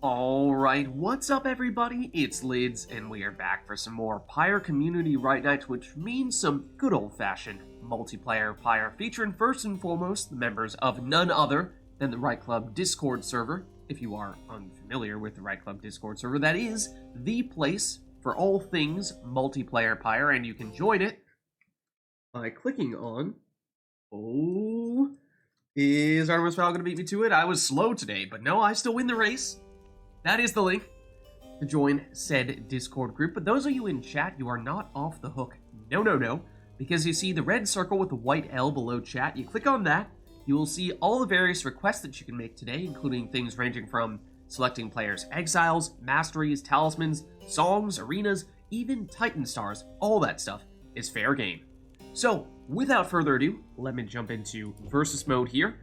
Alright, what's up everybody? It's Lids, and we are back for some more Pyre Community RITE Night, which means some good old-fashioned multiplayer Pyre, featuring first and foremost the members of none other than the RITE Club Discord server. If you are unfamiliar with the RITE Club Discord server, that is the place for all things multiplayer Pyre, and you can join it by clicking on... Is Artemis Fowl going to beat me to it? I was slow today, but no, I still win the race. That is the link to join said Discord group. But those of you in chat, you are not off the hook. No. Because you see the red circle with the white L below chat. You click on that, you will see all the various requests that you can make today, including things ranging from selecting players' exiles, masteries, talismans, songs, arenas, even Titan stars. All that stuff is fair game. So, without further ado, let me jump into versus mode here.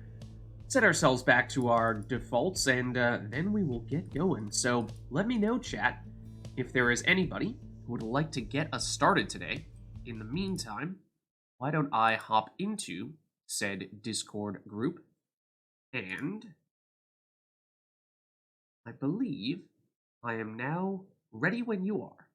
Set ourselves back to our defaults, and then we will get going. So let me know, chat, if there is anybody who would like to get us started today. In the meantime, why don't I hop into said Discord group, and I believe I am now ready when you are.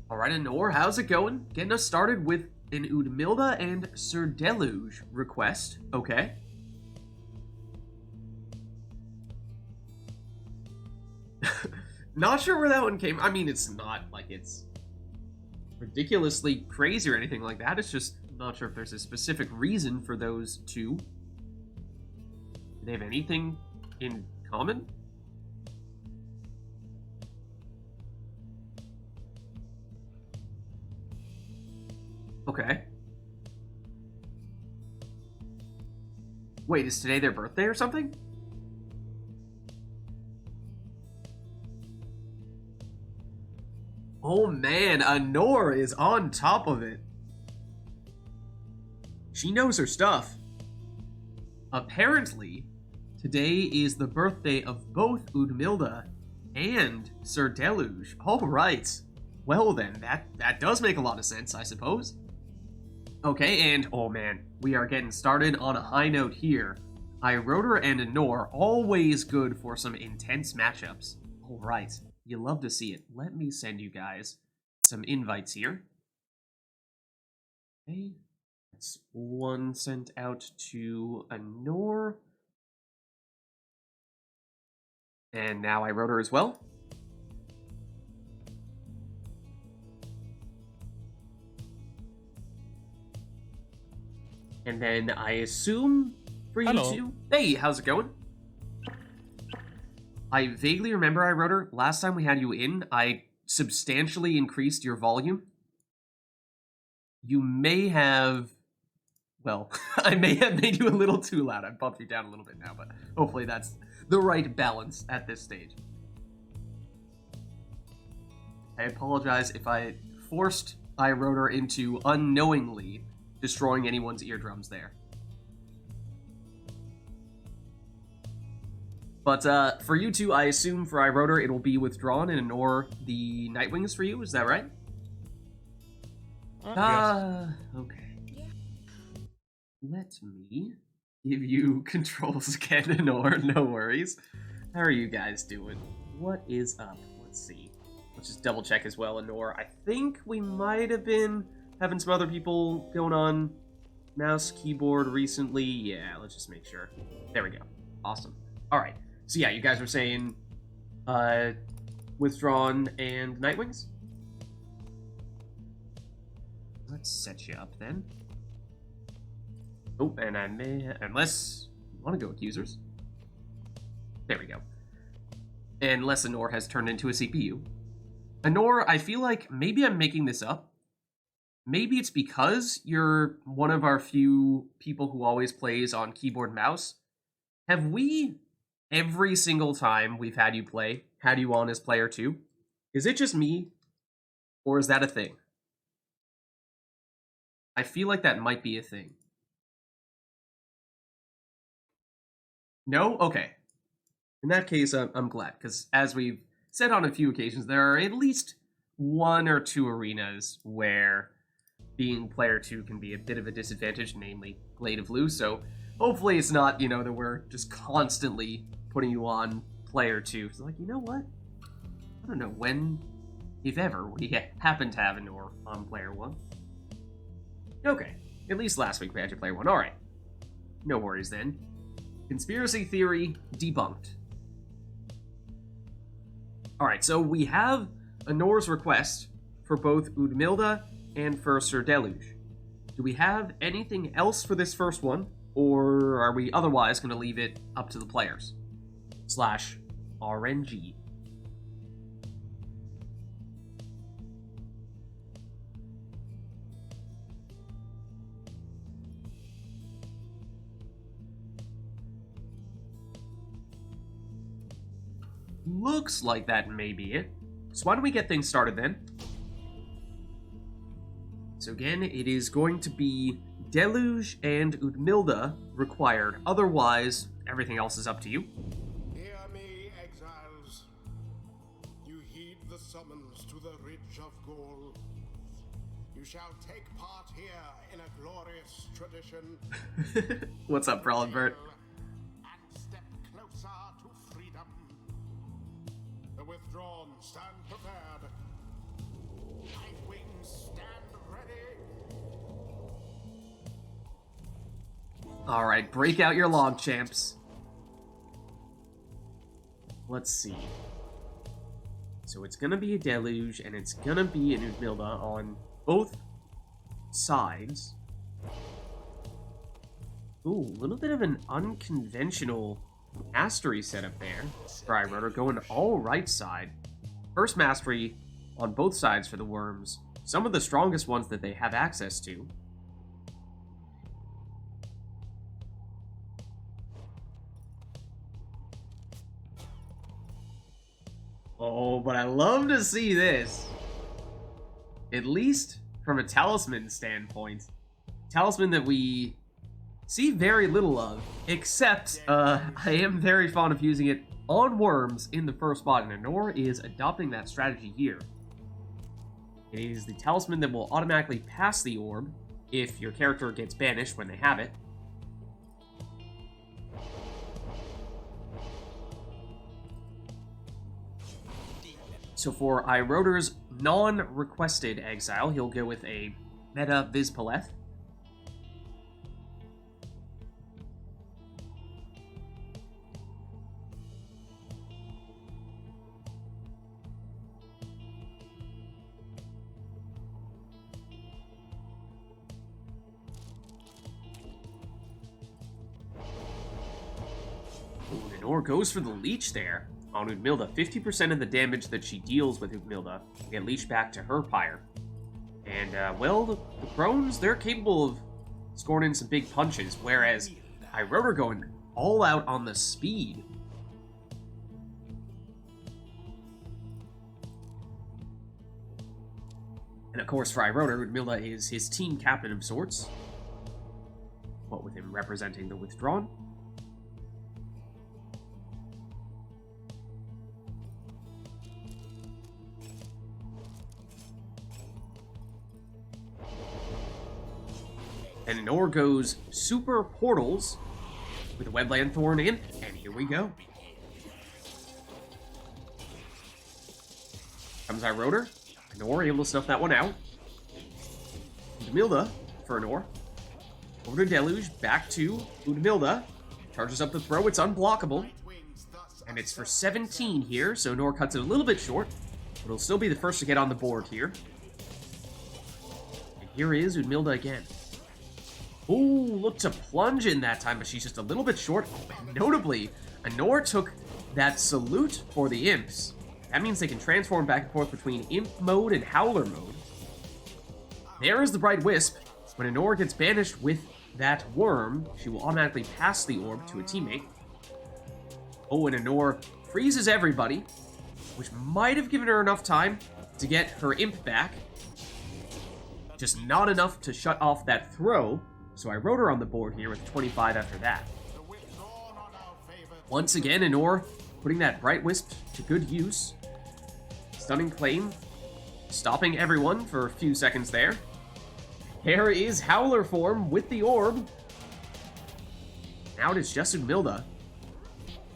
Alright, Anor, how's it going? Getting us started with an Udmilda and Sir Deluge request. Okay. Not sure where that one came. I mean, it's not like it's ridiculously crazy or anything like that. It's just not sure if there's a specific reason for those two. Do they have anything in common? Okay. Wait, is today their birthday or something? Oh man, Anor is on top of it. She knows her stuff. Apparently, today is the birthday of both Udmilda and Sir Deluge. Alright. Well then, that does make a lot of sense, I suppose. Okay, and oh man, we are getting started on a high note here. Iroder and Anor, always good for some intense matchups. Alright, you love to see it. Let me send you guys some invites here. Okay, that's one sent out to Anor. And now Iroder as well. And then I assume for you two... Hey, how's it going? I vaguely remember, Iroder, last time we had you in, I substantially increased your volume. You may have... Well, I may have made you a little too loud. I've bumped you down a little bit now, but hopefully that's the right balance at this stage. I apologize if I forced Iroder into unknowingly destroying anyone's eardrums there. But for you two, I assume for Iroder it will be withdrawn and Anor the Nightwings for you, is that right? Yes. Okay. Let me give you controls again, Anor, no worries. How are you guys doing? What is up? Let's see. Let's just double check as well, Anor. I think we might have been having some other people going on mouse, keyboard recently. Yeah, let's just make sure. There we go. Awesome. All right. So yeah, you guys were saying Withdrawn and Nightwings? Let's set you up then. Oh, and I may... Unless you want to go Accusers. There we go. Unless Anor has turned into a CPU. Anor, I feel like maybe I'm making this up. Maybe it's because you're one of our few people who always plays on keyboard and mouse. Have we, every single time we've had you play, had you on as player 2? Is it just me? Or is that a thing? I feel like that might be a thing. No? Okay. In that case, I'm glad, because as we've said on a few occasions, there are at least one or two arenas where being player 2 can be a bit of a disadvantage, namely Blade of Lu, so hopefully it's not, you know, that we're just constantly putting you on player 2. It's like, you know what? I don't know when, if ever, we happen to have a Nor on player 1. Okay, at least last week we had your player 1. Alright. No worries then. Conspiracy theory debunked. Alright, so we have a Nor's request for both Udmilda and for Sir Deluge. Do we have anything else for this first one, or are we otherwise going to leave it up to the players? / RNG. Looks like that may be it. So why don't we get things started then? So again, it is going to be Deluge and Udmilda required. Otherwise, everything else is up to you. Hear me, exiles. You heed the summons to the Ridge of Gold. You shall take part here in a glorious tradition. What's up, Prellenbert? And step closer to freedom. The withdrawn stand prepared. Night wings stand ready. Alright, break out your log, champs. Let's see. So it's gonna be a Deluge, and it's gonna be an Udmilda on both sides. Ooh, a little bit of an unconventional mastery setup there. Right, Rotor going all right side. First mastery on both sides for the worms. Some of the strongest ones that they have access to. Oh, but I love to see this. At least from a talisman standpoint. Talisman that we see very little of, except I am very fond of using it on worms in the first spot, and Anor is adopting that strategy here. It is the talisman that will automatically pass the orb if your character gets banished when they have it. So for Iroder's non-requested exile, he'll go with a meta Vizpaleth. Nor goes for the leech there on Udmilda. 50% of the damage that she deals with Udmilda will get leached back to her Pyre. And, well, the Crones, they're capable of scoring in some big punches, whereas Iroder going all out on the speed. And of course, for Iroder, Udmilda is his team captain of sorts. What with him representing the Withdrawn. And Nor goes super portals with a Webland Thorn in, and here we go. Comes Iroder. Nor able to snuff that one out. Udmilda for Nor. Over to Deluge, back to Udmilda. Charges up the throw, it's unblockable. And it's for 17 here, so Nor cuts it a little bit short. But it'll still be the first to get on the board here. And here is Udmilda again. Ooh, looked to plunge in that time, but she's just a little bit short. Notably, Anor took that salute for the imps. That means they can transform back and forth between imp mode and howler mode. There is the Bright Wisp. When Anor gets banished with that worm, she will automatically pass the orb to a teammate. Oh, and Anor freezes everybody, which might have given her enough time to get her imp back. Just not enough to shut off that throw. So I wrote her on the board here with 25 after that. Once again, Anor putting that Bright Wisp to good use. Stunning Claim, stopping everyone for a few seconds there. There is Howler form with the orb. Now it is just Unmilda.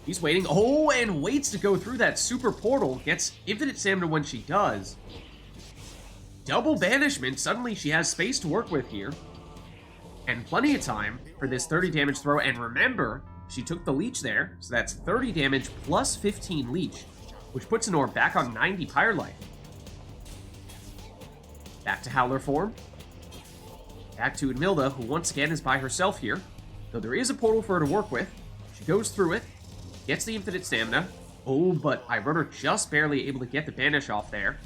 He's waiting. Oh, and waits to go through that super portal. Gets infinite stamina when she does. Double banishment. Suddenly she has space to work with here. And plenty of time for this 30 damage throw. And remember, she took the leech there. So that's 30 damage plus 15 leech, which puts an orb back on 90 Pyre life. Back to Howler form. Back to Unmilda, who once again is by herself here. Though there is a portal for her to work with. She goes through it. Gets the infinite stamina. Oh, but I rode her just barely able to get the banish off there.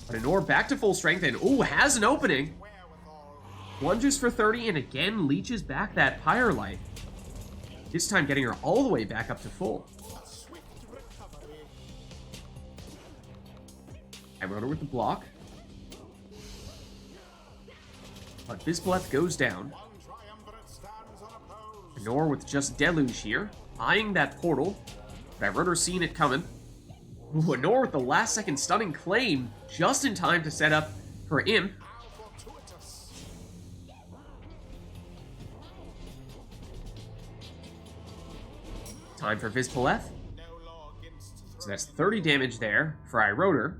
But an orb back to full strength, and oh, has an opening. Plunges for 30, and again leeches back that Pyre life. This time getting her all the way back up to full. I rode her with the block. But Vids goes down. Nor with just Deluge here. Eyeing that portal, but I rode her seeing it coming. Ooh, Nor with the last second stunning claim, just in time to set up her imp. Time for Vids. So that's 30 damage there for Iroder.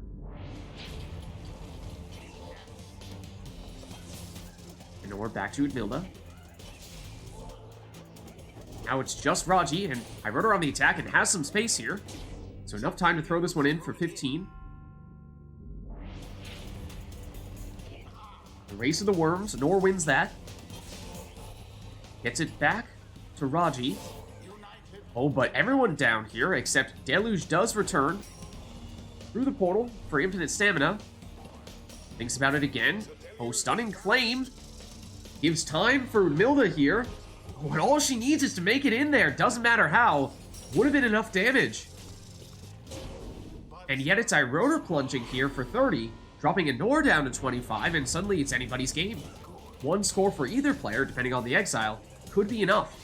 And Nor back to Unmilda. Now it's just Raji, and I rode her on the attack and has some space here. So enough time to throw this one in for 15. The Race of the Worms, Nor wins that. Gets it back to Raji. Oh, but everyone down here, except Deluge does return through the portal for infinite stamina. Thinks about it again. Oh, stunning claim. Gives time for Unmilda here. Oh, and all she needs is to make it in there. Doesn't matter how. Would have been enough damage. And yet it's Iroder plunging here for 30, dropping a Nor down to 25, and suddenly it's anybody's game. One score for either player, depending on the exile, could be enough.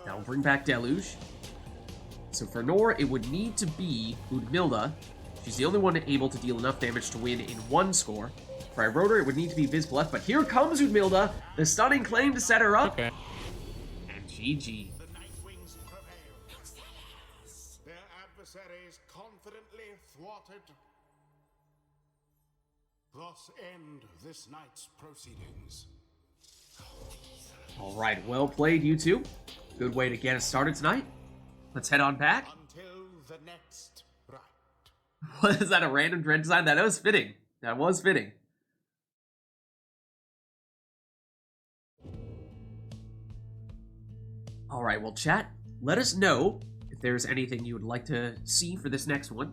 Now we'll bring back Deluge. So for Nor, it would need to be Unmilda. She's the only one able to deal enough damage to win in one score. For Iroder, it would need to be Vids, but here comes Unmilda, the stunning claim to set her up. Okay. And GG. The Nightwings prevail. Their adversaries confidently thwarted. Thus end this night's proceedings. All right, well played, you two. Good way to get us started tonight. Let's head on back. Until the next rite. What is that, a random dread design? That was fitting. That was fitting. All right, well, chat, let us know if there's anything you would like to see for this next one.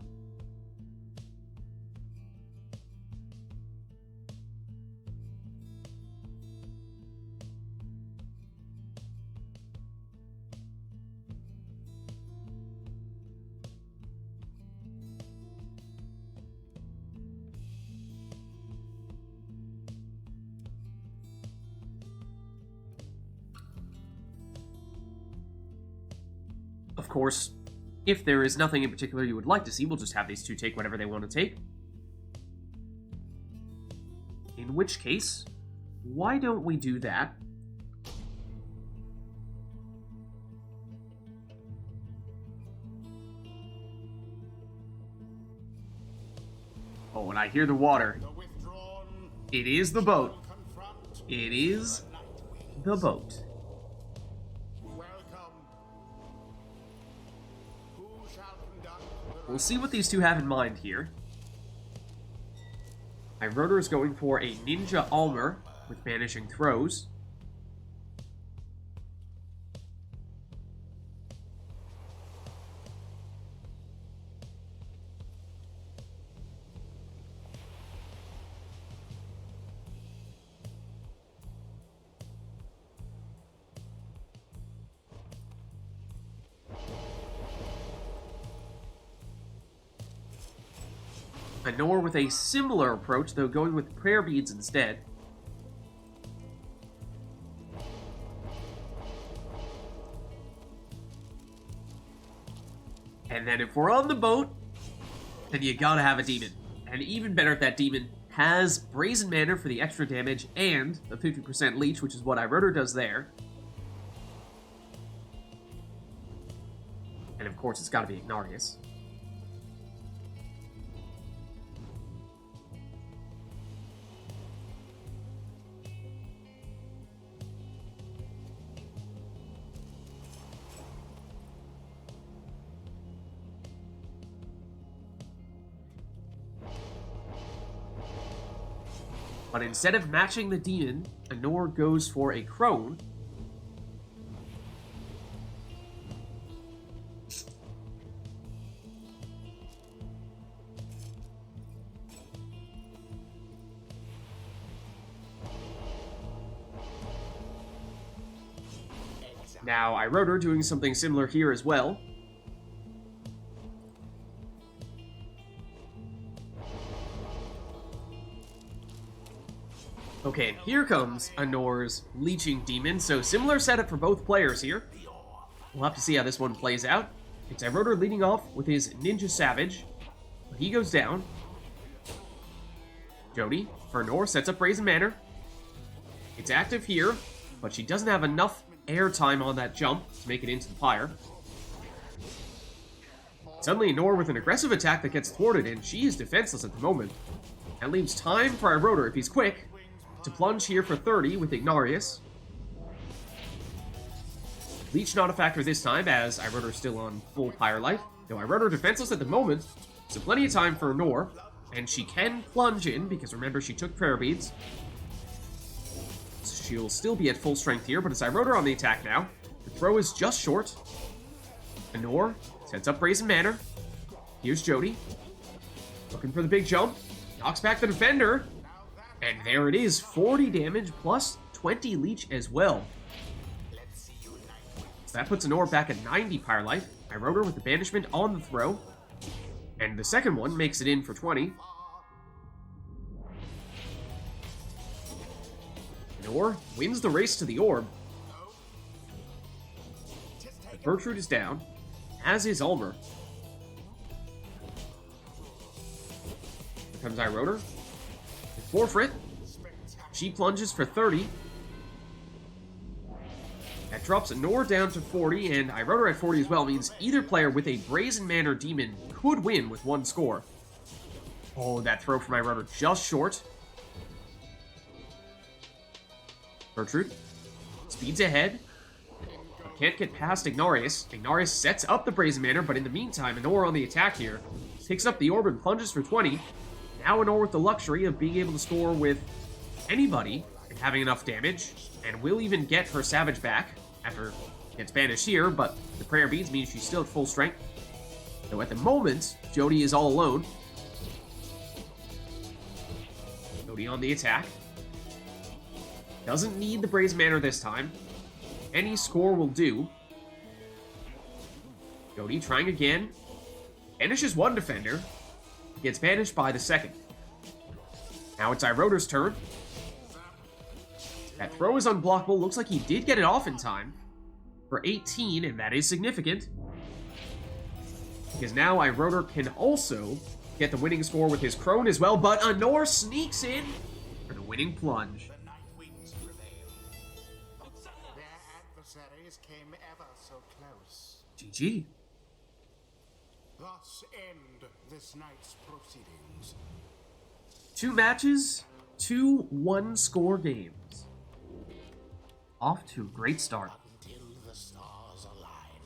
Of course, if there is nothing in particular you would like to see, we'll just have these two take whatever they want to take. In which case, why don't we do that? Oh, and I hear the water. The withdrawn It is the boat. confront It is the Nightwings. the boat. Welcome. Who shall conduct the We'll see what these two have in mind here. Iroder is going for a Ninja Almer with Banishing Throws. Nor with a similar approach, though going with prayer beads instead. And then if we're on the boat, then you gotta have a demon. And even better if that demon has Brazen Manner for the extra damage and the 50% leech, which is what iRotor does there. And of course, it's got to be Ignarius. But instead of matching the demon, Anor goes for a crone. Now, iRotor doing something similar here as well. Okay, and here comes Anor's Leeching Demon, so similar setup for both players here. We'll have to see how this one plays out. It's iRotor leading off with his Ninja Savage. He goes down. Jody, for Anor, sets up Brazen Manor. It's active here, but she doesn't have enough air time on that jump to make it into the Pyre. Suddenly Anor with an aggressive attack that gets thwarted, and she is defenseless at the moment. That leaves time for iRotor, if he's quick, to plunge here for 30 with Ignarius. Leech not a factor this time, as iRotor still on full Pyre life. Though iRotor defenseless at the moment, so plenty of time for Anor, and she can plunge in, because remember she took Prayer Beads. So she'll still be at full strength here, but it's iRotor on the attack now. The throw is just short. Anor sets up Brazen Manor. Here's Jody. Looking for the big jump. Knocks back the defender. And there it is, 40 damage plus 20 leech as well. So that puts Anor back at 90 Pyre life. iRotor with the banishment on the throw. And the second one makes it in for 20. Anor wins the race to the orb. But Bertrude is down, as is Ulmer. Here comes iRotor. Forfeit. She plunges for 30. That drops Anor down to 40, and iRotor at 40 as well means either player with a Brazen Manor Demon could win with one score. Oh, that throw from iRotor just short. Bertrude speeds ahead. Can't get past Ignarius. Ignarius sets up the Brazen Manor, but in the meantime, Anor on the attack here picks up the orb and plunges for 20. Now Anor with the luxury of being able to score with anybody and having enough damage, and will even get her Savage back after it gets banished here, but the Prayer Beads means she's still at full strength. So at the moment, Jody is all alone. Jody on the attack. Doesn't need the Brazen Manor this time. Any score will do. Jody trying again. Banishes one defender. Gets banished by the second. Now it's iRotor's turn. That throw is unblockable. Looks like he did get it off in time for 18, and that is significant. Because now iRotor can also get the winning score with his crone as well, but Anor sneaks in for the winning plunge. The night wings prevail. Their adversaries came ever so close. GG. Thus end this night's proceedings. 2 matches, 2 one-score games. Off to a great start. Until the stars align.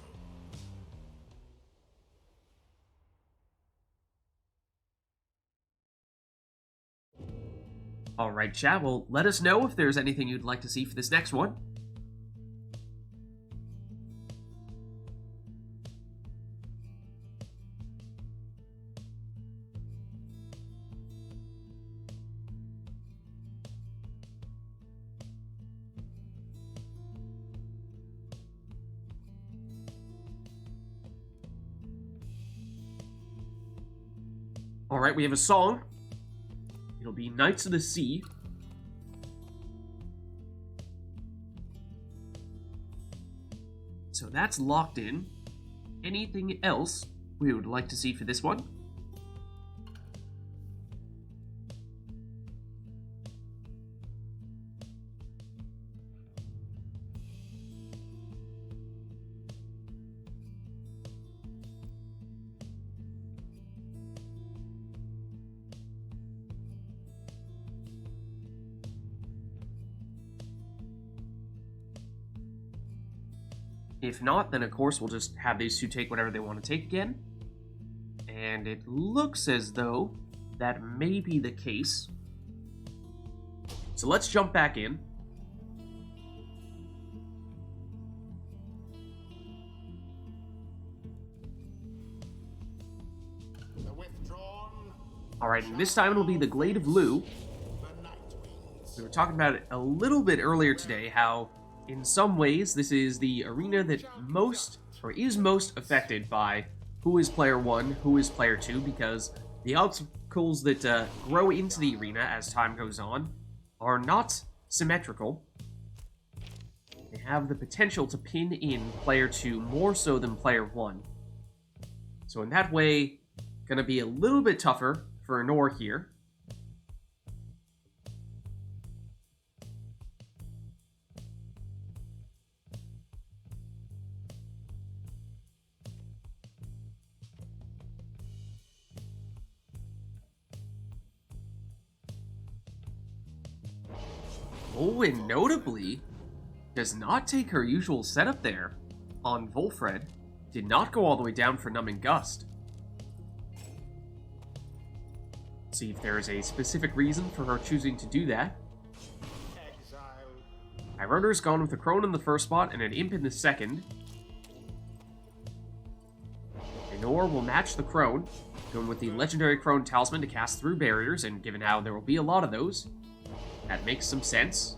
Alright, chat, well, let us know if there's anything you'd like to see for this next one. Alright, we have a song. It'll be Knights of the Sea. So that's locked in. Anything else we would like to see for this one? If not, then of course we'll just have these two take whatever they want to take again. And it looks as though that may be the case. So let's jump back in. The withdrawn, Alright, and this time it'll be the Glade of Lu. the night wings. We were talking about it a little bit earlier today, how in some ways this is the arena that is most affected by who is player 1, who is player 2, because the obstacles that grow into the arena as time goes on are not symmetrical. They have the potential to pin in player 2 more so than player 1. So in that way, gonna be a little bit tougher for Anor here. Oh, and notably, does not take her usual setup there on Volfred. Did not go all the way down for Numbing Gust. See if there is a specific reason for her choosing to do that. Exile. Iroder's gone with a Crone in the first spot and an Imp in the second. Anor will match the Crone, going with the legendary Crone Talisman to cast through barriers, and given how there will be a lot of those, that makes some sense.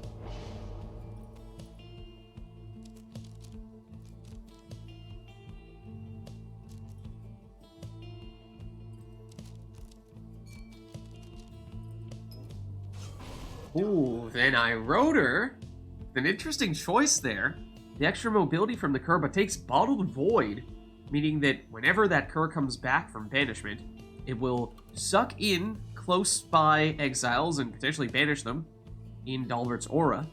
Ooh, then Iroder. An interesting choice there. The extra mobility from the Cur, but takes Bottled Void, meaning that whenever that Cur comes back from banishment, it will suck in close by exiles and potentially banish them in Dalbert's aura.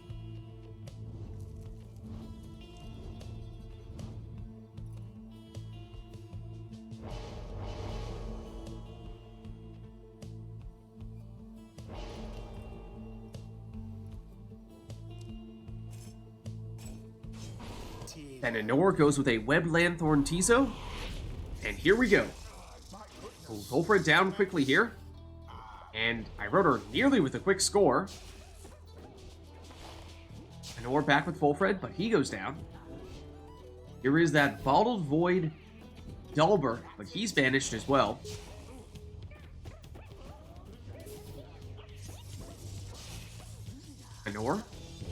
And Anor goes with a Web Lanthorn Tizo. And here we go. Volfred down quickly here. And Iroder nearly with a quick score. Anor back with Volfred, but he goes down. Here is that Bottled Void Dalbert, but he's banished as well. Anor,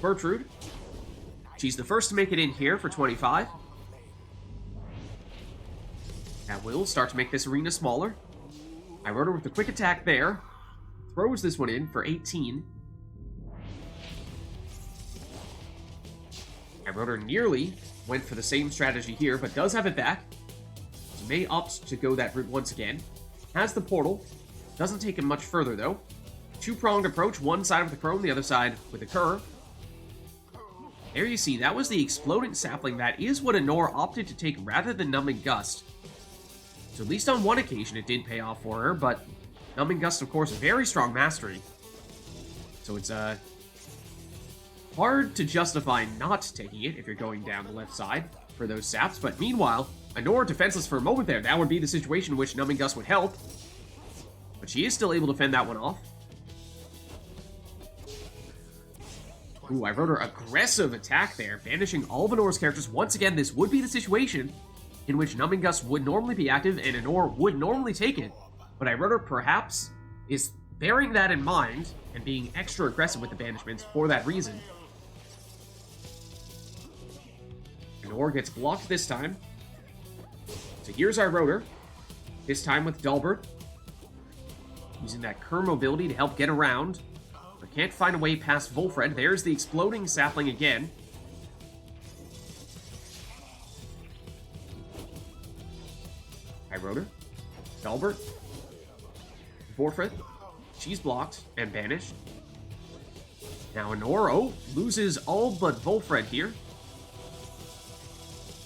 Bertrude. She's the first to make it in here for 25. That will start to make this arena smaller. Iroder with the quick attack there. Throws this one in for 18. Iroder nearly went for the same strategy here, but does have it back. So may opt to go that route once again. Has the portal. Doesn't take him much further, though. Two-pronged approach, one side with the Crone, the other side with the Cur. There you see, that was the Exploding Sapling. That is what Anor opted to take rather than Numbing Gust. So at least on one occasion it did pay off for her, but Numbing Gust, of course, very strong mastery. So it's hard to justify not taking it if you're going down the left side for those saps. But meanwhile, Anor defenseless for a moment there. That would be the situation in which Numbing Gust would help. But she is still able to fend that one off. Ooh, I wrote her aggressive attack there, banishing all of Anor's characters. Once again, this would be the situation in which Numbing Gust would normally be active and Anor would normally take it. But I wrote her perhaps is bearing that in mind and being extra aggressive with the banishments for that reason. Anor gets blocked this time. So here's our rotor. This time with Dalbert. Using that Cur mobility to help get around. But can't find a way past Volfred. There's the Exploding Sapling again. Rotor, Dalbert, Volfred. She's blocked and banished. Now Anor loses all but Volfred here.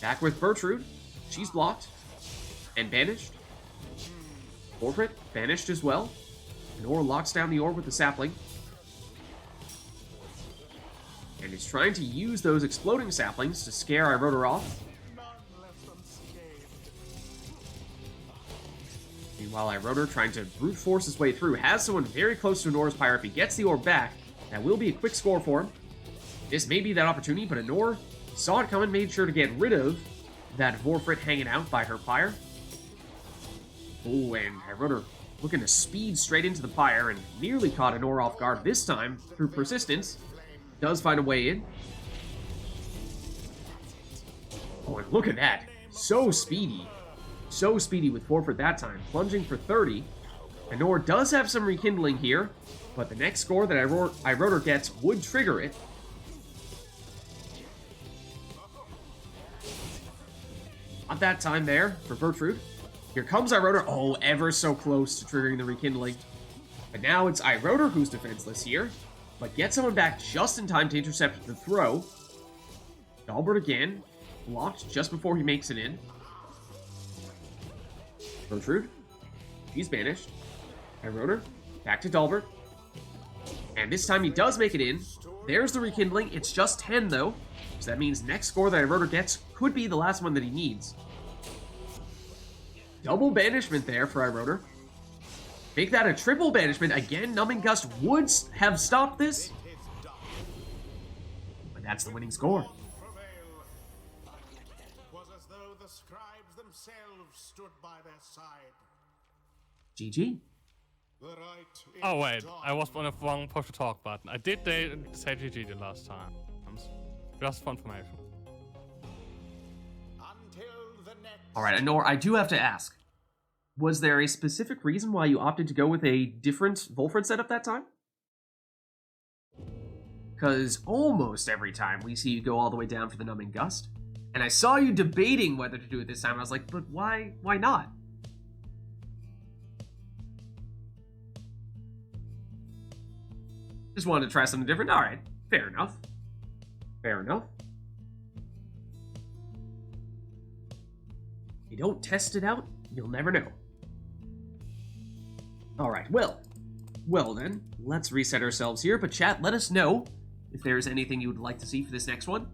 Back with Bertrude. She's blocked and banished. Volfred banished as well. Anor locks down the orb with the sapling. And is trying to use those exploding saplings to scare Iroder off. Meanwhile, iRotor, trying to brute force his way through, has someone very close to Anor's Pyre. If he gets the orb back, that will be a quick score for him. This may be that opportunity, but Anor saw it coming, made sure to get rid of that Vorfrit hanging out by her Pyre. Oh, and iRotor looking to speed straight into the Pyre and nearly caught Anor off guard this time through persistence. Does find a way in. Oh, and look at that. So speedy. So speedy with Vorfrit that time. Plunging for 30. Anor does have some rekindling here, but the next score that iRotor gets would trigger it. Not that time there for Bertrude. Here comes iRotor. Oh, ever so close to triggering the rekindling. But now it's iRotor who's defenseless here, but gets someone back just in time to intercept the throw. Dalbert again, blocked just before he makes it in. Bertrude, he's banished. iRotor, back to Dalbert. And this time he does make it in. There's the rekindling. It's just 10 though, so that means next score that iRotor gets could be the last one that he needs. Double banishment there for iRotor. Make that a triple banishment. Again, Numbing Gust would have stopped this. But that's the winning score. It was as though the scribes themselves stood by their side. GG. The right is Oh wait, done. I was on the wrong push to talk button. I did say GG the last time. Just for information. Until the next. Alright, Anor, I do have to ask. Was there a specific reason why you opted to go with a different Volfred setup that time? Because almost every time we see you go all the way down for the Numbing Gust. And I saw you debating whether to do it this time. I was like, but why not? Just wanted to try something different. Alright, fair enough. Fair enough. If you don't test it out, you'll never know. Alright, well then, let's reset ourselves here, but chat, let us know if there's anything you would like to see for this next one.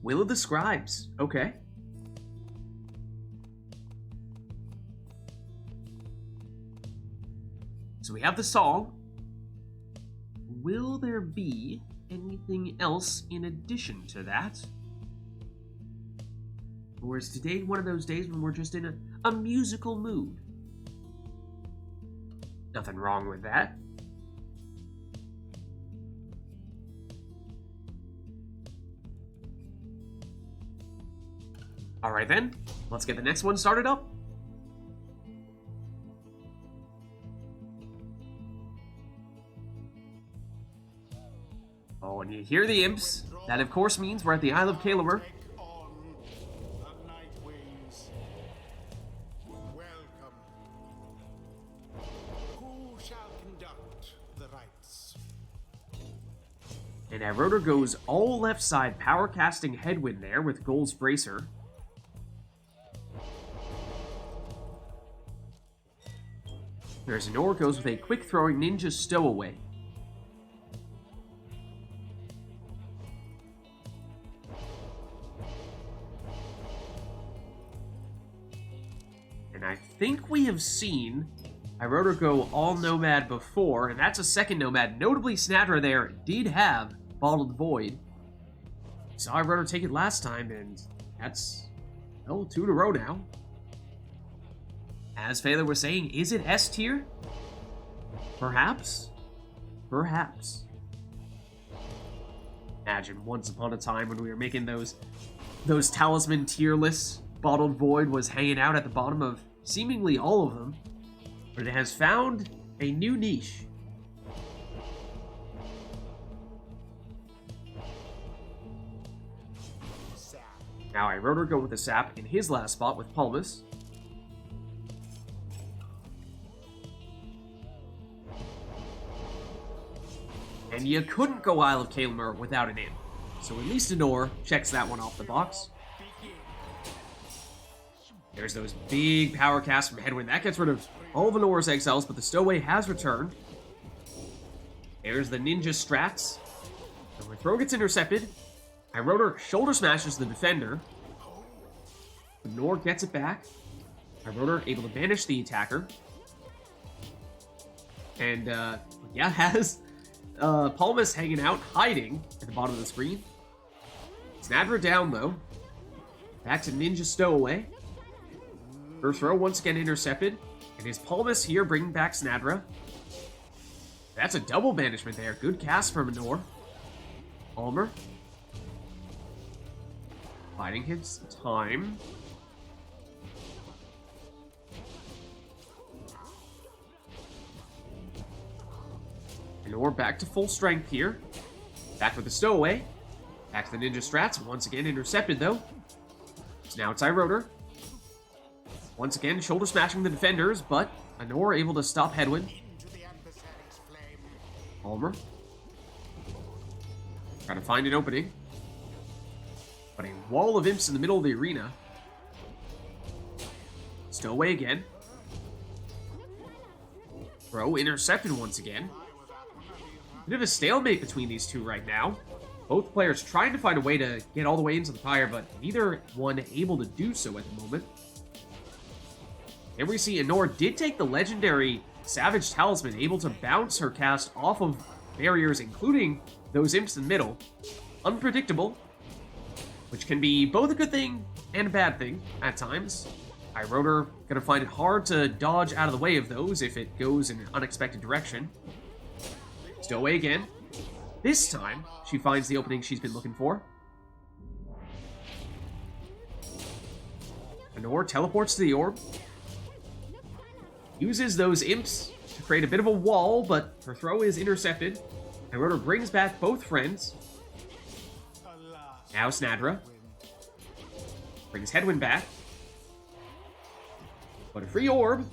Will of the Scribes. Okay. So we have the song. Will there be anything else in addition to that? Or is today one of those days when we're just in a musical mood? Nothing wrong with that. Alright then, let's get the next one started up. Oh, and you hear the imps. That of course means we're at the Isle of Kalamer. Take on the night wings. Welcome. Who shall conduct the rites? And iRotor goes all left side power casting Headwind there with Gold's Bracer. There's Anor goes with a quick throwing Ninja Stowaway. And I think we have seen iRotor go all Nomad before, and that's a second Nomad. Notably, Snadra there did have Bottled Void. Saw iRotor take it last time, and that's, well, 2 in a row now. As Phaler was saying, is it S tier? Perhaps? Perhaps. Imagine once upon a time when we were making those talisman tier lists, Bottled Void was hanging out at the bottom of seemingly all of them, but it has found a new niche. Now iRotor go with the sap in his last spot with Pulmus. And you couldn't go Isle of Kalamer without an imp. So at least Anor checks that one off the box. There's those big power casts from Headwind. That gets rid of all of Anor's exiles, but the Stowaway has returned. There's the ninja strats. The overthrow gets intercepted. Iroder shoulder smashes the defender. Anor gets it back. Iroder able to banish the attacker. And, yeah, has Palmas hanging out, hiding at the bottom of the screen. Snadra down, though. Back to Ninja Stowaway. First row once again intercepted. And is Palmas here bringing back Snadra? That's a double banishment there. Good cast from Anor. Palmer. Biding his time. Anor back to full strength here. Back with the Stowaway. Back to the Ninja Strats. Once again intercepted, though. So now it's Iroder. Once again, shoulder smashing the defenders, but Anor able to stop Headwind. Palmer. Trying to find an opening. But a wall of imps in the middle of the arena. Stowaway again. Throw intercepted once again. Bit of a stalemate between these two right now. Both players trying to find a way to get all the way into the Pyre, but neither one able to do so at the moment. And we see Anor did take the legendary Savage Talisman, able to bounce her cast off of barriers, including those imps in the middle. Unpredictable, which can be both a good thing and a bad thing at times. Iroder gonna find it hard to dodge out of the way of those if it goes in an unexpected direction. Stowaway again. This time, she finds the opening she's been looking for. Anor teleports to the orb. Uses those imps to create a bit of a wall, but her throw is intercepted. Iroder brings back both friends. Now Snadra. Brings Headwind back. But a free orb.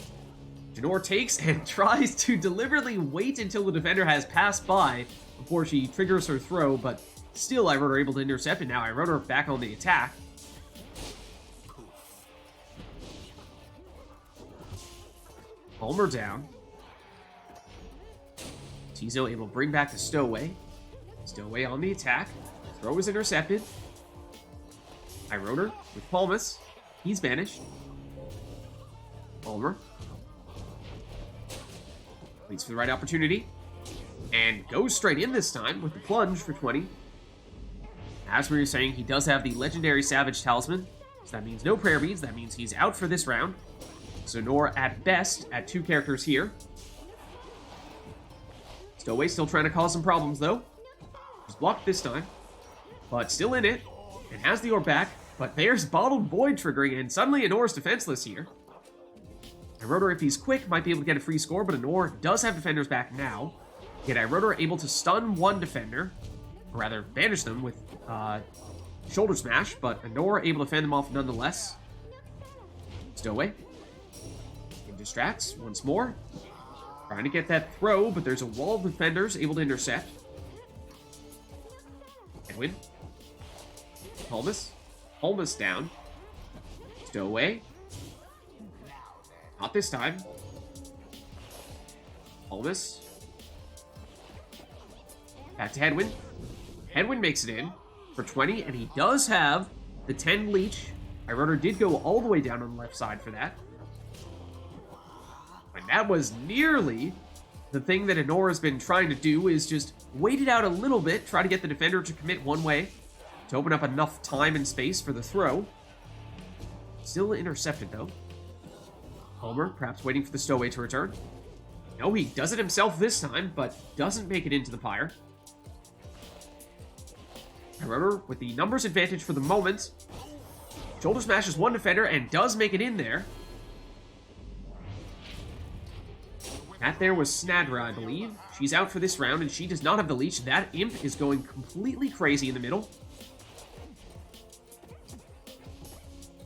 Janor takes and tries to deliberately wait until the defender has passed by before she triggers her throw, but still Iroder able to intercept, and now Iroder back on the attack. Palmer down. Tizo able to bring back the Stowaway. Stowaway on the attack. Throw is intercepted. Iroder with Palmas. He's banished. Palmer. Waits for the right opportunity. And goes straight in this time with the plunge for 20. As we were saying, he does have the legendary Savage Talisman. So that means no prayer beads. That means he's out for this round. So Nor at best at 2 characters here. Stowaway still trying to cause some problems though. Just blocked this time. But still in it. And has the orb back. But there's Bottled Void triggering, and suddenly Anor's defenseless here. Iroder, if he's quick, might be able to get a free score, but Anor does have defenders back now. Yet Iroder able to stun one defender, or rather banish them with shoulder smash, but Anor able to fend them off nonetheless. Stowaway. Into strats once more. Trying to get that throw, but there's a wall of defenders able to intercept. Headwind. Palmas. Palmas down. Stowaway. Not this time. Palmas. Back to Headwind. Headwind makes it in for 20, and he does have the 10 leech. Iroder did go all the way down on the left side for that. And that was nearly the thing that Anor has been trying to do, is just wait it out a little bit, try to get the defender to commit one way, to open up enough time and space for the throw. Still intercepted, though. Palmer, perhaps waiting for the Stowaway to return. No, he does it himself this time, but doesn't make it into the Pyre. However, with the numbers advantage for the moment, shoulder smashes one defender and does make it in there. That there was Snadra, I believe. She's out for this round, and she does not have the leech. That imp is going completely crazy in the middle.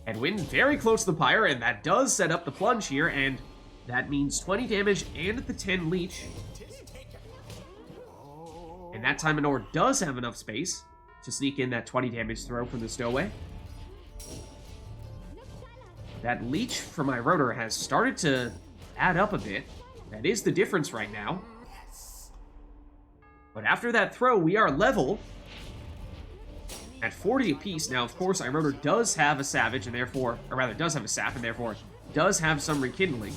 Headwind very close to the Pyre, and that does set up the plunge here, and that means 20 damage and the 10 leech. And that time Anor does have enough space to sneak in that 20 damage throw from the stowaway. That leech from my rotor has started to add up a bit. That is the difference right now. But after that throw, we are level at 40 apiece. Now, of course, Iroder does have a Savage, and therefore, or rather, does have a Sap, and therefore does have some Rekindling.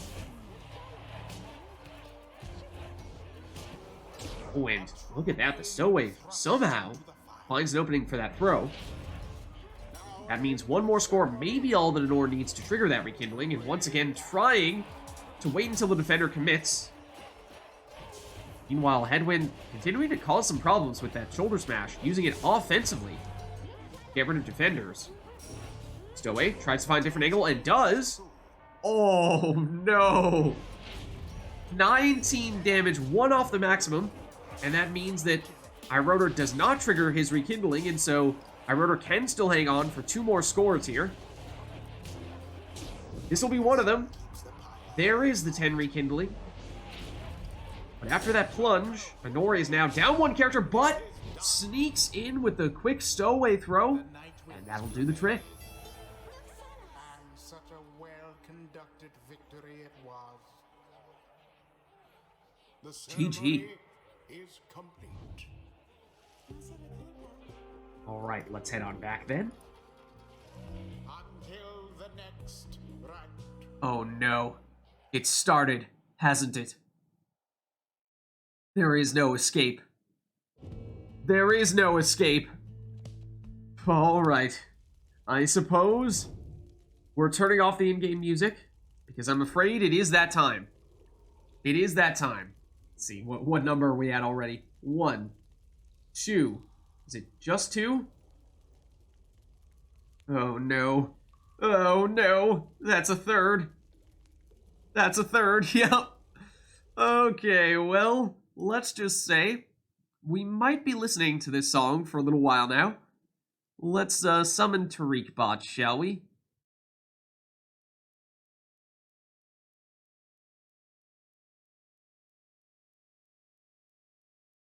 Oh, and look at that. The Stowaway somehow finds an opening for that throw. That means one more score, maybe all that Anor needs to trigger that Rekindling, and once again, trying to wait until the defender commits. Meanwhile, Headwind continuing to cause some problems with that shoulder smash, using it offensively. Get rid of defenders. Stowaway tries to find a different angle, and does. Oh, no. 19 damage, 1 off the maximum, and that means that Iroder does not trigger his Rekindling, and so Iroder can still hang on for 2 more scores here. This will be one of them. There is the 10 Rekindling. But after that plunge, Anor is now down 1 character, but sneaks in with the quick stowaway throw, and that'll do the trick. And such a well-conducted victory it was. The ceremony is complete. All right, let's head on back then. Until the next rite. Oh no. It started, hasn't it? There is no escape. There is no escape. All right. I suppose we're turning off the in-game music because I'm afraid it is that time. It is that time. Let's see, what number are we at already? 1, 2. Is it just 2? Oh no. Oh no. That's a third. That's a third, yep. Okay, well, let's just say we might be listening to this song for a little while now. Let's summon Tariq Bot, shall we?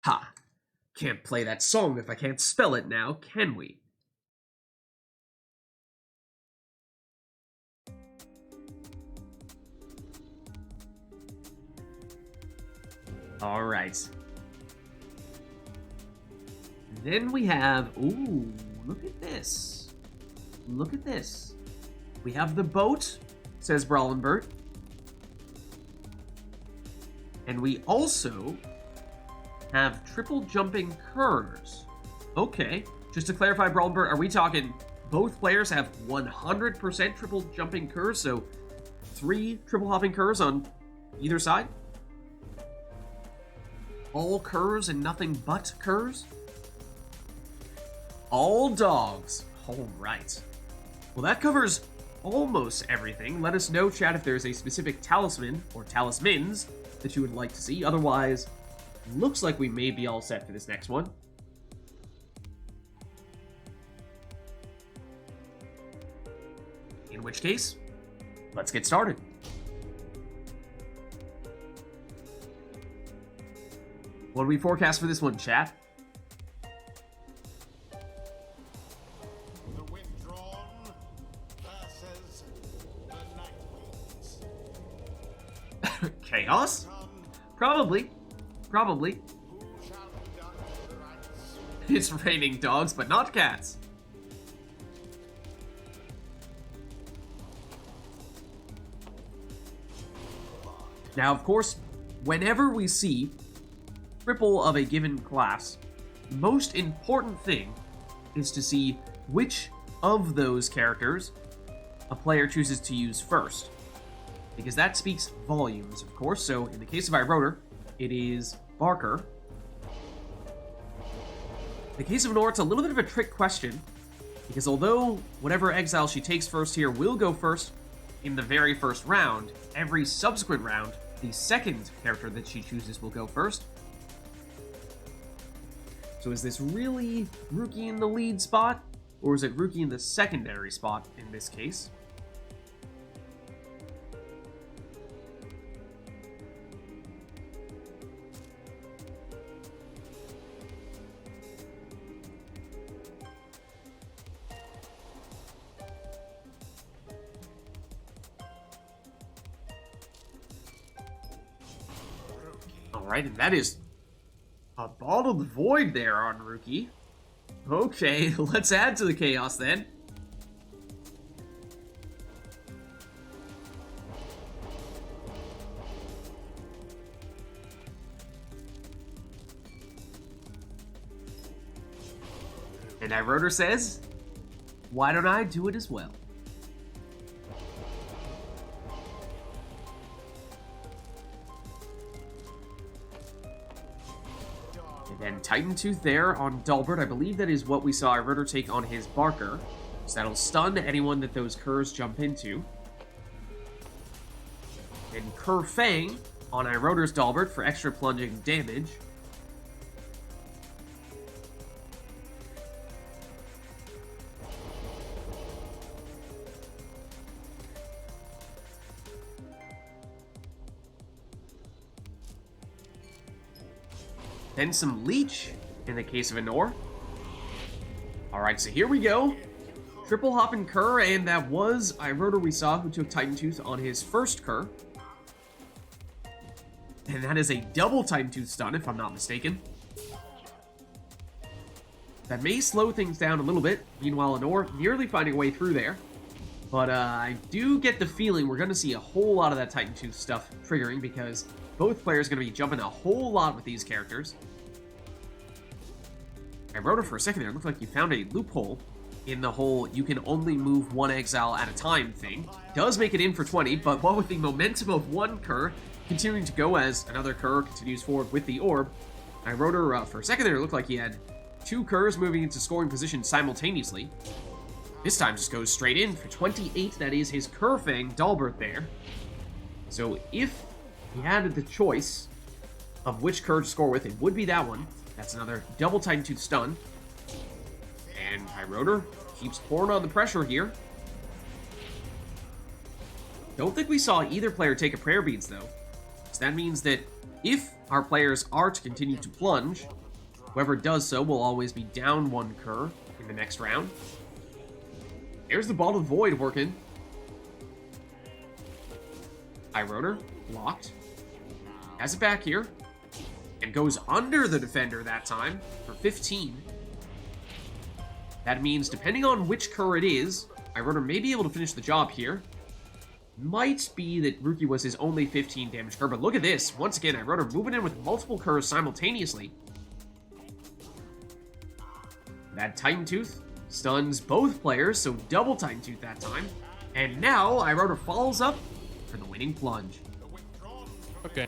Ha! Can't play that song if I can't spell it now, can we? All right. Then we have, ooh, look at this. Look at this. We have the boat, says Brawlenbert. And we also have triple jumping curs. Okay, just to clarify, Brawlenbert, are we talking both players have 100% triple jumping curs, so 3 triple hopping curs on either side? All curs and nothing but curs? All dogs. All right. Well, that covers almost everything. Let us know, chat, if there's a specific talisman or talismans that you would like to see. Otherwise, looks like we may be all set for this next one. In which case, let's get started. What do we forecast for this one, chat? The withdrawn versus the Nightwings. Chaos? Probably. Probably. Who shall conduct the rites? It's raining dogs, but not cats. Now, of course, whenever we see triple of a given class, the most important thing is to see which of those characters a player chooses to use first. Because that speaks volumes, of course. So in the case of Iroder, it is Barker. In the case of Nor, it's a little bit of a trick question, because although whatever exile she takes first here will go first in the very first round, every subsequent round, the second character that she chooses will go first. So is this really Rookie in the lead spot, or is it Rookie in the secondary spot in this case? Alright, and that is a bottled void there on Rookie. Okay, let's add to the chaos then. And Iroder says, why don't I do it as well? And then Titan Tooth there on Dalbert. I believe that is what we saw Iroder take on his Barker. So that'll stun anyone that those Curs jump into. And Cur Fang on Iroder's Dalbert for extra plunging damage. Then some Leech in the case of Anor. Alright, so here we go. Triple hop and Cur, and that was Iroder we saw who took Titan Tooth on his first Cur. And that is a double Titan Tooth stun, if I'm not mistaken. That may slow things down a little bit. Meanwhile, Anor nearly finding a way through there. But I do get the feeling we're going to see a whole lot of that Titan Tooth stuff triggering, because both players are going to be jumping a whole lot with these characters. Iroder for a second there, it looked like you found a loophole in the whole you can only move one exile at a time thing. Does make it in for 20, but what with the momentum of one Cur continuing to go as another Cur continues forward with the orb, Iroder for a second there, it looked like he had two Curs moving into scoring position simultaneously. This time just goes straight in for 28. That is his Cur Fang Dalbert there. So if he had the choice of which Cur to score with, it would be that one. That's another double Titan Tooth stun. And Iroder keeps pouring on the pressure here. Don't think we saw either player take a Prayer Beads, though. So that means that if our players are to continue to plunge, whoever does so will always be down one Cur in the next round. There's the Bottled Void working. Iroder locked. Has it back here. And goes under the defender that time for 15. That means, depending on which Cur it is, Iroder may be able to finish the job here. Might be that Rookie was his only 15 damage Cur, but look at this. Once again, Iroder moving in with multiple Curs simultaneously. That Titan Tooth stuns both players, so double Titan Tooth that time. And now, Iroder follows up for the winning plunge. Okay.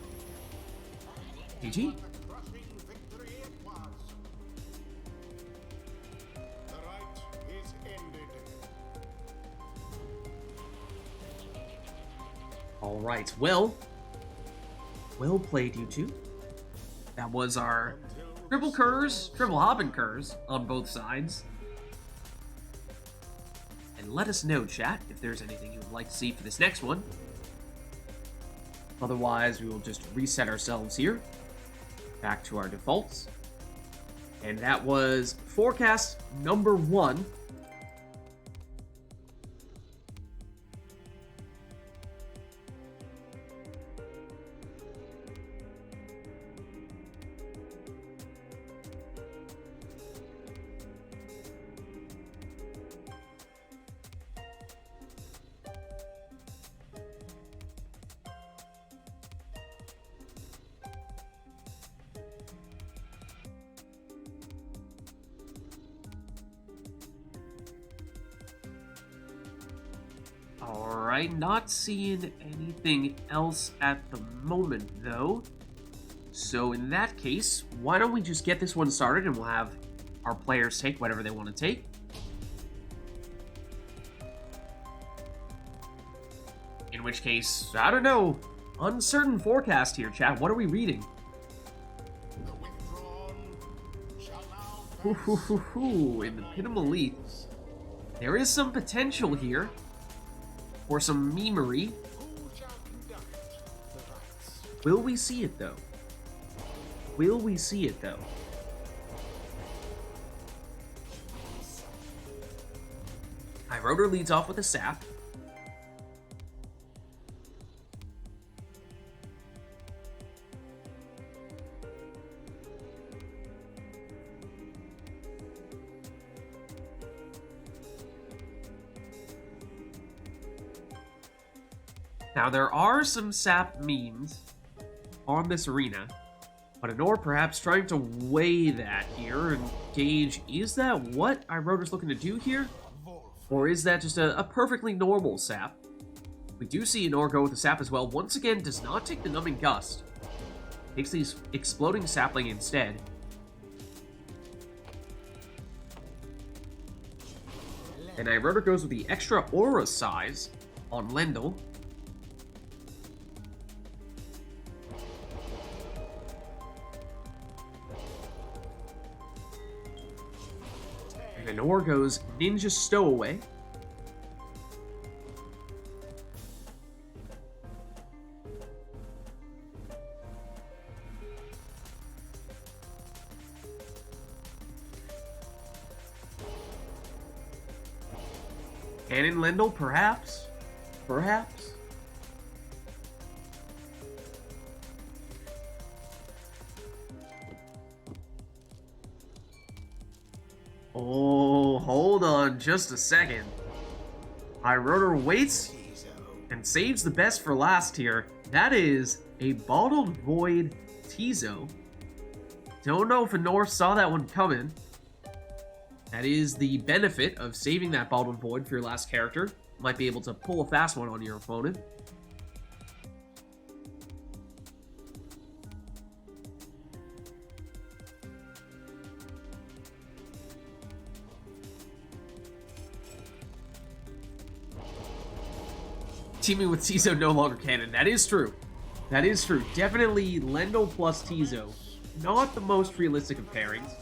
GG. Crushing victory it was. The rite is ended. Alright, well played, you two. That was our triple Curs, triple Hoppin' Curs on both sides. And let us know, chat, if there's anything you would like to see for this next one. Otherwise, we will just reset ourselves here. Back to our defaults. And that was forecast number 1. Alright, not seeing anything else at the moment, though. So in that case, why don't we just get this one started and we'll have our players take whatever they want to take. In which case, I don't know, uncertain forecast here, chat. What are we reading? The withdrawn shall now Hoo hoo hoo hoo, in the Pit of Malith. There is some potential here for some memery. Who shall conduct the rites? Will we see it, though? Will we see it, though? Iroder leads off with a sap. Now, there are some sap memes on this arena, but Anor perhaps trying to weigh that here and gauge, is that what iRotor's looking to do here? Or is that just a perfectly normal sap? We do see Anor go with the sap as well. Once again, does not take the Numbing Gust. Takes the Exploding Sapling instead. And iRotor goes with the extra aura size on Lendl. And Anor goes Ninja Stowaway. And in Lendl, perhaps. Perhaps. Oh, hold on just a second. iRotor waits and saves the best for last here. That is a Bottled Void Tizo. Don't know if Anor saw that one coming. That is the benefit of saving that Bottled Void for your last character. Might be able to pull a fast one on your opponent. Teaming with Tizo no longer canon. That is true. That is true. Definitely Lendl plus Tizo. Not the most realistic of pairings.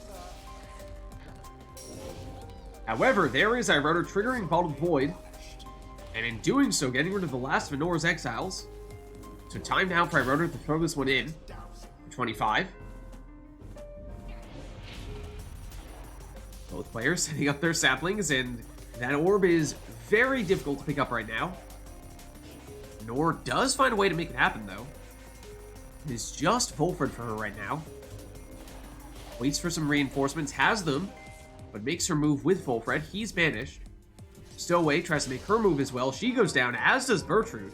However, there is iRotor triggering Bottled Void, and in doing so, getting rid of the last of Anor's exiles. So time now for iRotor to throw this one in for 25. Both players setting up their saplings, and that orb is very difficult to pick up right now. Anor does find a way to make it happen, though. It is just Volfred for her right now. Waits for some reinforcements, has them, but makes her move with Volfred. He's banished. Stowaway tries to make her move as well. She goes down, as does Bertrude.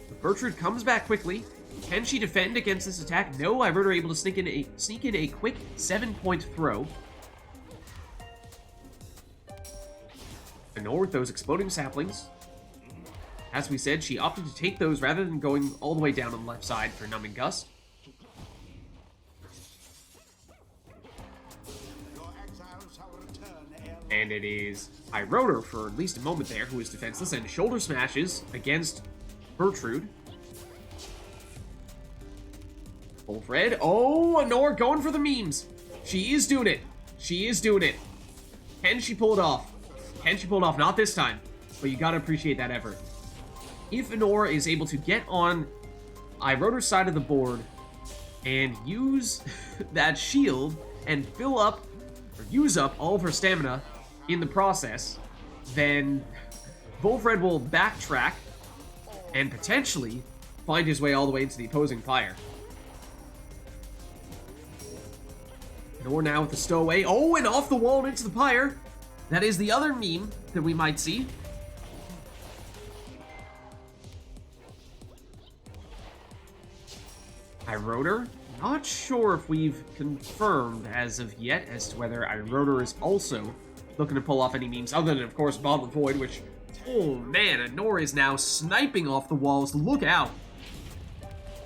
But Bertrude comes back quickly. Can she defend against this attack? No, iRotor able to sneak in a quick 7-point throw. Anor with those exploding saplings. As we said, she opted to take those rather than going all the way down on the left side for Numbing Gust. And it is iRotor for at least a moment there, who is defenseless, and shoulder smashes against Bertrude. Volfred. Oh, Anor going for the memes. She is doing it. She is doing it. Can she pull it off? Can she pull it off? Not this time. But you gotta appreciate that effort. If Anor is able to get on iRotor's side of the board and use that shield and fill up, or use up all of her stamina in the process, then Volfred will backtrack and potentially find his way all the way into the opposing Pyre. Anor now with the stowaway. Oh, and off the wall and into the Pyre. That is the other meme that we might see. iRotor. Not sure if we've confirmed as of yet as to whether iRotor is also looking to pull off any memes, other than, of course, Bottled Void, which, oh man, Anor is now sniping off the walls. Look out.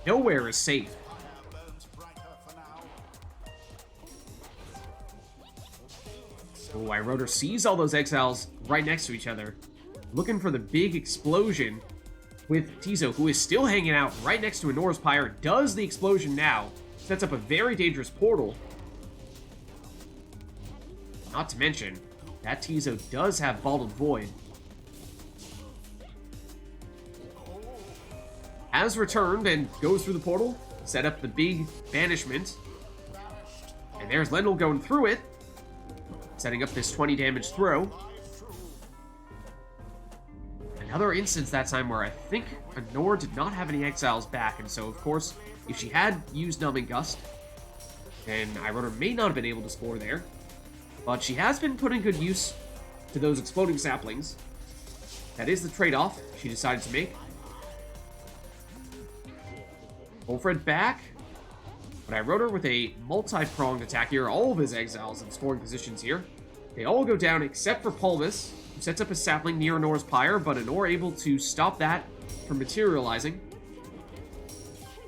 Nowhere is safe. Oh, iRotor sees all those exiles right next to each other, looking for the big explosion with Tizo, who is still hanging out right next to Anor's Pyre, does the explosion now, sets up a very dangerous portal. Not to mention, that Tizo does have Bottled Void. Has returned and goes through the portal, set up the big banishment. And there's Lendl going through it, setting up this 20 damage throw. Another instance that time where I think Anor did not have any exiles back, and so, of course, if she had used Numbing Gust, then iRotor may not have been able to score there. But she has been putting good use to those exploding saplings. That is the trade-off she decided to make. Wolfred back. But I wrote her with a multi-pronged attack here. All of his exiles in scoring positions here. They all go down except for Palmas, who sets up a sapling near Anor's Pyre, but Anor able to stop that from materializing.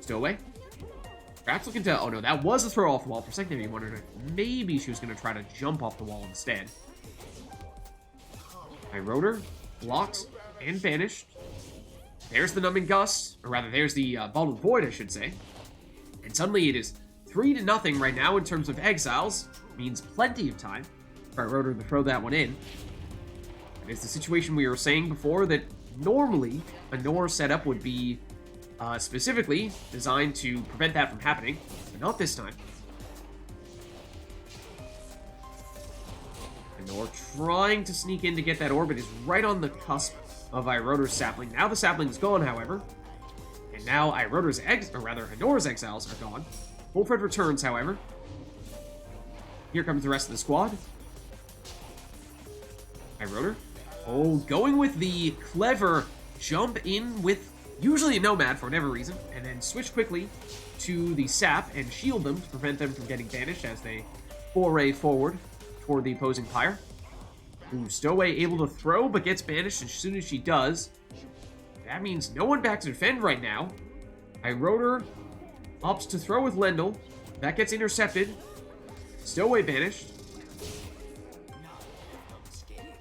Stowaway. Perhaps looking to... Oh no, that was a throw off the wall. For a second, maybe wondered if maybe she was going to try to jump off the wall instead. I wrote her, blocked, and banished. There's the Numbing Gust, or rather, there's the Bottled Void, I should say. And suddenly it is 3-0 right now in terms of exiles. Means plenty of time for I wrote her to throw that one in. And it's the situation we were saying before that normally a Nor setup would be specifically designed to prevent that from happening, but not this time. Nor trying to sneak in to get that orbit is right on the cusp of Iroder's sapling. Now the sapling is gone, however. And now Iroder's Anor's exiles are gone. Wolfred returns, however. Here comes the rest of the squad. Iroder. Oh, going with the clever jump in with usually a Nomad for whatever reason, and then switch quickly to the sap and shield them to prevent them from getting banished as they foray forward toward the opposing Pyre. Ooh, Stowaway able to throw, but gets banished as soon as she does. That means no one back to defend right now. Iroder opts to throw with Lendl. That gets intercepted. Stowaway banished.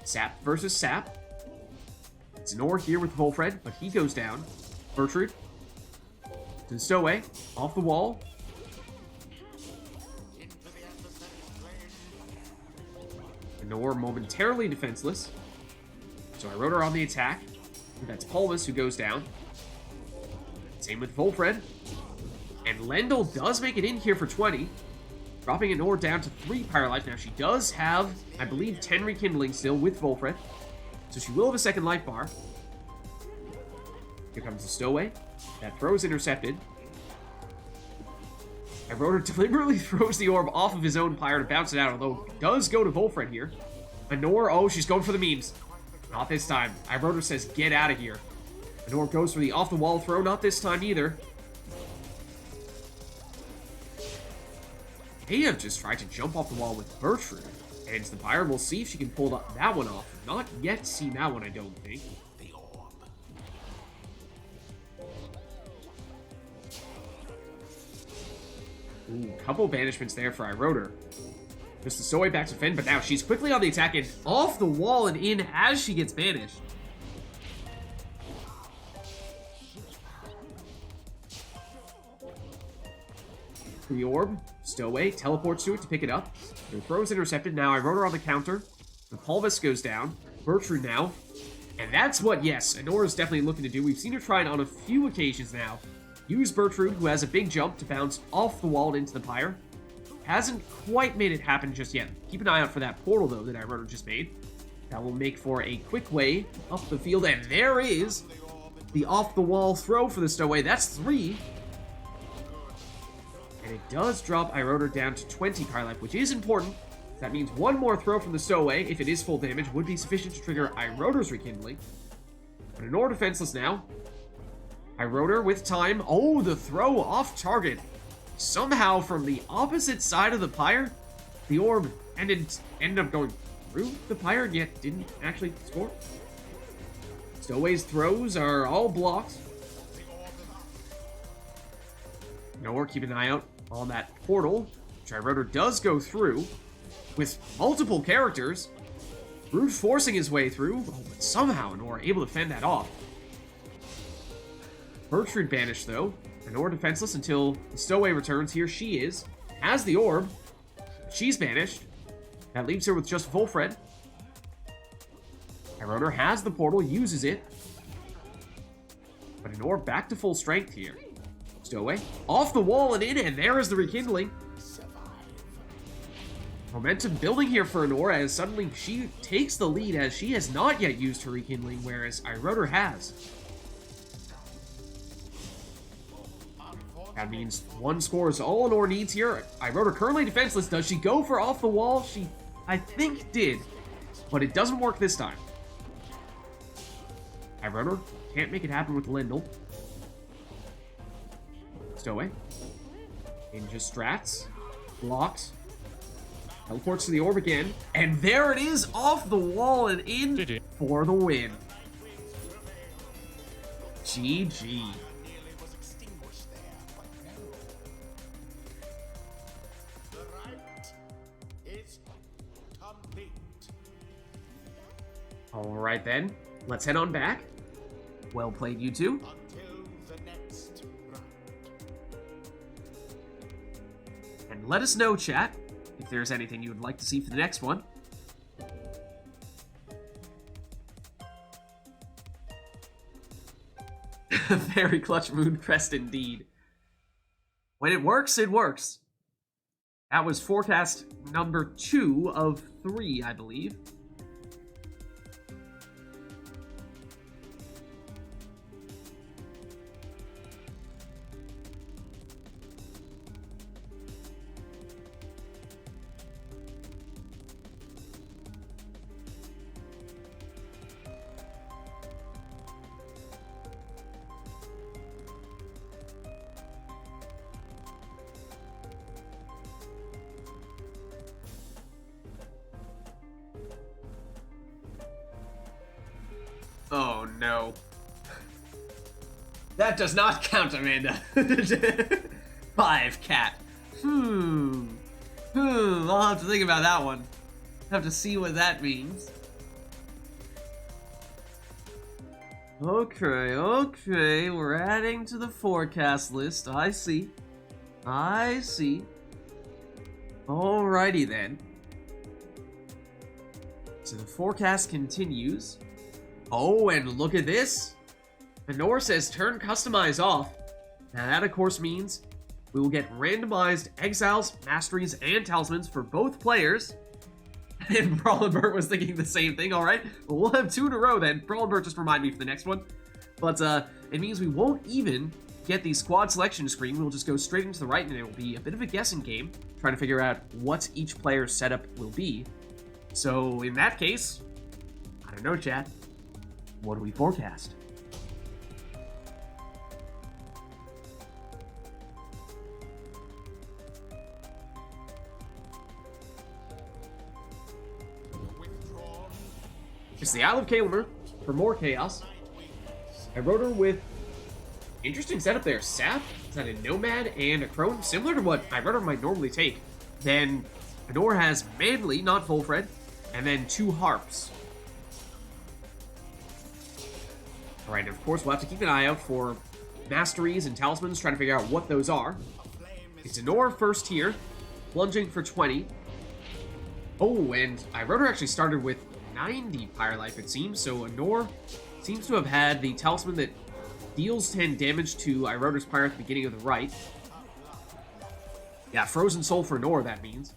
Sap versus Sap. It's Nor here with Wolfred, but he goes down. Bertrude. To Stowaway. Off the wall. Nor momentarily defenseless. So I wrote her on the attack. That's Palmas who goes down. Same with Wolfred. And Lendl does make it in here for 20. Dropping Nor down to 3 Pyre life. Now she does have, I believe, 10 rekindling still with Wolfred. So she will have a second life bar. Here comes the Stowaway. That throw is intercepted. Iroder deliberately throws the orb off of his own Pyre to bounce it out, although it does go to Wolfred here. Anor, oh, she's going for the memes. Not this time. Iroder says, get out of here. Anor goes for the off-the-wall throw, not this time either. They have just tried to jump off the wall with Bertrude. And the Pyre will see if she can pull that one off. Not yet seen that one, I don't think. Ooh, couple banishments there for Iroder. Just the Stowaway back to defend, but now she's quickly on the attack and off the wall and in as she gets banished. The orb, Stowaway teleports to it to pick it up. The throw is intercepted. Now Iroder on the counter. The Palmas goes down. Bertrude now. And that's what, yes, Anor is definitely looking to do. We've seen her try it on a few occasions now. Use Bertrude, who has a big jump to bounce off the wall and into the Pyre. Hasn't quite made it happen just yet. Keep an eye out for that portal, though, that Iroder just made. That will make for a quick way up the field. And there is the off-the-wall throw for the Stowaway. That's 3. And it does drop Iroder down to 20 Pyre life, which is important. That means one more throw from the Stowaway, if it is full damage, would be sufficient to trigger Iroder's rekindling. But Anor defenseless now. Iroder with time. Oh, the throw off target. Somehow from the opposite side of the Pyre, the orb ended up going through the Pyre, yet didn't actually score. Stowaway's throws are all blocked. Nor keep an eye out on that portal, which Iroder does go through with multiple characters. Brute forcing his way through, but somehow Nor able to fend that off. Bertrude banished, though. Anor defenseless until the Stowaway returns. Here she is. Has the orb. She's banished. That leaves her with just Wolfred. Iroder has the portal, uses it. But Anor back to full strength here. Stowaway off the wall and in, and there is the rekindling. Momentum building here for Anor as suddenly she takes the lead as she has not yet used her rekindling, whereas Iroder has. That means one score is all Anor needs here. Iroder currently defenseless. Does she go for off the wall? She, I think, did. But it doesn't work this time. Ironer can't make it happen with Lindel. Stowaway. Ninja strats. Blocks. Teleports to the orb again. And there it is, off the wall and in GG. for the win. GG. The rite is complete. Alright then, let's head on back. Well played, you two. Until the next rite. And let us know, chat, if there's anything you would like to see for the next one. Very clutch moon crest indeed. When it works, it works. That was forecast number 2 of 3, I believe. Oh no. That does not count, Amanda. 5 cat. I'll have to think about that one. Have to see what that means. Okay, we're adding to the forecast list. I see. Alrighty then. So the forecast continues. Oh, and look at this. Honor says turn customize off. Now that of course means we will get randomized exiles, masteries, and talismans for both players. And Brawlenbert was thinking the same thing. Alright, well, we'll have 2 in a row then. Brawlenbert just remind me for the next one. But it means we won't even get the squad selection screen. We'll just go straight into the right, and it will be a bit of a guessing game, trying to figure out what each player's setup will be. So in that case, I don't know, chat. What do we forecast? Withdrawn. It's the Isle of Kalimur for more chaos. I wrote her with interesting setup there. Sap, is that a Nomad and a Crone? Similar to what I wrote her might normally take. Then Honor has Manly, not Volfred, and then 2 Harps. Alright, and of course we'll have to keep an eye out for masteries and talismans, trying to figure out what those are. It's Honor first here, plunging for 20. Oh, and Iroder actually started with 90 Pyre life, it seems, so Honor seems to have had the talisman that deals 10 damage to Iroder's Pyre at the beginning of the right. Yeah, Frozen Soul for Honor, that means.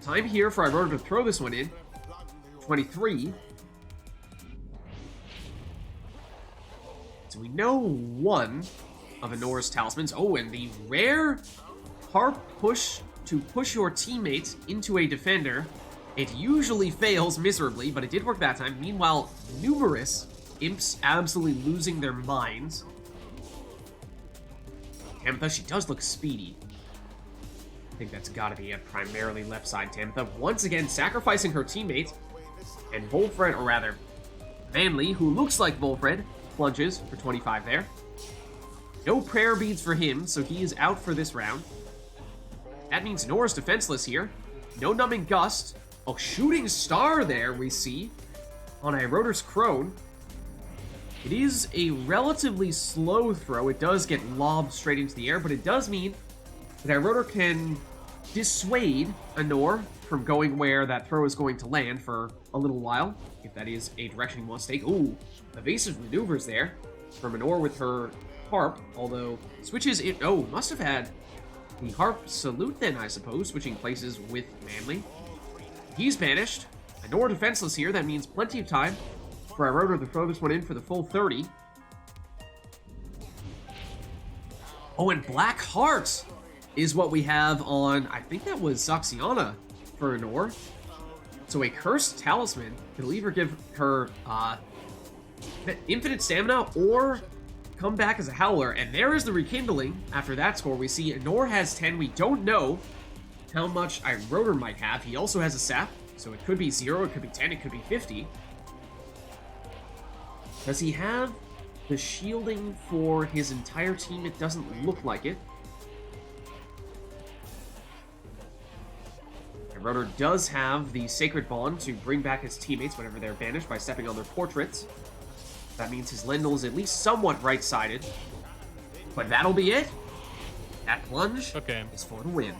Time here for Iroder to throw this one in. 23. So we know 1 of Honor's talismans. Oh, and the rare harp push to push your teammate into a defender. It usually fails miserably, but it did work that time. Meanwhile, numerous imps absolutely losing their minds. Tamitha, she does look speedy. I think that's gotta be a primarily left side Tamitha. Once again, sacrificing her teammate. And Volfred, or rather, Manly, who looks like Volfred, plunges for 25 there. No prayer beads for him, so he is out for this round. That means Nora's defenseless here. No numbing gust. Oh, shooting star there we see on Iroder's Crone. It is a relatively slow throw. It does get lobbed straight into the air, but it does mean that Iroder can dissuade Honor from going where that throw is going to land for a little while, if that is a direction he wants to take. Ooh, evasive maneuvers there from Honor with her harp, although switches it. Oh, must have had the harp salute then, I suppose, switching places with Manly. He's banished. Honor defenseless here. That means plenty of time for Iroder to throw this one in for the full 30. Oh, and Black Heart is what we have on, I think that was Saxiana for Honor. So a cursed talisman could either give her infinite stamina or come back as a howler. And there is the rekindling. After that score, we see Nor has 10. We don't know how much Rotor might have. He also has a sap, so it could be 0, it could be 10, it could be 50. Does he have the shielding for his entire team? It doesn't look like it. Rotor does have the Sacred Bond to bring back his teammates whenever they're banished by stepping on their portraits. That means his Lendl is at least somewhat right-sided. But that'll be it. That plunge is for the win.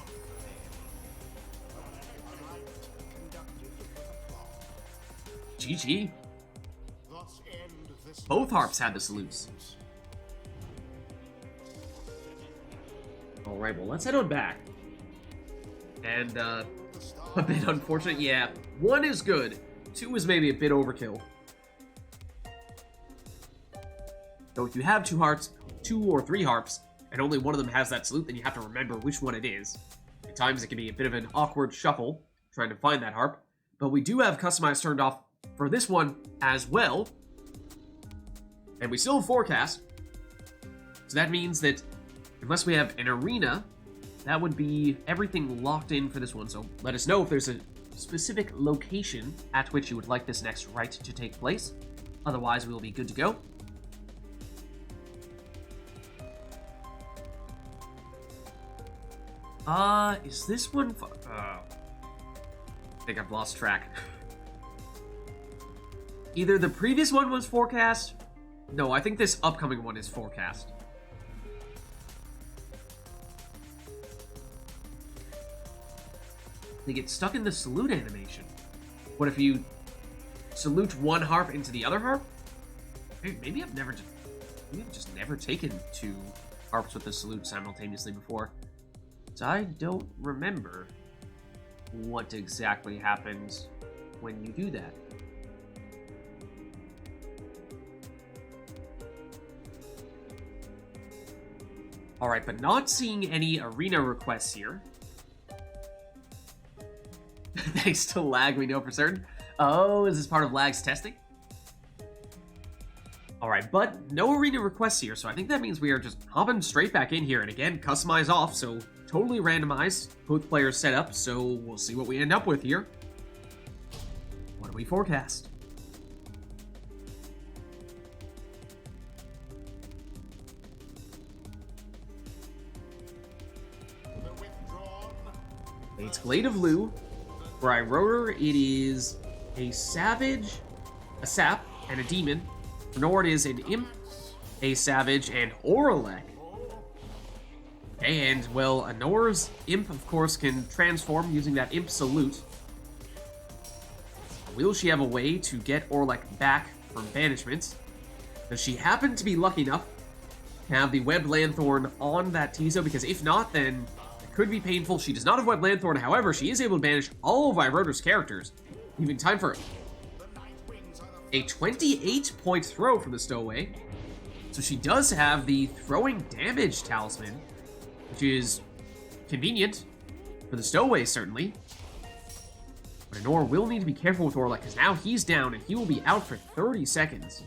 GG. Both harps had the salutes. Alright, well, let's head on back. And, a bit unfortunate, yeah. 1 is good. 2 is maybe a bit overkill. So if you have 2 or 3 harps, and only one of them has that salute, then you have to remember which one it is. At times it can be a bit of an awkward shuffle, trying to find that harp. But we do have Customize turned off for this one as well. And we still have Forecast. So that means that unless we have an arena, that would be everything locked in for this one. So let us know if there's a specific location at which you would like this next rite to take place. Otherwise, we'll be good to go. Is this one... I think I've lost track. Either the previous one was Forecast... No, I think this upcoming one is Forecast. They get stuck in the salute animation. What if you salute one harp into the other harp? Maybe I've just never taken 2 harps with the salute simultaneously before. So I don't remember what exactly happens when you do that. Alright, but not seeing any arena requests here. Thanks to lag, we know for certain. Oh, is this part of lag's testing? Alright, but no arena requests here, so I think that means we are just hopping straight back in here. And again, Customize off, so totally randomized. Both players set up, so we'll see what we end up with here. What do we forecast? It's Glade of Lu. For Rotor, it is a Savage, a Sap, and a Demon. For Nord, it is an Imp, a Savage, and Oralek. And, well, a Nor's Imp, of course, can transform using that Imp Salute. Will she have a way to get Oralek back from banishment? Does she happen to be lucky enough to have the Web Lanthorn on that Tizo? Because if not, then it could be painful. She does not have Web Lanthorn, however, she is able to banish all of Rotor's characters. Even time for a 28-point throw from the Stowaway. So she does have the throwing damage talisman, which is convenient for the Stowaway, certainly. But Anor will need to be careful with Oralek, because now he's down and he will be out for 30 seconds.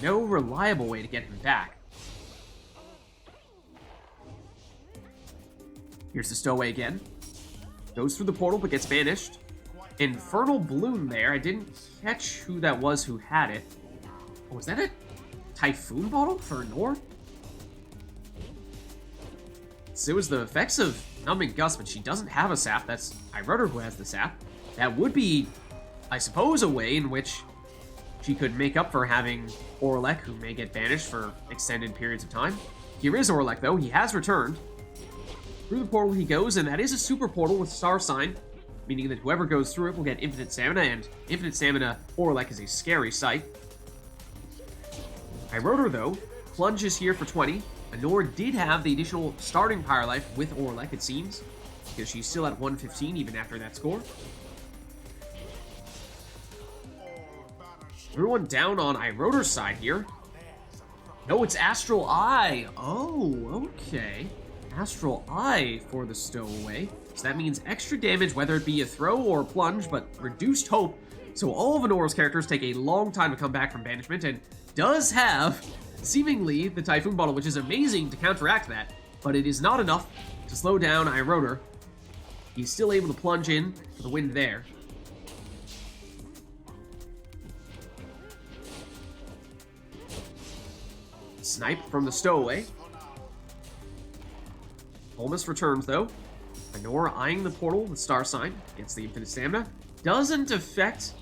No reliable way to get him back. Here's the Stowaway again. Goes through the portal, but gets banished. Infernal Bloom there. I didn't catch who that was who had it. Oh, was that a Typhoon bottle for Nor? So it was the effects of Numbing Gust, but she doesn't have a sap. That's Rotor who has the sap. That would be, I suppose, a way in which she could make up for having Oralek, who may get banished for extended periods of time. Here is Oralek, though. He has returned. Through the portal he goes, and that is a super portal with Star Sign, meaning that whoever goes through it will get infinite stamina, and infinite stamina Oralek is a scary sight. Rotor, though, plunges here for 20. Anor did have the additional starting Pyre life with Oralek, it seems, because she's still at 115 even after that score. Everyone down on Rotor's side here. No, it's Astral Eye. Oh, okay. Astral Eye for the Stowaway. So that means extra damage, whether it be a throw or a plunge, but reduced hope So all of Honora's characters take a long time to come back from banishment, and does have, seemingly, the Typhoon Bottle, which is amazing to counteract that, but it is not enough to slow down Iroder. He's still able to plunge in for the win there. Snipe from the stowaway. Almost returns, though. Honora eyeing the portal, the star sign, gets the infinite stamina. Doesn't affect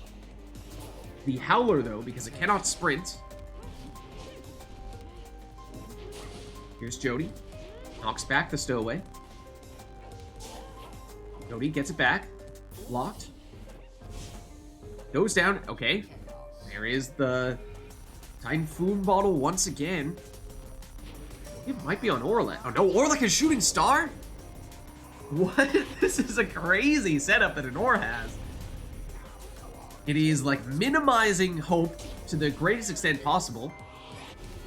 the Howler, though, because it cannot sprint. Here's Jody. Knocks back the stowaway. Jody gets it back. Blocked. Goes down. Okay. There is the Typhoon Bottle once again. It might be on Orlek. Oh no, Orlek is shooting star? What? This is a crazy setup that Honora has. It is like minimizing hope to the greatest extent possible.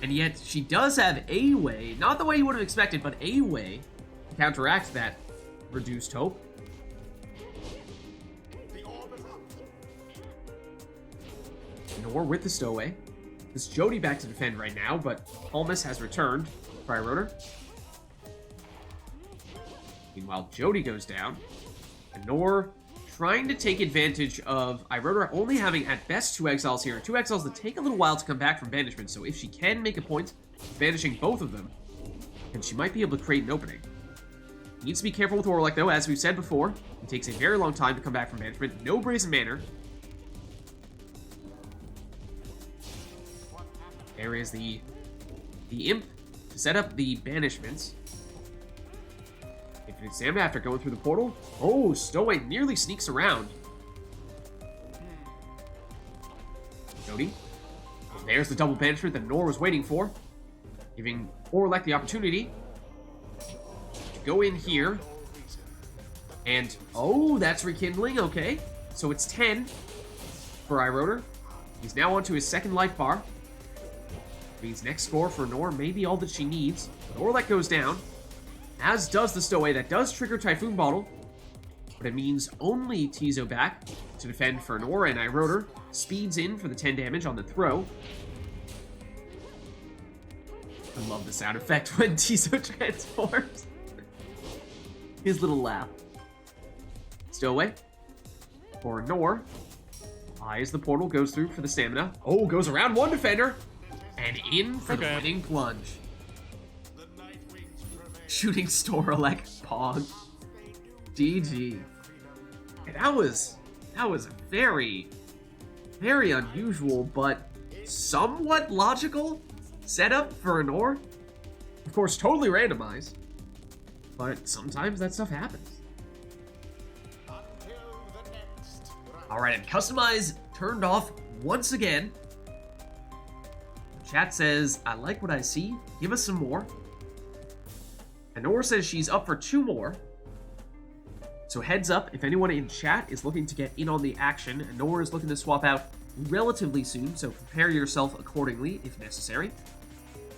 And yet she does have a way, not the way you would have expected, but a way to counteract that reduced hope. Nor with the stowaway. It's Jody back to defend right now, but Almus has returned. Pyre. Meanwhile, Jody goes down. And Nor trying to take advantage of Iroder only having at best 2 exiles here. 2 exiles that take a little while to come back from banishment, so if she can make a point of banishing both of them, then she might be able to create an opening. Needs to be careful with Orlek, though, as we've said before. It takes a very long time to come back from banishment. No Brazen Manor. There is the Imp to set up the banishments. Infinite Stamina after going through the portal. Oh, Stowaway nearly sneaks around. Jody. And there's the double banishment that Nor was waiting for. Giving Orlek the opportunity to go in here. And, oh, that's rekindling. Okay. So it's 10 for Iroder. He's now onto his second life bar. Means next score for Nor may be all that she needs. But Orlek goes down, as does the Stowaway. That does trigger Typhoon Bottle, but it means only Tizo back to defend for Nor, and Iroder speeds in for the 10 damage on the throw. I love the sound effect when Tizo transforms. His little laugh. Stowaway for Nor. Eyes the portal, goes through for the stamina. Oh, goes around one defender. And in for the winning plunge. Shooting Storlek, Pog. GG. And that was a very, very unusual, but somewhat logical setup for a Nor. Of course, totally randomized. But sometimes that stuff happens. Alright, and Customize turned off once again. Chat says, I like what I see. Give us some more. And Nora says she's up for 2 more. So heads up, if anyone in chat is looking to get in on the action, and Nora is looking to swap out relatively soon, so prepare yourself accordingly if necessary.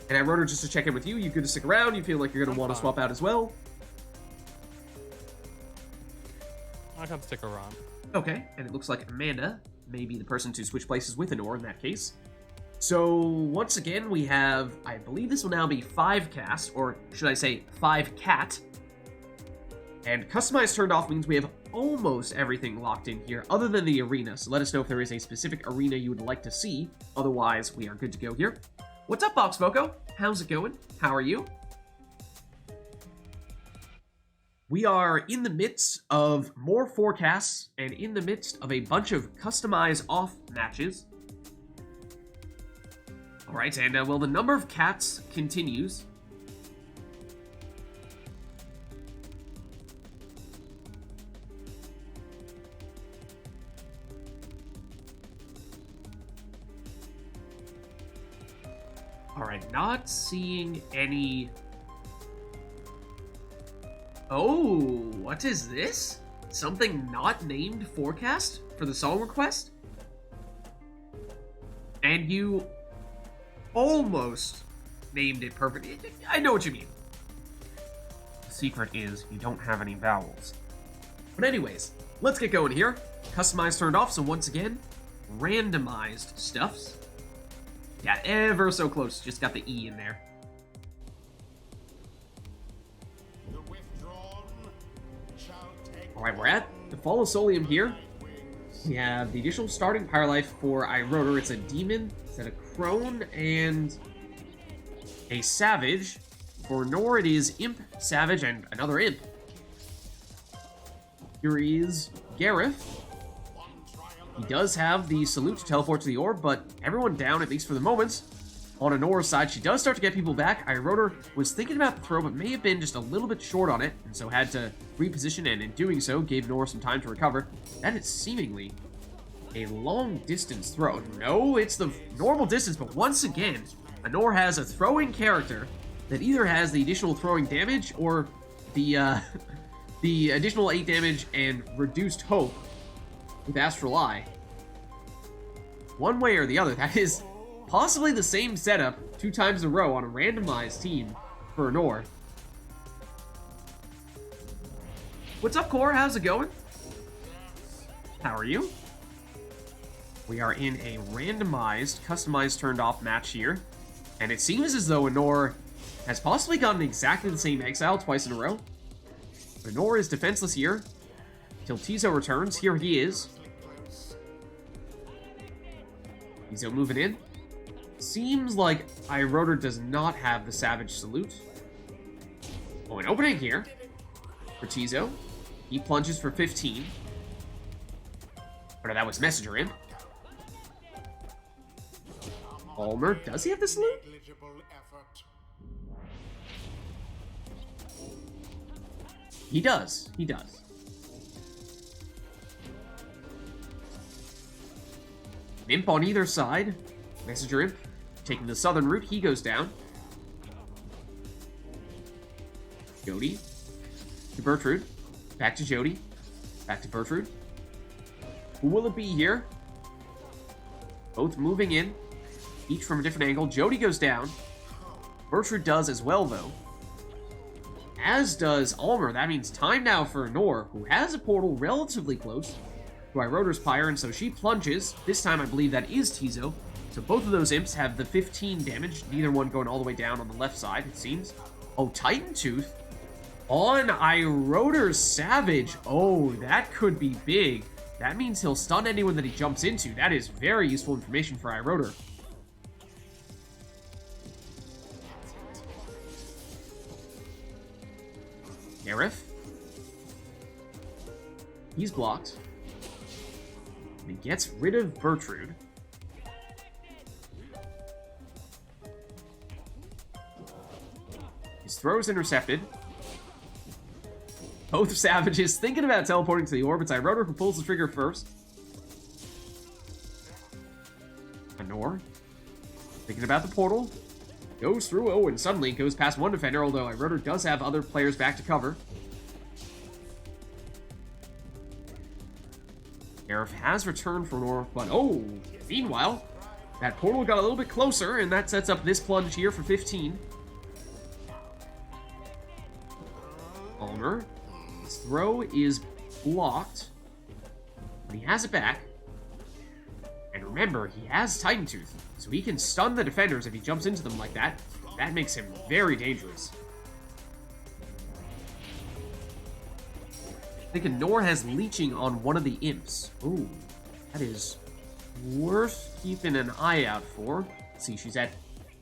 And I wrote her just to check in with you. You good to stick around? You feel like you're going to want to swap out as well? I can stick around. Okay, and it looks like Amanda may be the person to switch places with Honor in that case. So, once again, we have, I believe this will now be 5 cast, or should I say 5 cat. And Customize turned off means we have almost everything locked in here, other than the arena. So let us know if there is a specific arena you would like to see. Otherwise, we are good to go here. What's up, Boxfoco? How's it going? How are you? We are in the midst of more forecasts, and in the midst of a bunch of Customize off matches. Alright, and well, the number of cats continues. Alright, not seeing any... Oh, what is this? Something not named forecast for the song request? And you almost named it perfectly. I know what you mean. The secret is you don't have any vowels. But anyways, let's get going here. Customize turned off, so once again, randomized stuffs. Yeah, ever so close. Just got the E in there. The withdrawn shall take Alright, we're at the Fall of Solium here. We have the additional starting Pyre Life for Iroder. It's a demon, it's a crone, and a savage. For Nor, it is imp, savage, and another imp. Here is Gareth. He does have the salute to teleport to the orb, but everyone down, at least for the moment. On Anora's side, she does start to get people back. Iroder was thinking about the throw, but may have been just a little bit short on it, and so had to reposition, and in doing so, gave Nora some time to recover. That is seemingly a long-distance throw. No, it's the normal distance, but once again, Anor has a throwing character that either has the additional throwing damage or the the additional 8 damage and reduced hope with Astral Eye. One way or the other, that is possibly the same setup 2 times in a row on a randomized team for Anor. What's up, Core? How's it going? How are you? We are in a randomized, customized, turned off match here. And it seems as though Anor has possibly gotten exactly the same exile twice in a row. But Anor is defenseless here till Tizo returns. Here he is. Tizo moving in. Seems like Iroder does not have the Savage Salute. Oh, an opening here for Tizo. He plunges for 15. Oh, no, that was Messenger Imp. Almer, does he have the salute? He does. He does. Imp on either side. Messenger Imp taking the southern route. He goes down. Jody to Bertrude. Back to Jody. Back to Bertrude. Who will it be here? Both moving in. Each from a different angle. Jody goes down. Bertrude does as well, though. As does Almer. That means time now for Nor, who has a portal relatively close to Iroder's Pyre, and so she plunges. This time, I believe that is Tizo. So both of those imps have the 15 damage, neither one going all the way down on the left side, it seems. Oh, Titan Tooth on Iroder's Savage. Oh, that could be big. That means he'll stun anyone that he jumps into. That is very useful information for Iroder. Gareth. He's blocked. And he gets rid of Bertrude. His throw is intercepted. Both Savages thinking about teleporting to the orbits. Iroder who pulls the trigger first. Anor thinking about the portal. Goes through, oh, and suddenly goes past one defender, although Iroder does have other players back to cover. Gareth has returned for Nor, but oh, meanwhile, that portal got a little bit closer, and that sets up this plunge here for 15. Almer, his throw is blocked, but he has it back. And remember, he has Titan Tooth, so he can stun the defenders if he jumps into them like that. That makes him very dangerous. I think Nor has leeching on one of the imps. Ooh, that is worth keeping an eye out for. Let's see, she's at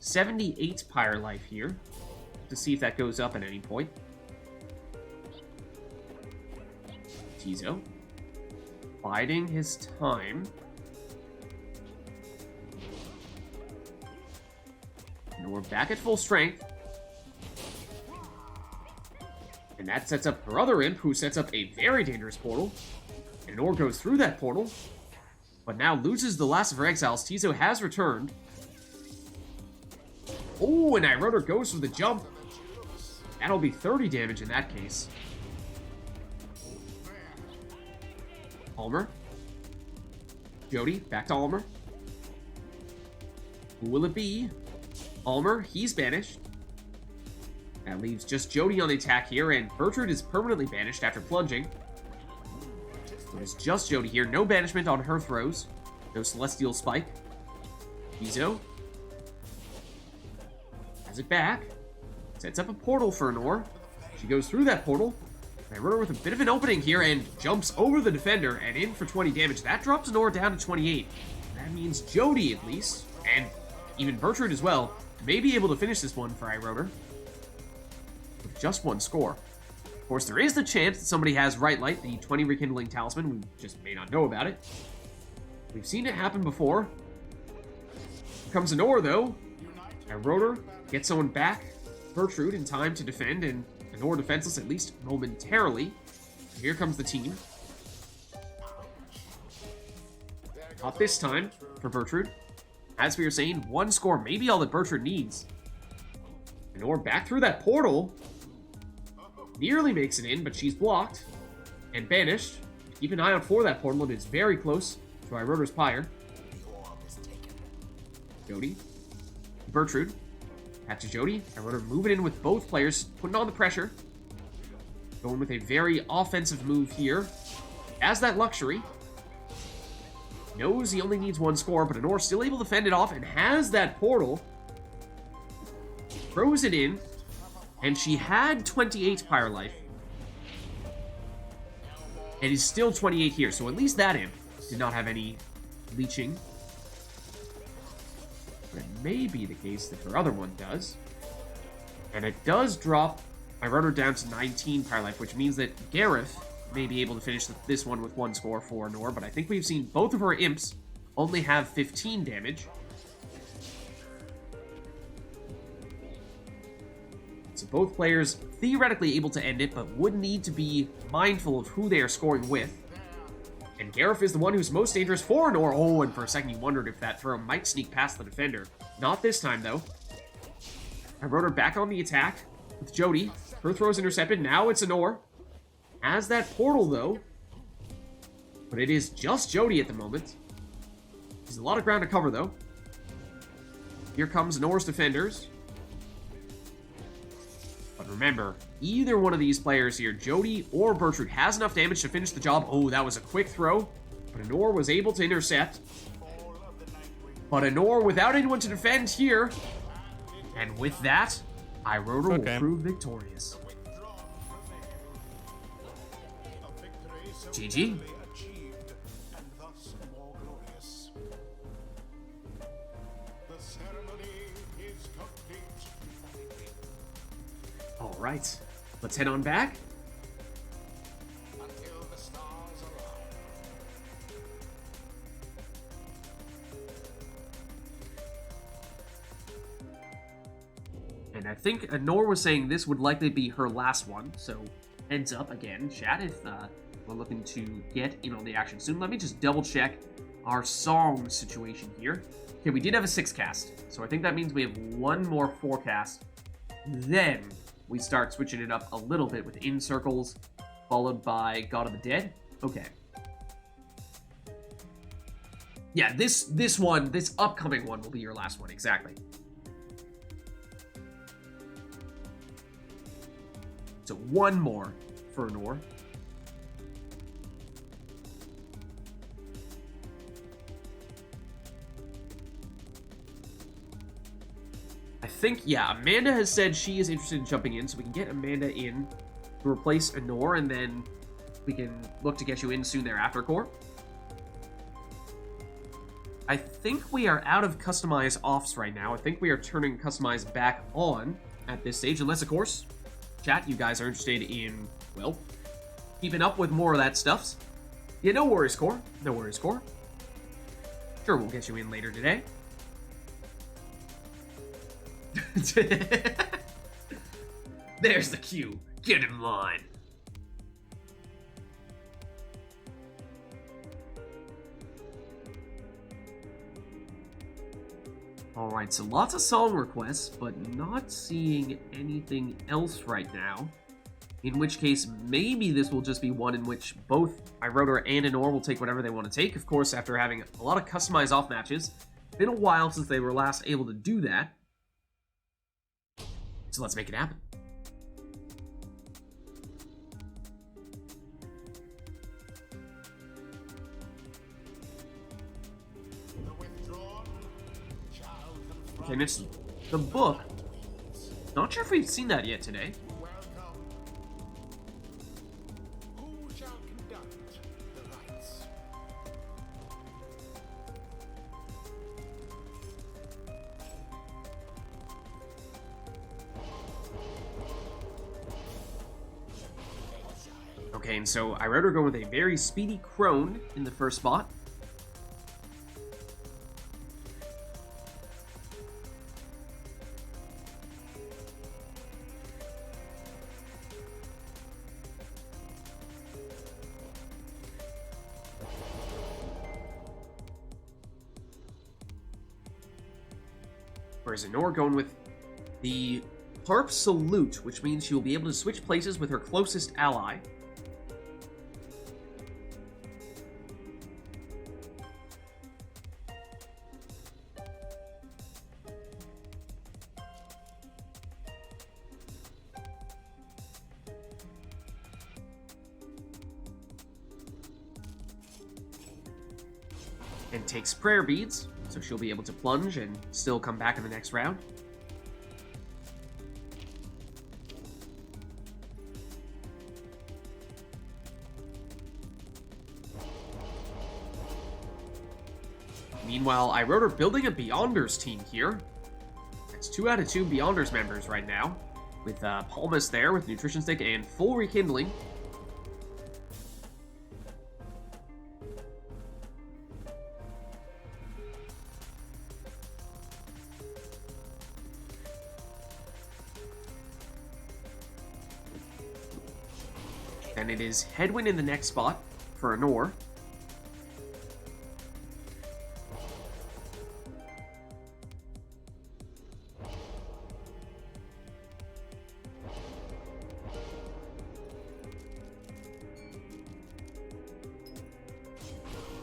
78 Pyre life here. To see if that goes up at any point. Tizo biding his time. And we're back at full strength. And that sets up her other imp, who sets up a very dangerous portal. And Nor goes through that portal, but now loses the last of her exiles. Tizo has returned. Oh, and Iroder goes for the jump. That'll be 30 damage in that case. Almer. Jody, back to Almer. Who will it be? Almer, he's banished. That leaves just Jody on the attack here, and Bertrude is permanently banished after plunging. So it's just Jody here, no banishment on her throws. No Celestial Spike. Izo has it back. Sets up a portal for Anor. She goes through that portal. Pyre with a bit of an opening here and jumps over the defender and in for 20 damage. That drops Anor down to 28. That means Jody, at least, and even Bertrude as well, may be able to finish this one for Pyre with just one score. Of course, there is the chance that somebody has RITE NITE, the 20 rekindling talisman. We just may not know about it. We've seen it happen before. Here comes Anor, though. Pyre gets someone back. Bertrude in time to defend, and Anor defenseless, at least momentarily. Here comes the team. Not this time for Bertrude. As we were saying, one score may be all that Bertrude needs. Anor back through that portal. Nearly makes it in, but she's blocked and banished. Keep an eye out for that portal. It is very close to Pyre's Pyre. Jody. Bertrude. Catches Jody. Pyre moving in with both players, putting on the pressure. Going with a very offensive move here. Has that luxury. Knows he only needs one score, but Anor still able to fend it off and has that portal. Throws it in. And she had 28 Pyre life. And is still 28 here, so at least that imp did not have any leeching. But it may be the case that her other one does. And it does drop Pyre down to 19 Pyre life, which means that Gareth may be able to finish this one with one score for Anor, but I think we've seen both of her imps only have 15 damage. So both players theoretically able to end it, but would need to be mindful of who they are scoring with. And Gareth is the one who's most dangerous for Anor. Oh, and for a second you wondered if that throw might sneak past the defender. Not this time, though. Pyre back on the attack with Jody. Her throw's intercepted. Now it's Anor. Has that portal, though. But it is just Jody at the moment. There's a lot of ground to cover, though. Here comes Anor's defenders. But remember, either one of these players here, Jody or Bertrude, has enough damage to finish the job. Oh, that was a quick throw. But Anor was able to intercept. But Anor without anyone to defend here. And with that, Pyre will prove victorious. GG. All right, let's head on back. Until the stars align. And I think Anor was saying this would likely be her last one, so heads up again, chat, if we're looking to get in on the action soon. Let me just double check our song situation here. Okay, we did have a 6 cast, so I think that means we have one more 4 cast. Then we start switching it up a little bit with In Circles, followed by God of the Dead. Okay. Yeah, this upcoming one will be your last one, exactly. So one more for Anor. I think, yeah, Amanda has said she is interested in jumping in, so we can get Amanda in to replace Anor, and then we can look to get you in soon thereafter, Core. I think we are out of customize offs right now. I think we are turning customize back on at this stage, unless, of course, chat, you guys are interested in, well, keeping up with more of that stuff. Yeah, no worries, Core. No worries, Core. Sure, we'll get you in later today. There's the cue. Get in line. Alright, so lots of song requests, but not seeing anything else right now. In which case, maybe this will just be one in which both Pyre and Anor will take whatever they want to take. Of course, after having a lot of customized off matches. It's been a while since they were last able to do that. So let's make it happen. Okay, and it's the book. Not sure if we've seen that yet today. Welcome. Who shall conduct the rites? Okay, and so I wrote her going with a very speedy crone in the first spot. Whereas Anor going with the Harp Salute, which means she will be able to switch places with her closest ally. And takes prayer beads, so she'll be able to plunge and still come back in the next round. Meanwhile, I wrote her building a Beyonders team here. That's 2 out of 2 Beyonders members right now, with Palmas there with Nutrition Stick and full rekindling. And it is Headwind in the next spot for Anor.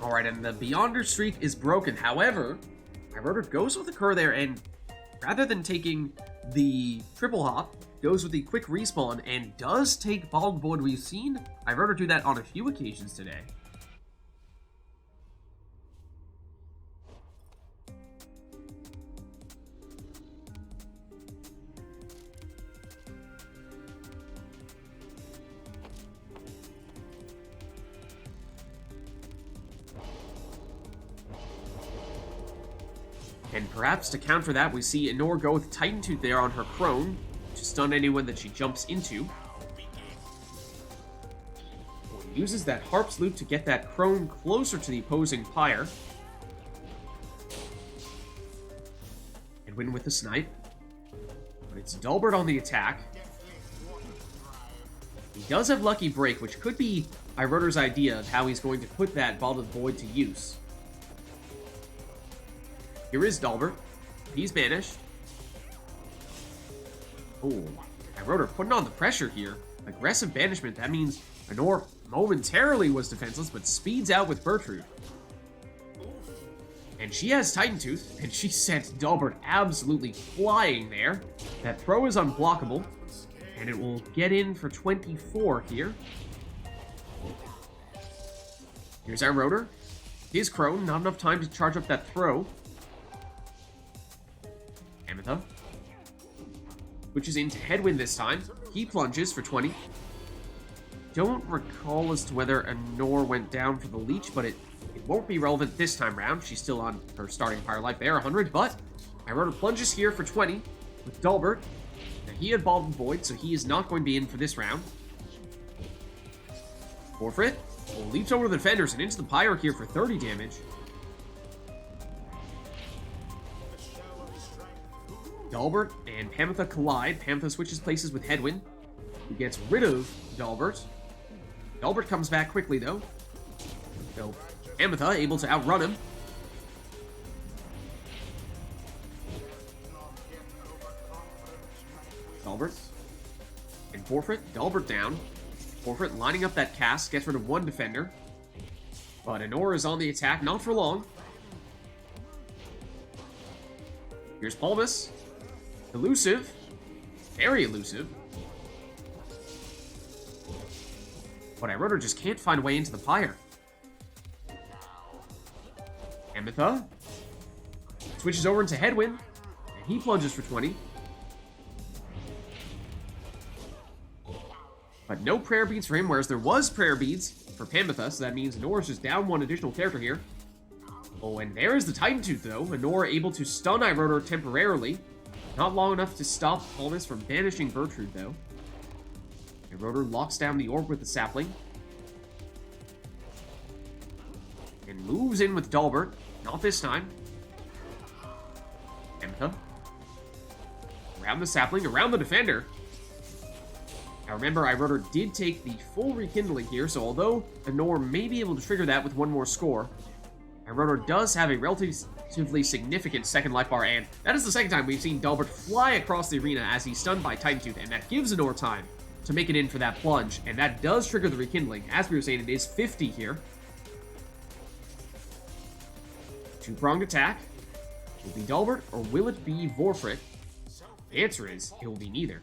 Alright, and the Beyonder streak is broken. However, I wrote her goes with a Cur there, and rather than taking the triple hop, goes with the quick respawn and does take Bald Void. We've seen I wrote her do that on a few occasions today. And perhaps to counter that, we see Anor go with Titan Tooth there on her crone to stun anyone that she jumps into. Uses that Harp's Loop to get that crone closer to the opposing Pyre. And win with the snipe. But it's Dalbert on the attack. He does have Lucky Break, which could be Iroder's idea of how he's going to put that Ball of Void to use. Here is Dalbert. He's banished. Oh, Iroder putting on the pressure here. Aggressive banishment. That means Anor momentarily was defenseless, but speeds out with Bertrude. And she has Titan Tooth, and she sent Dalbert absolutely flying there. That throw is unblockable, and it will get in for 24 here. Here's our Rotor. His Crone, not enough time to charge up that throw. Ametha. Which is into Headwind this time. He plunges for 20. Don't recall as to whether Anor went down for the leech, but it won't be relevant this time round. She's still on her starting fire life there, 100, but Iroder plunges here for 20 with Dalbert. Now he had Bald and Void, so he is not going to be in for this round. Forfeit. Well, leaps over the defenders and into the Pyre here for 30 damage. Dalbert and Pamantha collide. Pamantha switches places with Headwind, who gets rid of Dalbert. Dalbert comes back quickly, though. So, Pamantha able to outrun him. Dalbert. And Forfeit. Dalbert down. Forfeit lining up that cast. Gets rid of one defender. But Anor is on the attack. Not for long. Here's Palmas. Elusive. Very elusive. But Iroder just can't find a way into the Pyre. Ametha switches over into Headwind. He plunges for 20. But no prayer beads for him, whereas there was prayer beads for Pamitha, so that means Nora's just down one additional character here. Oh, and there is the Titan Tooth, though. Nora able to stun Iroder temporarily. Not long enough to stop Palmas from banishing Gertrude, though. Iroder locks down the orb with the sapling. And moves in with Dalbert. Not this time. Pamitha. Around the sapling, around the defender. Now remember, Iroder did take the full rekindling here, so although Anor may be able to trigger that with one more score, Iroder does have a relatively significant second life bar, and that is the second time we've seen Dalbert fly across the arena as he's stunned by Titan Tooth, and that gives Anor time to make it in for that plunge, and that does trigger the rekindling. As we were saying, it is 50 here. Two-pronged attack. Will it be Dalbert, or will it be Vorfrick? The answer is, it will be neither.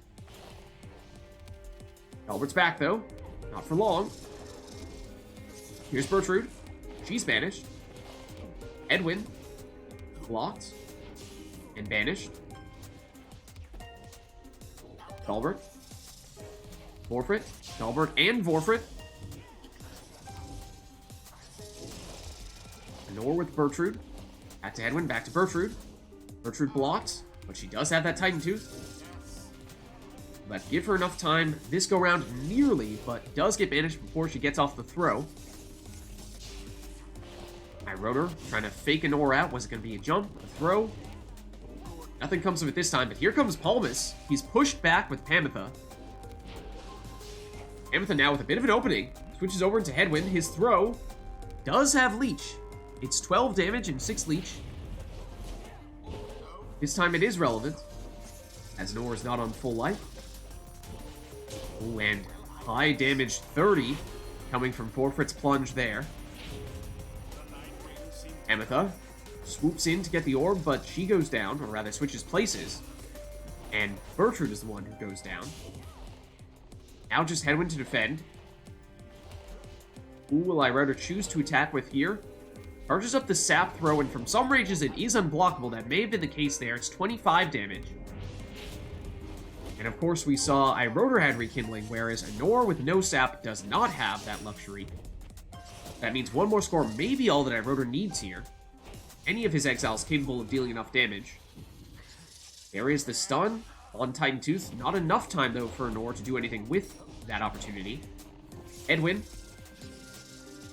Dalbert's back, though. Not for long. Here's Gertrude. She's banished. Edwin. Blocked. And banished. Dalbert. Vorfrick. Dalbert and Vorfrick. Nor with Gertrude. Back to Edwin, back to Gertrude. Gertrude blocked, but she does have that Titan Tooth. But give her enough time this go round nearly, but does get banished before she gets off the throw. Iroder trying to fake an ore out. Was it going to be a jump, a throw? Nothing comes of it this time, but here comes Palmas. He's pushed back with Pamitha. Pamitha now with a bit of an opening. Switches over into Headwind. His throw does have Leech. It's 12 damage and 6 Leech. This time it is relevant, as Nor is not on full life. Ooh, and high damage 30 coming from Vorfrick's plunge there. Amitha swoops in to get the orb, but she goes down, or rather switches places. And Gertrude is the one who goes down. Now just Headwind to defend. Who will I rather choose to attack with here? Charges up the sap throw, and from some ranges it is unblockable. That may have been the case there. It's 25 damage. And of course we saw Iroder had rekindling, whereas Anor with no sap does not have that luxury. That means one more score may be all that Iroder needs here. Any of his exiles capable of dealing enough damage. There is the stun on Titan Tooth. Not enough time though for Anor to do anything with that opportunity. Edwin.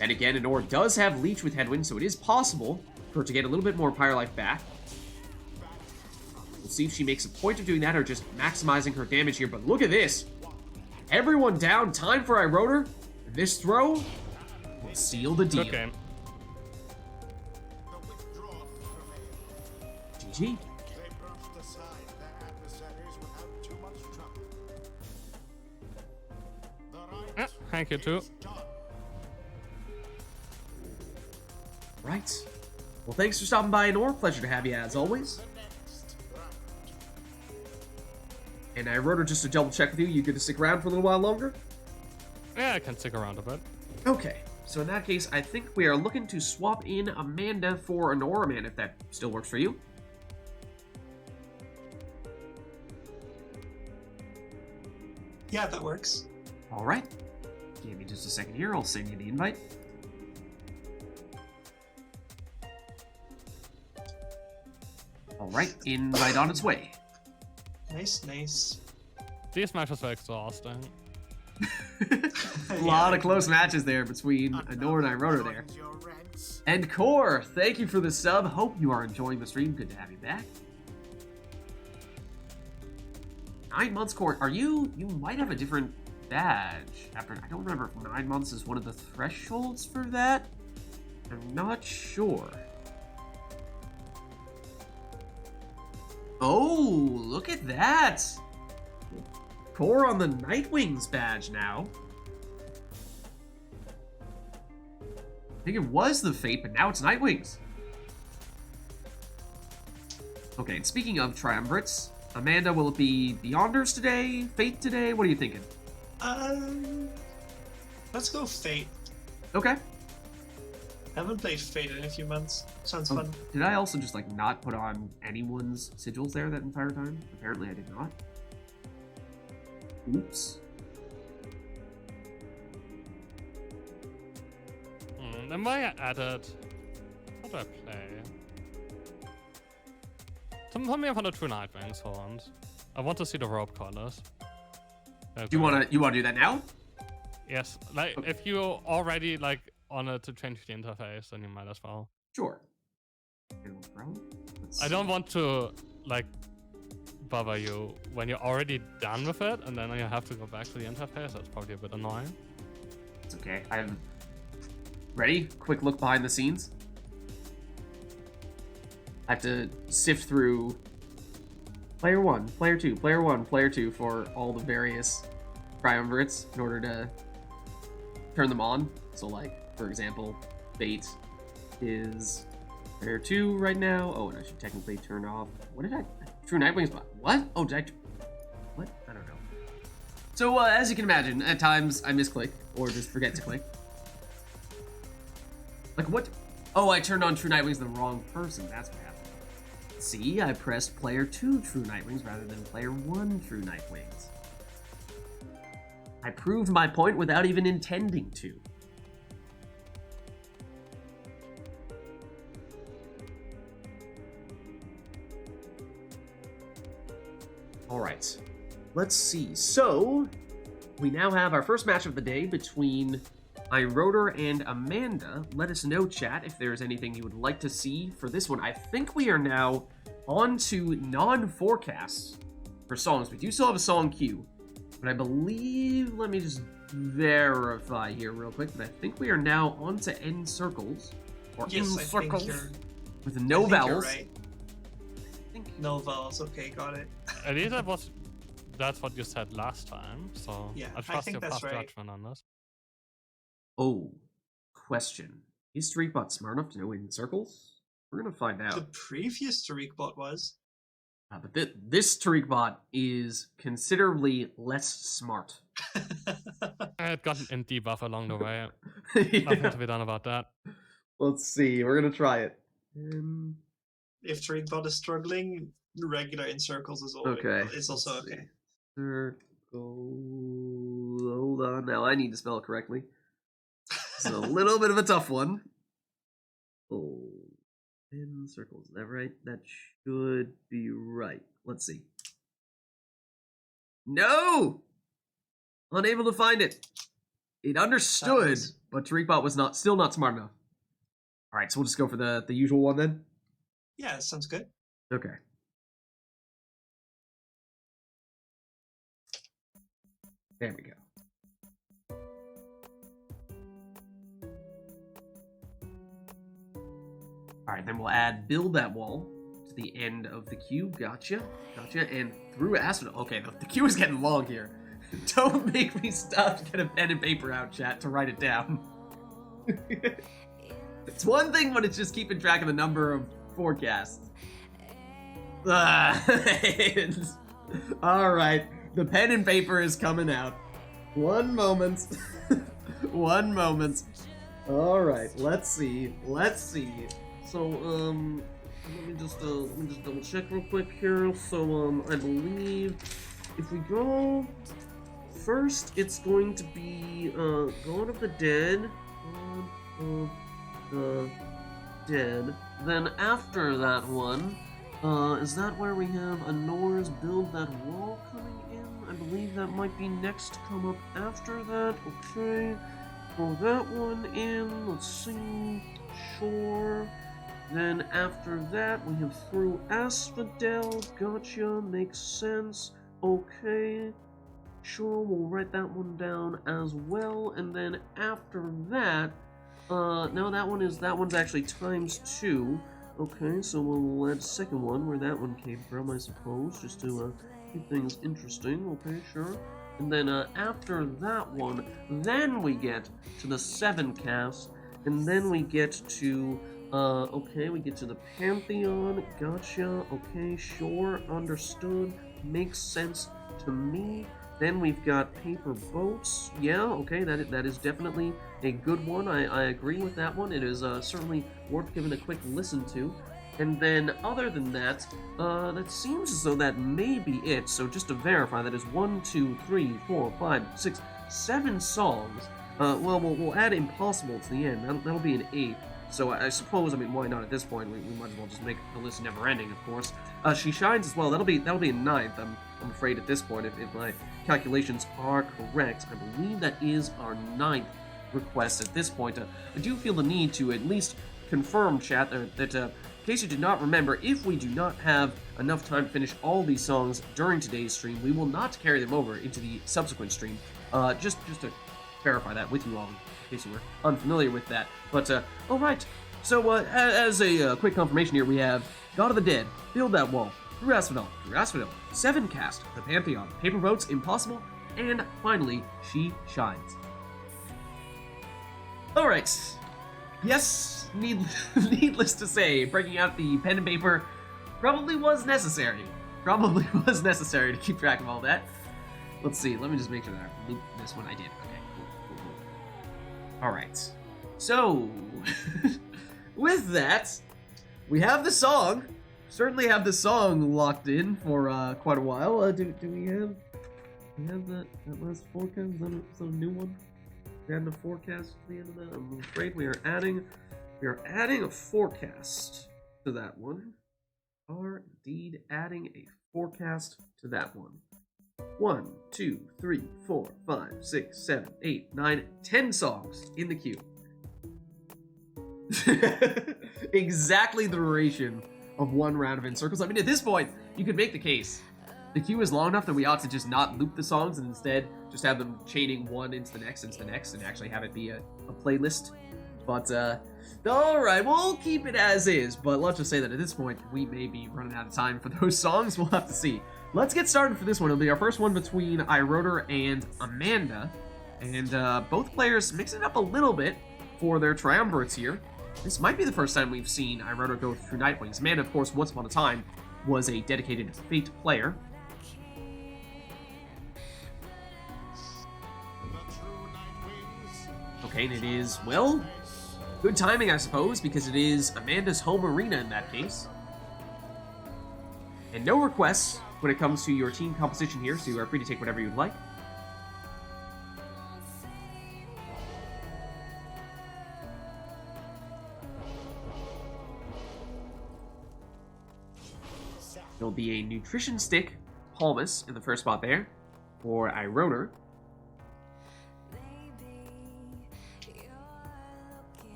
And again, Anor does have Leech with Headwind, so it is possible for her to get a little bit more Pyre life back. We'll see if she makes a point of doing that or just maximizing her damage here. But look at this. Everyone down. Time for Iroder. This throw will seal the deal. Okay. GG. They brushed aside their adversaries without too much trouble. The right Thank you too. is done. Right. Well, thanks for stopping by, Anor. Pleasure to have you as always. The next round. And Iroder, just to double check with you, you get to stick around for a little while longer? Yeah, I can stick around a bit. Okay. So in that case, I think we are looking to swap in Amanda for Anor, Amanda, if that still works for you. Yeah, that works. All right. Give me just a second here. I'll send you the invite. All right. Invite on its way. Nice, nice. These matches are exhausting. A lot of close matches there between Anor and Iroder there. Joins your ranks. And Core, thank you for the sub. Hope you are enjoying the stream. Good to have you back. 9 months, Core. Are you might have a different badge. After I don't remember if 9 months is one of the thresholds for that. I'm not sure. Oh, look at that. Core on the Nightwings badge now. I think it was the Fate, but now it's Nightwings. Okay, and speaking of triumvirates, Amanda, will it be Beyonders today? Fate today? What are you thinking? Let's go Fate. Okay. I haven't played Fate in a few months. Sounds Oh, fun. did I also just like not put on anyone's sigils there that entire time? Apparently I did not. Oops. Then why I added... How do I play? Tell me about the True Nightwings horns. I want to see the rope colors. Okay. You wanna do that now? Yes, like Okay. if you already like on it to change the interface, then you might as well. Sure. No problem. Let's I don't want to like bother you when you're already done with it, and then you have to go back to the interface. That's probably a bit annoying. It's okay. I'm ready. Quick look behind the scenes. I have to sift through player 1, player 2, player 1, player 2 for all the various triumvirates in order to turn them on. So, like, for example, Fate is player 2 right now. Oh, and I should technically turn off. What did I? True Nightwings. What? Oh, did I? What? I don't know. So, as you can imagine, at times I misclick or just forget to click. Like, what? Oh, I turned on True Nightwings the wrong person. That's what happened. See, I pressed player 2 True Nightwings rather than player 1 True Nightwings. I proved my point without even intending to. Alright, let's see. So, we now have our first match of the day between iRotor and Amanda. Let us know, chat, if there's anything you would like to see for this one. I think we are now on to non-forecasts for songs. We do still have a song queue, but I believe, let me just verify here real quick, but I think we are now on to end circles, or Yes, in I circles, think you're, with I no think you're vowels. right. I think No vowels. Okay, got it. At least that's what you said last time. So Yeah, I I trust think your that's past right. judgment on this. Oh, question. Is Streetbot smart enough to know in circles? We're gonna find out. The previous Tariq bot was. But this Tariq is considerably less smart. I had gotten an debuff along the way. Yeah. Nothing to be done about that. Let's see. We're gonna try it. If Tariq bot is struggling, regular in circles is always, Okay. It's also Let's see. okay. Circle. Hold on. Now I need to spell it correctly. It's a little bit of a tough one. Oh, in circles. Is that right? That should be right. Let's see. No! Unable to find it. It understood, Happens. but Tariqbot was still not smart enough. All right, so we'll just go for the usual one then. Yeah, sounds good. Okay. There we go. All right, then we'll add build that wall to the end of the queue. Gotcha. And through Aspen. Okay, the queue is getting long here. Don't make me stop to get a pen and paper out, chat, to write it down. It's one thing when it's just keeping track of the number of forecasts. All right, the pen and paper is coming out. One moment. One moment. All right, let's see. So, let me just double check real quick here. So, I believe if we go first, it's going to be God of the Dead. God of the Dead. Then after that one, is that where we have Anora's Build That Wall coming in? I believe that might be next to come up after that. Okay. Throw that one in. Let's see. Sure. Then after that, we have Through Asphodel. Gotcha. Makes sense. Okay. Sure, we'll write that one down as well. And then after that, no, that one's actually ×2. Okay, so we'll add a second one where that one came from, I suppose, just to keep things interesting. Okay, sure. And then after that one, then we get to the 7 cast, and then we get to okay, we get to the Pantheon. Gotcha. Okay, sure, understood. Makes sense to me. Then we've got Paper Boats. Yeah, okay, that is definitely a good one. I agree with that one. It is certainly worth giving a quick listen to. And then, other than that, that seems as though that may be it. So just to verify, that is 1, 2, 3, 4, 5, 6, 7 songs. Well, we'll add Impossible to the end. That'll be an 8th. So I suppose, I mean, why not at this point? We might as well just make the list never-ending, of course. She Shines as well. That'll be a 9th. I'm afraid at this point, if my calculations are correct. I believe that is our 9th request at this point. I do feel the need to at least confirm, chat, that in case you did not remember, if we do not have enough time to finish all these songs during today's stream, we will not carry them over into the subsequent stream. Just to verify that with you all, in case you were unfamiliar with that. But, alright. So, as a quick confirmation here, we have God of the Dead, Build That Wall, Through Asphodel, Seven Cast, The Pantheon, Paper Boats, Impossible, and finally, She Shines. Alright. Yes, needless to say, breaking out the pen and paper probably was necessary. Probably was necessary to keep track of all that. Let's see, let me just make sure that I looped this one. I did. Okay, cool. Alright. So, with that, we have the song. Certainly have the song locked in for quite a while. Do we have that last forecast? Is that a new one? We adding a forecast to the end of that? I'm afraid we are adding a forecast to that one. Are indeed adding a forecast to that one. 1, 2, 3, 4, 5, 6, 7, 8, 9, 10 songs in the queue. Exactly the duration of one round of In Circles. I mean, at this point, you could make the case. The queue is long enough that we ought to just not loop the songs and instead just have them chaining one into the next, and actually have it be a playlist. But, alright, we'll keep it as is, but let's just say that at this point, we may be running out of time for those songs. We'll have to see. Let's get started for this one. It'll be our first one between iRotor and Amanda, and both players mixing it up a little bit for their triumvirates here. This might be the first time we've seen iRotor go through Nightwings. Amanda, of course, once upon a time, was a dedicated Fate player. Okay, and it is, well, good timing, I suppose, because it is Amanda's home arena in that case. And no requests when it comes to your team composition here, so you are free to take whatever you'd like. There'll be a nutrition stick, Palmas, in the first spot there, for iRotor.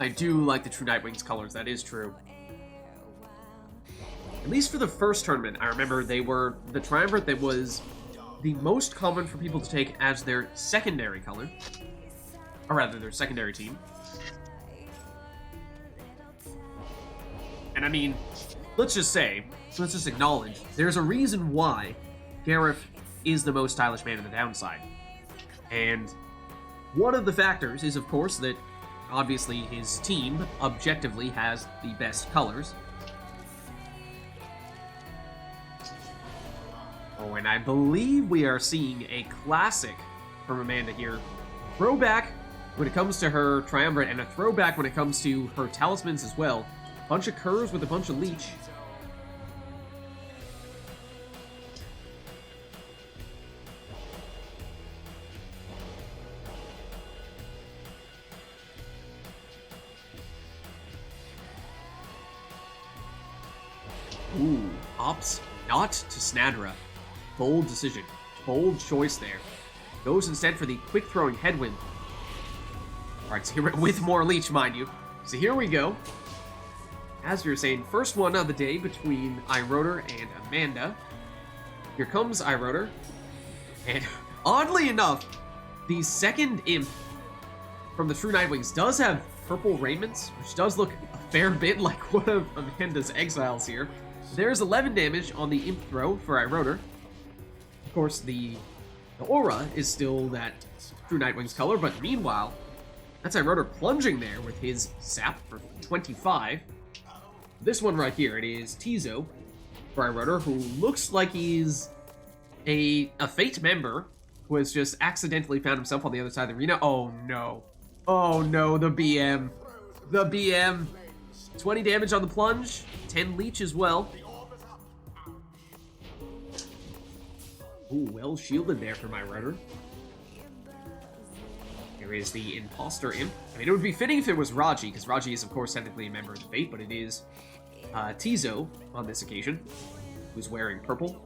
I do like the True Nightwings colors, that is true. At least for the first tournament, I remember they were the triumvirate that was the most common for people to take as their secondary color. Or rather, their secondary team. And I mean, let's just acknowledge, there's a reason why Gareth is the most stylish man in the downside. And one of the factors is, of course, that obviously his team objectively has the best colors. Oh, and I believe we are seeing a classic from Amanda here. Throwback when it comes to her triumvirate, and a throwback when it comes to her talismans as well. Bunch of curves with a bunch of leech. Ooh, opts not to Snadra. Bold decision. Bold choice there. Goes instead for the quick throwing headwind. Alright, so here, with more leech, mind you. So here we go. As we were saying, first one of the day between iRotor and Amanda. Here comes iRotor. And oddly enough, the second imp from the True Nightwings does have purple raiments, which does look a fair bit like one of Amanda's exiles here. There's 11 damage on the imp throw for iRotor. Of course, the aura is still that True Nightwing's color, but meanwhile, that's iRotor plunging there with his sap for 25. This one right here, it is Tizo, Fry Rotor, who looks like he's a Fate member who has just accidentally found himself on the other side of the arena. Oh no. Oh no, the BM. The BM. 20 damage on the plunge, 10 leech as well. Ooh, well shielded there for my Rotor. There is the Imposter Imp. I mean, it would be fitting if it was Raji, because Raji is, of course, technically a member of the Fate, but it is Tizo on this occasion, who's wearing purple.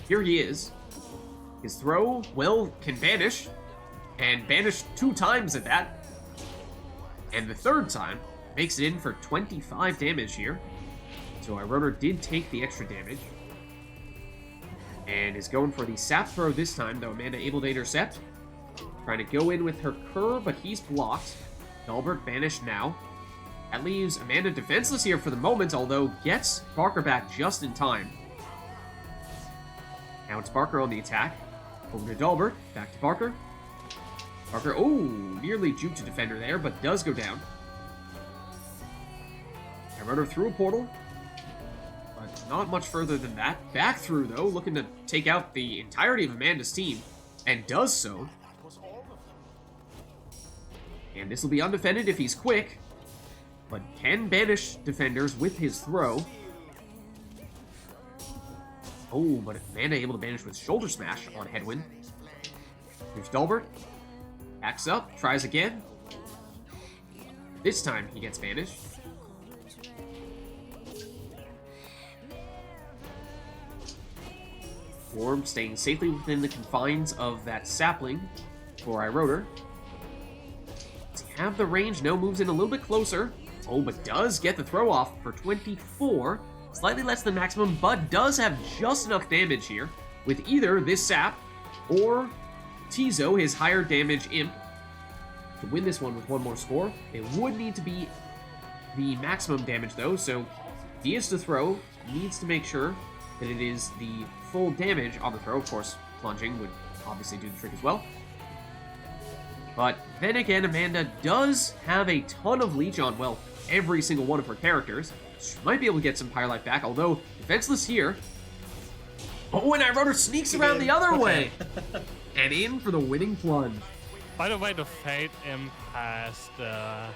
Here he is. His throw, well, can banish, and banish 2 times at that. And the 3rd time makes it in for 25 damage here. So our Rotor did take the extra damage. And is going for the sap throw this time, though Amanda able to intercept. Trying to go in with her curve, but he's blocked. Dalbert banished now. That leaves Amanda defenseless here for the moment, although gets Barker back just in time. Now it's Barker on the attack. Over to Dalbert, back to Barker. Barker, oh, nearly juked a defender there, but does go down. I run her through a portal, but not much further than that. Back through, though, looking to take out the entirety of Amanda's team, and does so. And this will be undefended if he's quick, but can banish defenders with his throw. Oh, but Amanda able to banish with Shoulder Smash on Headwind. Here's Dalbert. Backs up, tries again. This time he gets banished. Orb staying safely within the confines of that sapling for iRotor. Does he have the range? No, moves in a little bit closer. Oh, but does get the throw off for 24. Slightly less than maximum, but does have just enough damage here with either this sap or Tizo, his higher damage imp, to win this one with 1 more score. It would need to be the maximum damage, though, so he is to throw, needs to make sure that it is the full damage on the throw. Of course, plunging would obviously do the trick as well. But then again, Amanda does have a ton of leech on, well, every single one of her characters. She might be able to get some Pyre life back, although defenseless here. Oh, and iRotor sneaks around the other way! And in for the winning plunge. By the way, the Fate Imp has the...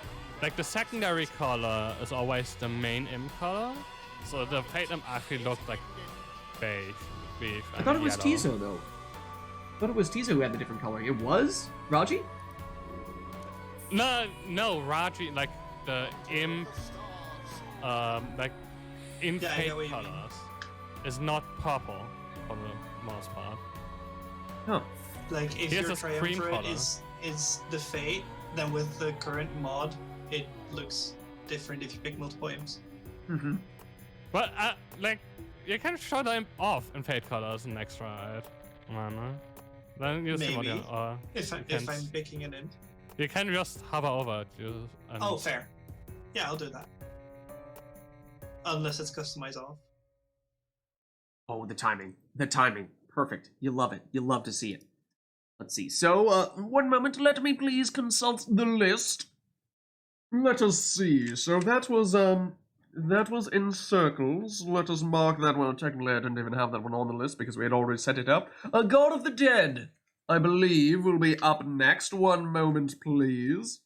Like, the secondary color is always the main Imp color. So the Fate Imp actually looked like beige. I thought it was Tizo, though. I thought it was Tizo who had the different color. It was? Raji? No, Raji, like, the Imp... like, in Fate colors is not purple for the most part. Huh. Like, if Here's your a Triumvirate color. is the Fate, then with the current mod, it looks different if you pick multiple imps. Mm-hmm. But, like, you can show them off in Fate colors in extra, right? Then you see what Maybe. you If I'm picking an imp. You can just hover over it. Oh, fair. Yeah, I'll do that. Unless it's customized off. Oh, the timing. The timing. Perfect. You love it. You love to see it. Let's see. So, 1 moment. Let me please consult the list. Let us see. So that was in circles. Let us mark that one. Technically, I didn't even have that one on the list because we had already set it up. God of the Dead, I believe, will be up next. 1 moment, please.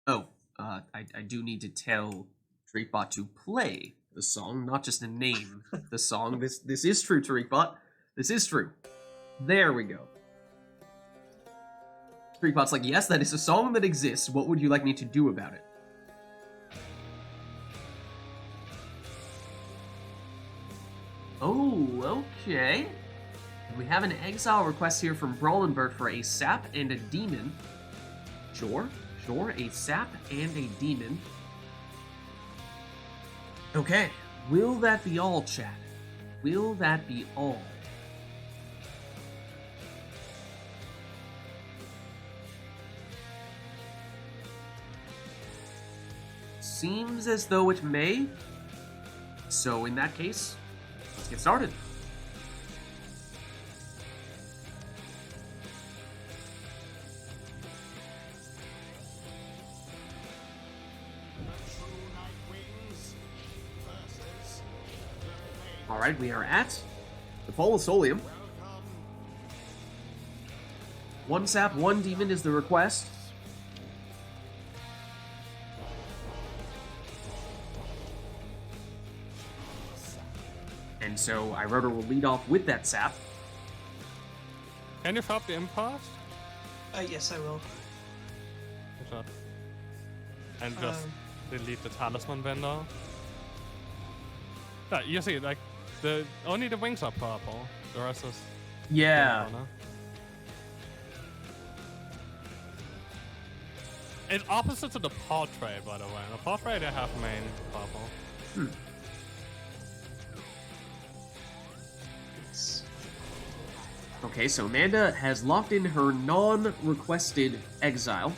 Oh, I do need to tell TariqBot to play the song, not just to name the song. This is true, TariqBot. This is true. There we go. TariqBot's like, yes, that is a song that exists. What would you like me to do about it? Oh, okay. We have an exile request here from Brawlenbert for a sap and a demon. Sure, a sap and a demon. Okay, will that be all, chat? Will that be all? Seems as though it may. So in that case, let's get started. Alright, we are at the Fall of Solium. 1 sap, 1 demon is the request. And so Iroder will lead off with that sap. Can you flop the impasse? Yes, I will. Good shot. And just delete the talisman vendor. Yeah, you see, like, only the wings are purple. The rest is... Yeah. It's opposite to the portrait, by the way. The portrait, they have main purple. Okay, so Amanda has locked in her non-requested exile.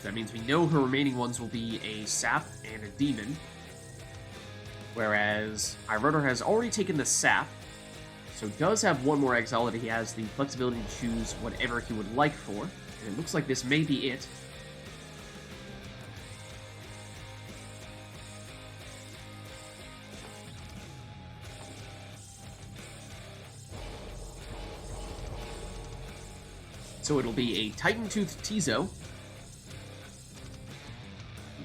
That means we know her remaining ones will be a sap and a demon. Whereas Iroder has already taken the sap, so does have 1 more exile that he has the flexibility to choose whatever he would like for. And it looks like this may be it. So it'll be a Titan Tooth Tizo.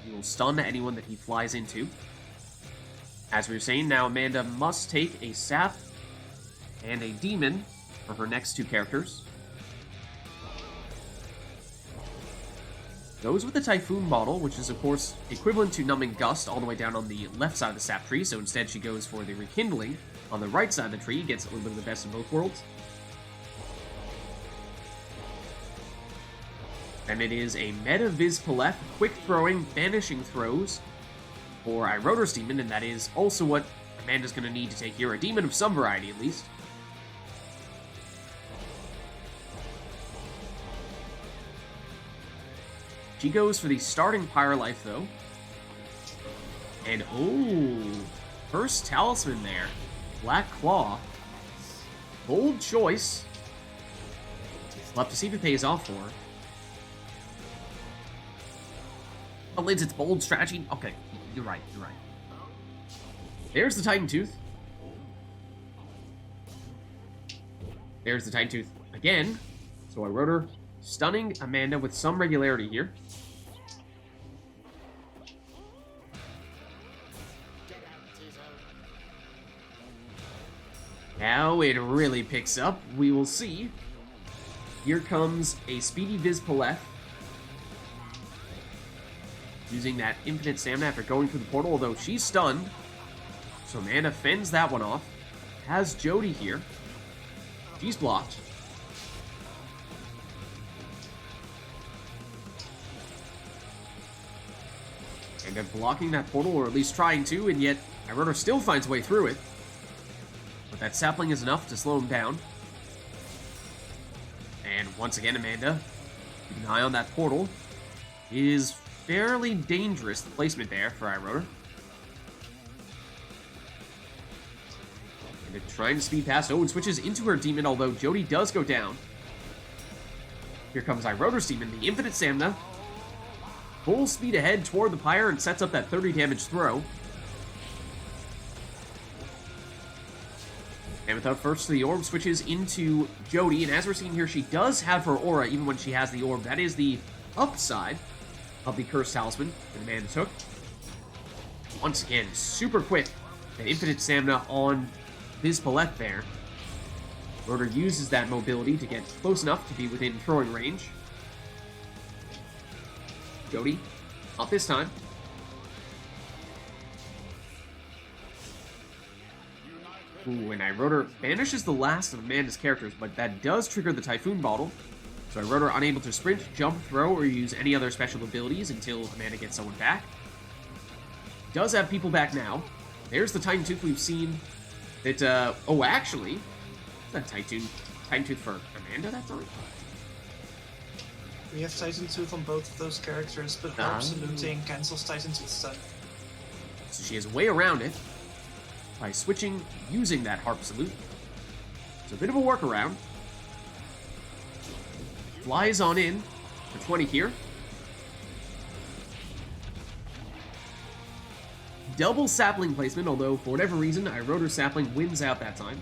He will stun anyone that he flies into. As we were saying, now Amanda must take a sap and a demon for her next 2 characters. Goes with the Typhoon Bottle, which is of course equivalent to Numbing Gust all the way down on the left side of the sap tree, so instead she goes for the Rekindling on the right side of the tree, gets a little bit of the best of both worlds. And it is a Meta Viz Paleth, quick throwing, banishing throws for Iroder's demon, and that is also what Amanda's going to need to take here, a demon of some variety at least. She goes for the starting Pyre Life though. And oh, first talisman there. Black Claw. Bold choice. We'll have to see if it pays off for her. Oh, Lids, it's bold strategy. Okay, you're right, you're right. There's the Titan Tooth. There's the Titan Tooth again. So I wrote her stunning Amanda with some regularity here. Now it really picks up. We will see. Here comes a Speedy Viz Paleth. Using that infinite stamina after going through the portal, although she's stunned. So Amanda fends that one off. Has Jody here. She's blocked. And they're blocking that portal, or at least trying to, and yet Iroder still finds a way through it. But that sapling is enough to slow him down. And once again, Amanda, keeping an eye on that portal, is fairly dangerous, the placement there for Iroder. And they're trying to speed past. Oh, and switches into her demon, although Jody does go down. Here comes Iroder's demon, the infinite stamina. Full speed ahead toward the Pyre and sets up that 30 damage throw. And without first, the orb switches into Jody, and as we're seeing here, she does have her aura even when she has the orb. That is the upside of the Cursed Talisman that Amanda took. Once again, super quick. That infinite stamina on Viz Paleth there. Rotor uses that mobility to get close enough to be within throwing range. Jody, not this time. Ooh, and Iroder banishes the last of Amanda's characters, but that does trigger the Typhoon Bottle. So Iroder unable to sprint, jump, throw, or use any other special abilities until Amanda gets someone back. Does have people back now. There's the Titan Tooth we've seen. That, oh, actually, that Titan Tooth for Amanda that time? We have Titan Tooth on both of those characters, but Absoluting cancels Titan Tooth stun. So she has a way around it by switching, using that Harp Salute. It's a bit of a workaround. Flies on in for 20 here. double sapling placement, although for whatever reason, Iroder's sapling wins out that time.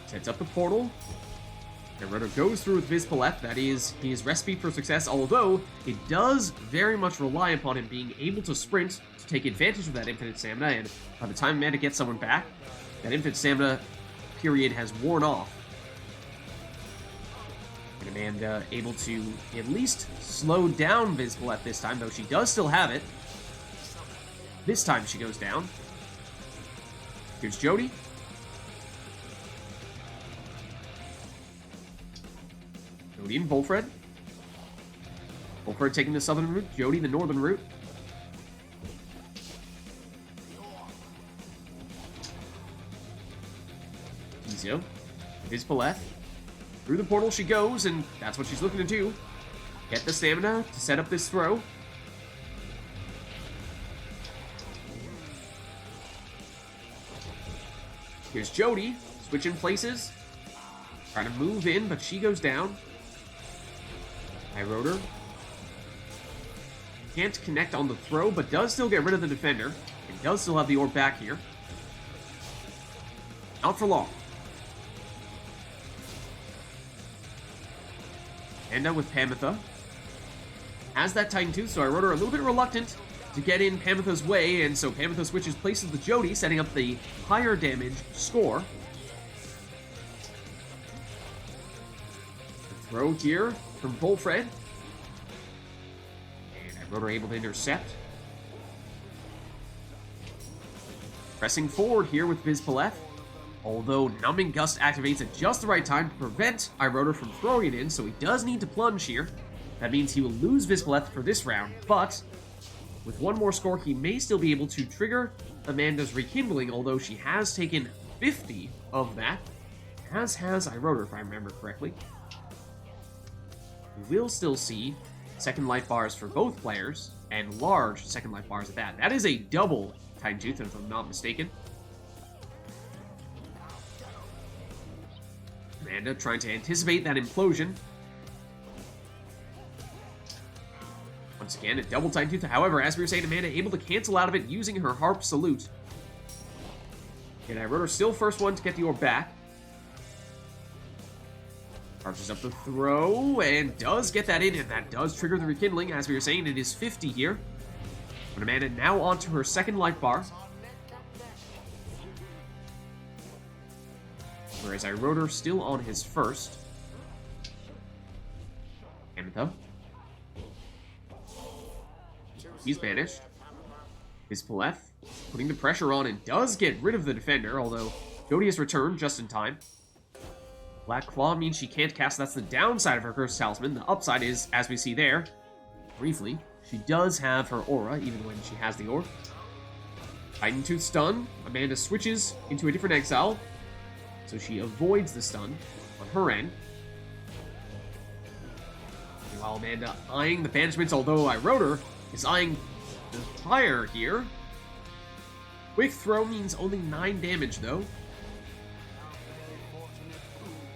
Sets up the portal. Iroder goes through with Vids Palette. That is his recipe for success, although it does very much rely upon him being able to sprint to take advantage of that infinite stamina, and by the time Amanda gets someone back, that infinite stamina period has worn off. And Amanda able to at least slow down Vids Palette this time, though she does still have it. This time she goes down. Here's Jody. Jody and Volfred. Volfred taking the southern route, Jody the northern route. Tizio. Vids Palette. Through the portal she goes, and that's what she's looking to do. Get the stamina to set up this throw. Here's Jody, switching places. Trying to move in, but she goes down. Iroder. Can't connect on the throw, but does still get rid of the defender. And does still have the orb back here. Not for long. Amanda with Pamitha. Has that Titan Tooth, so Iroder a little bit reluctant to get in Pamitha's way, and so Pamitha switches places with Jody, setting up the higher damage score. The throw here from Volfred. And Iroder able to intercept. Pressing forward here with Vids Palette. Although Numbing Gust activates at just the right time to prevent Iroder from throwing it in, so he does need to plunge here. That means he will lose Vids Palette for this round, but with one more score, he may still be able to trigger Amanda's Rekindling, although she has taken 50 of that, as has Iroder, if I remember correctly. We will still see second life bars for both players, and large second life bars at that. That is a double Titan Tooth, if I'm not mistaken. Amanda trying to anticipate that implosion. Once again, a double Titan Tooth. However, as we were saying, Amanda able to cancel out of it using her Harp Salute. And Iroder still first one to get the orb back. Arches up the throw, and does get that in, and that does trigger the Rekindling. As we were saying, it is 50 here. But Amanda now onto her second life bar. Whereas Iroder still on his first. Amitha. He's banished. Vids Palette putting the pressure on and does get rid of the defender, although Jody has returned just in time. Black Claw means she can't cast. That's the downside of her Cursed Talisman. The upside is, as we see there, briefly, she does have her aura, even when she has the orb. Titan Tooth stun. Amanda switches into a different exile, so she avoids the stun on her end. Meanwhile, Amanda eyeing the banishments, although Iroder is eyeing the Pyre here. Quick throw means only 9 damage, though.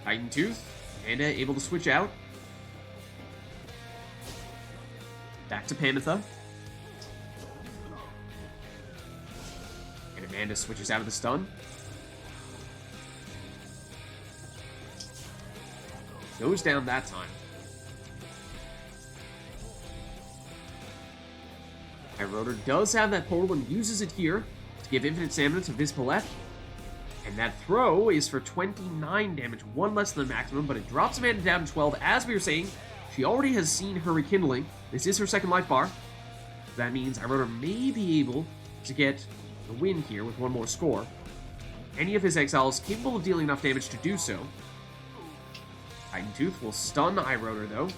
Titan Tooth. Amanda able to switch out. Back to Pamitha. And Amanda switches out of the stun. Goes down that time. Iroder does have that portal and uses it here to give infinite stamina to Vids Palette. And that throw is for 29 damage, one less than the maximum, but it drops Amanda down to 12. As we were saying, she already has seen her Rekindling. This is her second life bar. That means Iroder may be able to get the win here with one more score. Any of his exiles capable of dealing enough damage to do so. Titan Tooth will stun Iroder, though,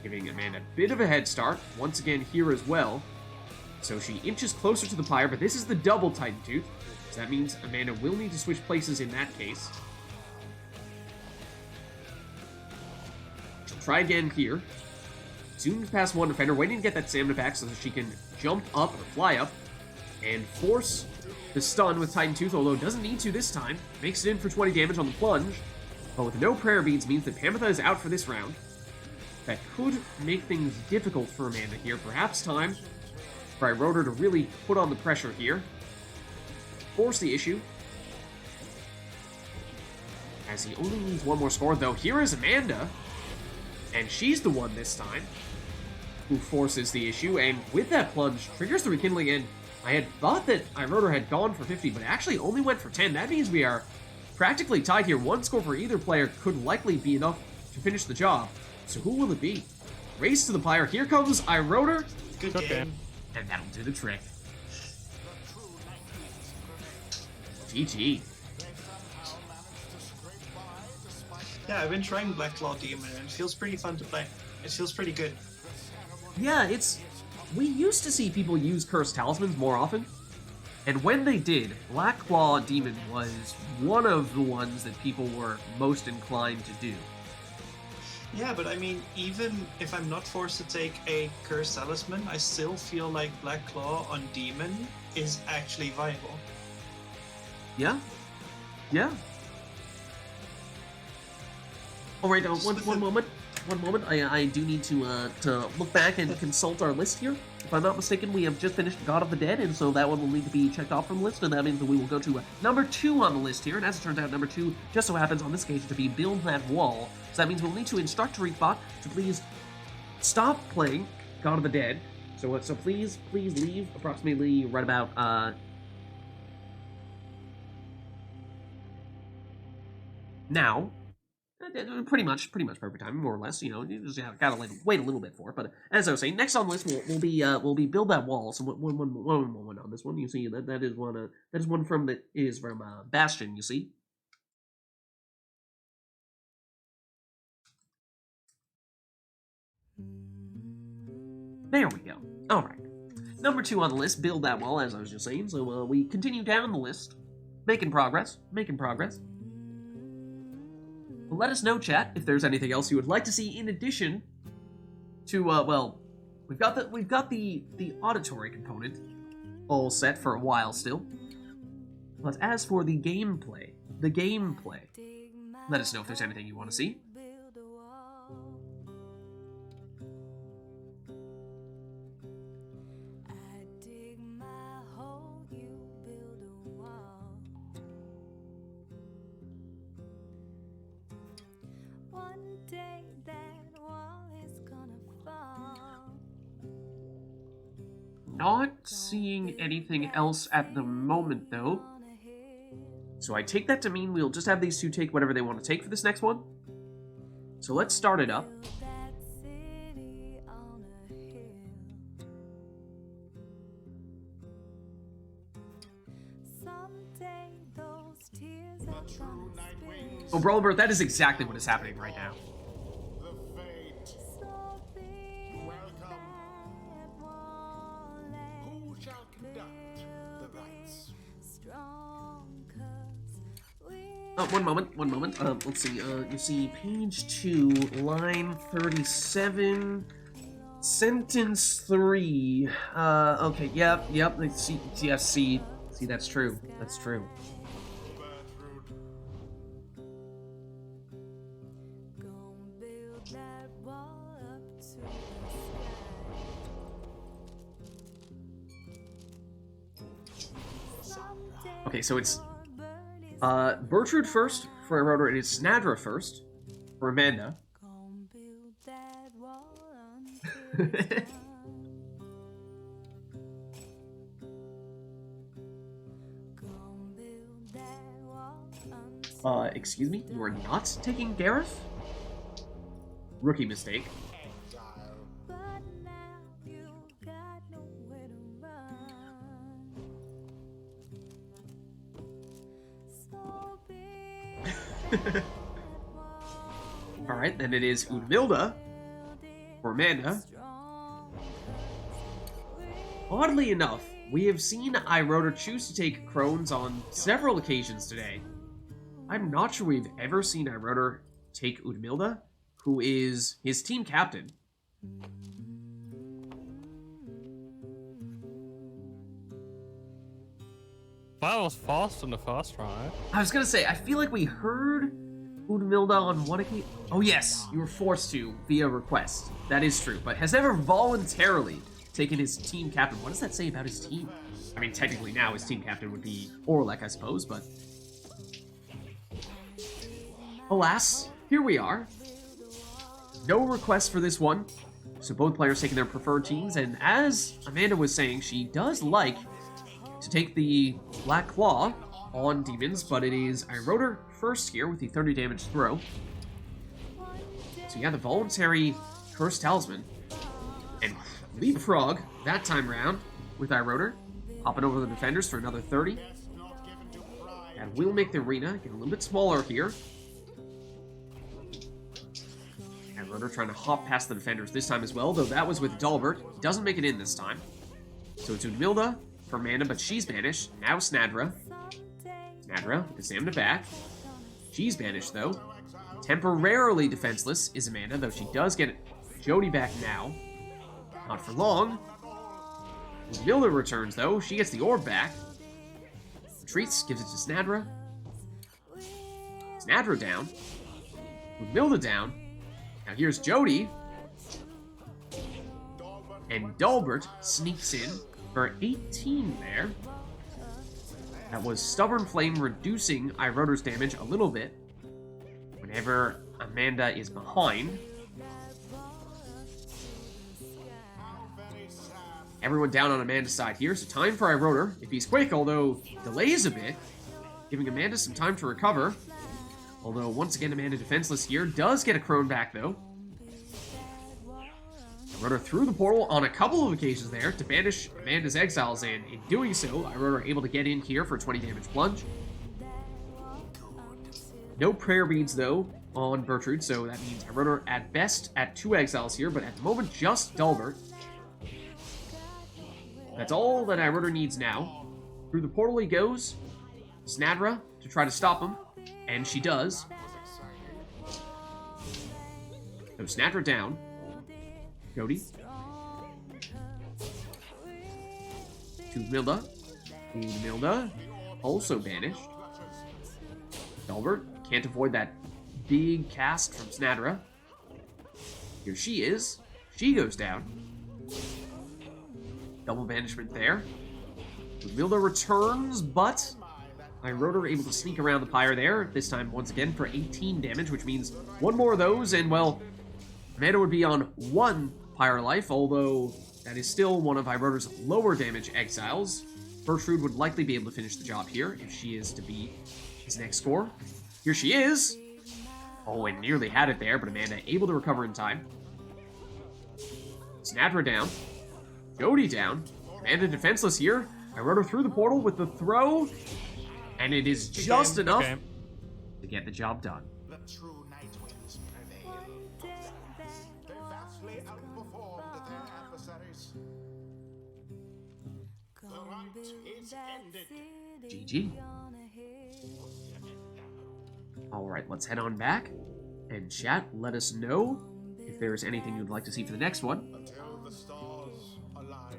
giving Amanda a bit of a head start, once again here as well. So she inches closer to the Pyre, but this is the double Titan Tooth, so that means Amanda will need to switch places in that case. She'll try again here. Zooms past one defender, waiting to get that stamina back so that she can jump up or fly up and force the stun with Titan Tooth, although doesn't need to this time. Makes it in for 20 damage on the plunge. But with no prayer beads means that Pamitha is out for this round. that could make things difficult for Amanda here. Perhaps time for Iroder to really put on the pressure here. Force the issue. As he only needs one more score, though. Here is Amanda. And she's the one this time who forces the issue. And with that plunge, triggers the rekindling. And I had thought that Iroder had gone for 50, but actually only went for 10. That means we are practically tied here. One score for either player could likely be enough to finish the job. So who will it be? Race to the Pyre. Here comes Iroder. Good game. And that'll do the trick. GG. Yeah, I've been trying Black Claw Demon, and it feels pretty fun to play. It feels pretty good. Yeah, we used to see people use Cursed Talismans more often. And when they did, Black Claw Demon was one of the ones that people were most inclined to do. Yeah, but I mean, even if I'm not forced to take a Cursed Talisman, I still feel like Black Claw on Demon is actually viable. Yeah? Yeah. Alright, one moment. I do need to look back and consult our list here. If I'm not mistaken, we have just finished God of the Dead, and so that one will need to be checked off from the list, and that means that we will go to number 2 on the list here, and as it turns out, number 2 just so happens on this occasion to be Build That Wall. So that means we'll need to instruct RITEBot to please stop playing God of the Dead. So please leave approximately right about, now. Pretty much perfect time, more or less. You know, you just gotta wait a little bit for it. But as I was saying, next on the list will be Build That Wall. So one moment on this one. You see that is one from Bastion. You see. There we go. All right. Number 2 on the list, Build That Wall. As I was just saying. So we continue down the list, making progress. Let us know, chat, if there's anything else you would like to see in addition to, well, we've got the auditory component all set for a while still. But as for the gameplay, let us know if there's anything you want to see. Not seeing anything else at the moment, though. So I take that to mean we'll just have these two take whatever they want to take for this next one. So let's start it up. Oh, Brawlbert, that is exactly what is happening right now. One moment. Let's see. You see, page 2, line 37, sentence 3. Okay, yep. See, that's true. That's true. Okay, so it's Bertrude first for Iroder, and it's Snadra first for Amanda. Excuse me? You are not taking Gareth? Rookie mistake. Alright, then it is Udmilda for Amanda. Oddly enough, we have seen Iroder choose to take Crones on several occasions today. I'm not sure we've ever seen Iroder take Udmilda, who is his team captain. That was fast in the first try. I was gonna say, I feel like we heard Udmilda on one occasion. Oh yes, you were forced to via request. That is true, but has never voluntarily taken his team captain. What does that say about his team? I mean, technically now his team captain would be Orlek, I suppose, but... Alas, here we are. No request for this one. So both players taking their preferred teams, and as Amanda was saying, she does like to take the Black Claw on demons, but it is Iroder first here with the 30 damage throw. So yeah, the voluntary Curse Talisman. And Leapfrog that time round with Iroder, hopping over the defenders for another 30. And we'll make the arena get a little bit smaller here. Iroder trying to hop past the defenders this time as well, though that was with Dalbert. Doesn't make it in this time. So it's Udmilda for Amanda, but she's banished. Now Snadra. Snadra with the stamina back. She's banished, though. Temporarily defenseless is Amanda, though she does get Jody back now. Not for long. Udmilda returns, though. She gets the orb back. Retreats, gives it to Snadra. Snadra down. Udmilda down. Now here's Jody. And Dalbert sneaks in for 18 there. That was Stubborn Flame reducing Iroder's damage a little bit whenever Amanda is behind. Everyone down on Amanda's side here, so time for Iroder. If he's quick, although delays a bit, giving Amanda some time to recover. Although, once again, Amanda defenseless here. Does get a crone back, though. Iroder through the portal on a couple of occasions there to banish Amanda's exiles, and in doing so, Iroder able to get in here for 20 damage plunge. No prayer beads, though, on Bertrude, so that means Iroder at best at 2 exiles here, but at the moment, just Dalbert. That's all that Iroder needs now. Through the portal he goes. Snadra to try to stop him. And she does. So Snadra down. Cody. To Milda. Milda also banished. Dalbert can't avoid that big cast from Snadra. Here she is. She goes down. Double banishment there. Milda returns, but Iroder able to sneak around the Pyre there, this time once again for 18 damage, which means one more of those, and well, Amanda would be on 1 Pyre life, although that is still one of Iroder's lower damage exiles. Bertrude would likely be able to finish the job here if she is to be his next score. Here she is! Oh, and nearly had it there, but Amanda able to recover in time. Snadra down. Jody down. Amanda defenseless here. Iroder through the portal with the throw. And it is just enough to get the job done. The true night winds prevail. They vastly outperformed their adversaries. The rite is ended. GG. Alright, let's head on back. And chat, let us know if there's anything you'd like to see for the next one. Until the stars align.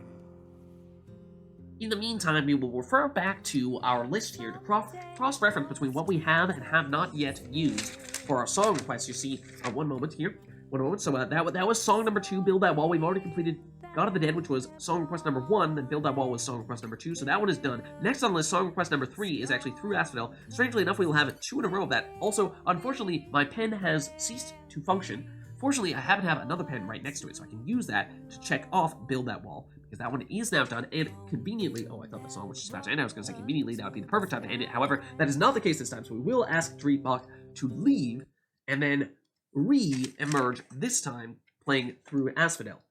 In the meantime, we will refer back to our list here to cross-reference between what we have and have not yet used for our song requests. You see, one moment here. One moment. So that was song number 2, Build That Wall. We've already completed God of the Dead, which was song request number 1, then Build That Wall was song request number 2, so that one is done. Next on the list, song request number 3 is actually Through Asphodel. Strangely enough, we will have 2 in a row of that. Also, unfortunately, my pen has ceased to function. Fortunately, I happen to have another pen right next to it, so I can use that to check off Build That Wall, because that one is now done, and conveniently, oh, I thought the song was just about to end. I was going to say conveniently, that would be the perfect time to end it. However, that is not the case this time, so we will ask Dreepbach to leave, and then re-emerge, this time playing Through Asphodel.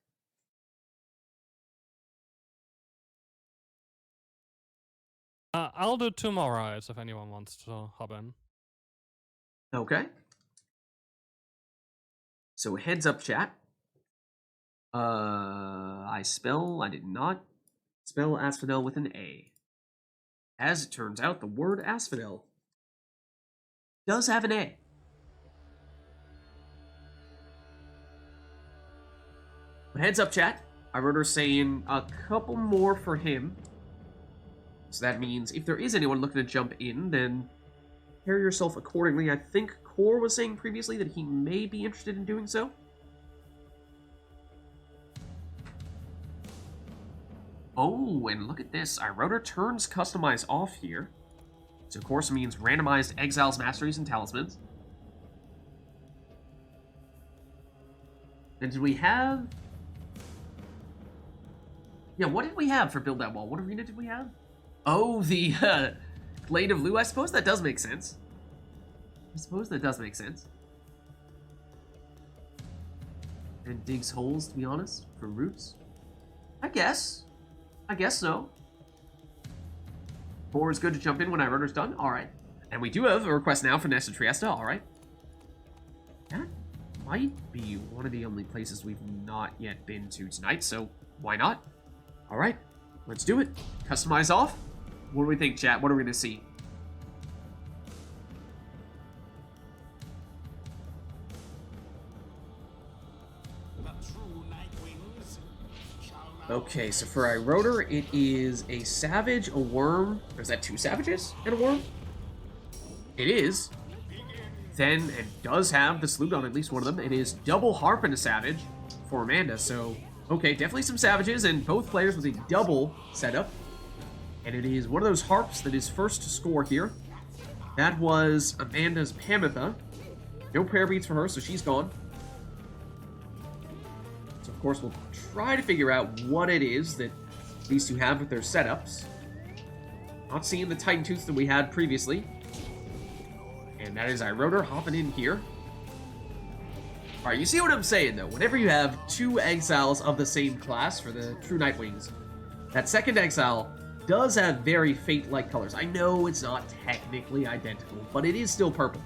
I'll do 2 more rides if anyone wants to hop in. Okay. So heads up, chat. I did not spell Asphodel with an A. As it turns out, the word Asphodel does have an A. But heads up, chat. I wrote her saying a couple more for him. So that means if there is anyone looking to jump in, then prepare yourself accordingly. I think Core was saying previously that he may be interested in doing so. Oh, and look at this. Iroder turns Customize off here. So, of course, means randomized exiles, masteries, and talismans. And did we have... Yeah, what did we have for Build That Wall? What arena did we have? Oh, the Glade of Lu. I suppose that does make sense. And digs holes, to be honest, for roots. I guess so. 4 is good to jump in when Iroder's done. Alright. And we do have a request now for Nesta Triesta. Alright. That might be one of the only places we've not yet been to tonight, so why not? Alright. Let's do it. Customize off. What do we think, chat? What are we going to see? Okay, so for Iroder, it is a savage, a worm. Or is that 2 savages and a worm? It is. Then it does have the salute on at least one of them. It is double harp and a savage for Amanda. So, okay, definitely some savages and both players with a double setup. And it is one of those harps that is first to score here. That was Amanda's Pamitha. No prayer beats for her, so she's gone. So, of course, we'll try to figure out what it is that these two have with their setups. Not seeing the Titan Tooth that we had previously. And that is Iroder hopping in here. Alright, you see what I'm saying, though. Whenever you have 2 exiles of the same class for the True Nightwings, that second exile does have very Fate-like colors. I know it's not technically identical, but it is still purple.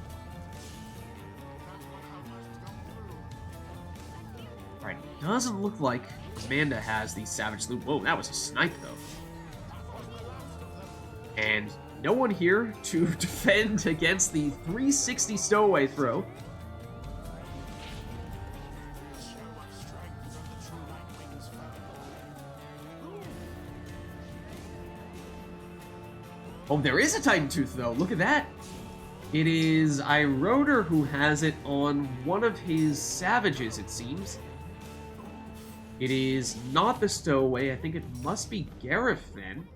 Alright, doesn't look like Amanda has the Savage Salute. Whoa, that was a snipe, though. And no one here to defend against the 360 stowaway throw. Oh, there is a Titan Tooth, though. Look at that. It is Iroder who has it on one of his savages, it seems. It is not the stowaway. I think it must be Gareth, then.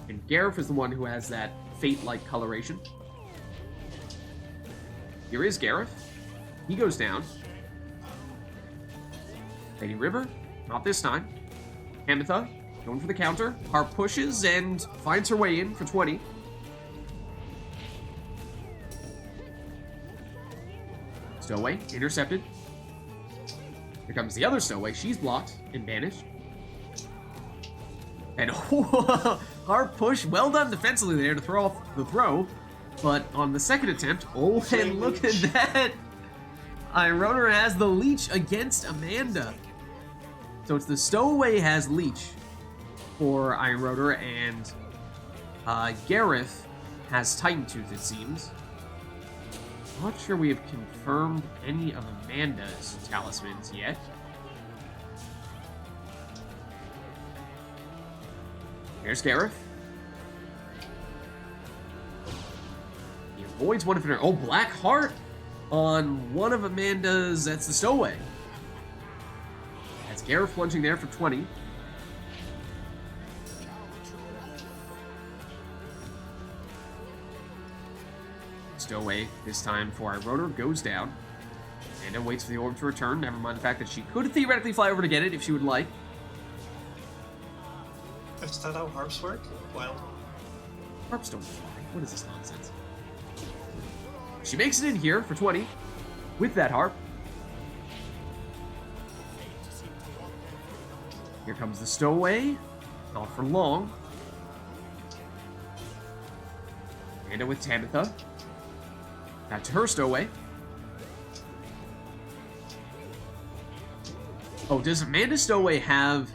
And Gareth is the one who has that Fate-like coloration. Here is Gareth. He goes down. Lady River. Not this time. Amitha. Going for the counter. Harp pushes and finds her way in for 20. Stowaway. Intercepted. Here comes the other Stowaway. She's blocked and banished. And Harp push. Well done defensively there to throw off the throw. But on the second attempt, oh, and look at that. Iroder has the leech against Amanda. So it's the Stowaway has leech for Iroder, and Gareth has Titan Tooth, it seems. Not sure we have confirmed any of Amanda's talismans yet. There's Gareth. He avoids one of her. Oh, Black Heart on one of Amanda's. That's the Stowaway. That's Gareth plunging there for 20. Stowaway, this time for Iroder, goes down. And then waits for the orb to return. Never mind the fact that she could theoretically fly over to get it if she would like. Is that how harps work? Well, Harps don't fly. What is this nonsense? She makes it in here for 20 with that harp. Here comes the Stowaway. Not for long. Amanda with Tamitha. Back to her Stowaway. Oh, does Amanda Stowaway have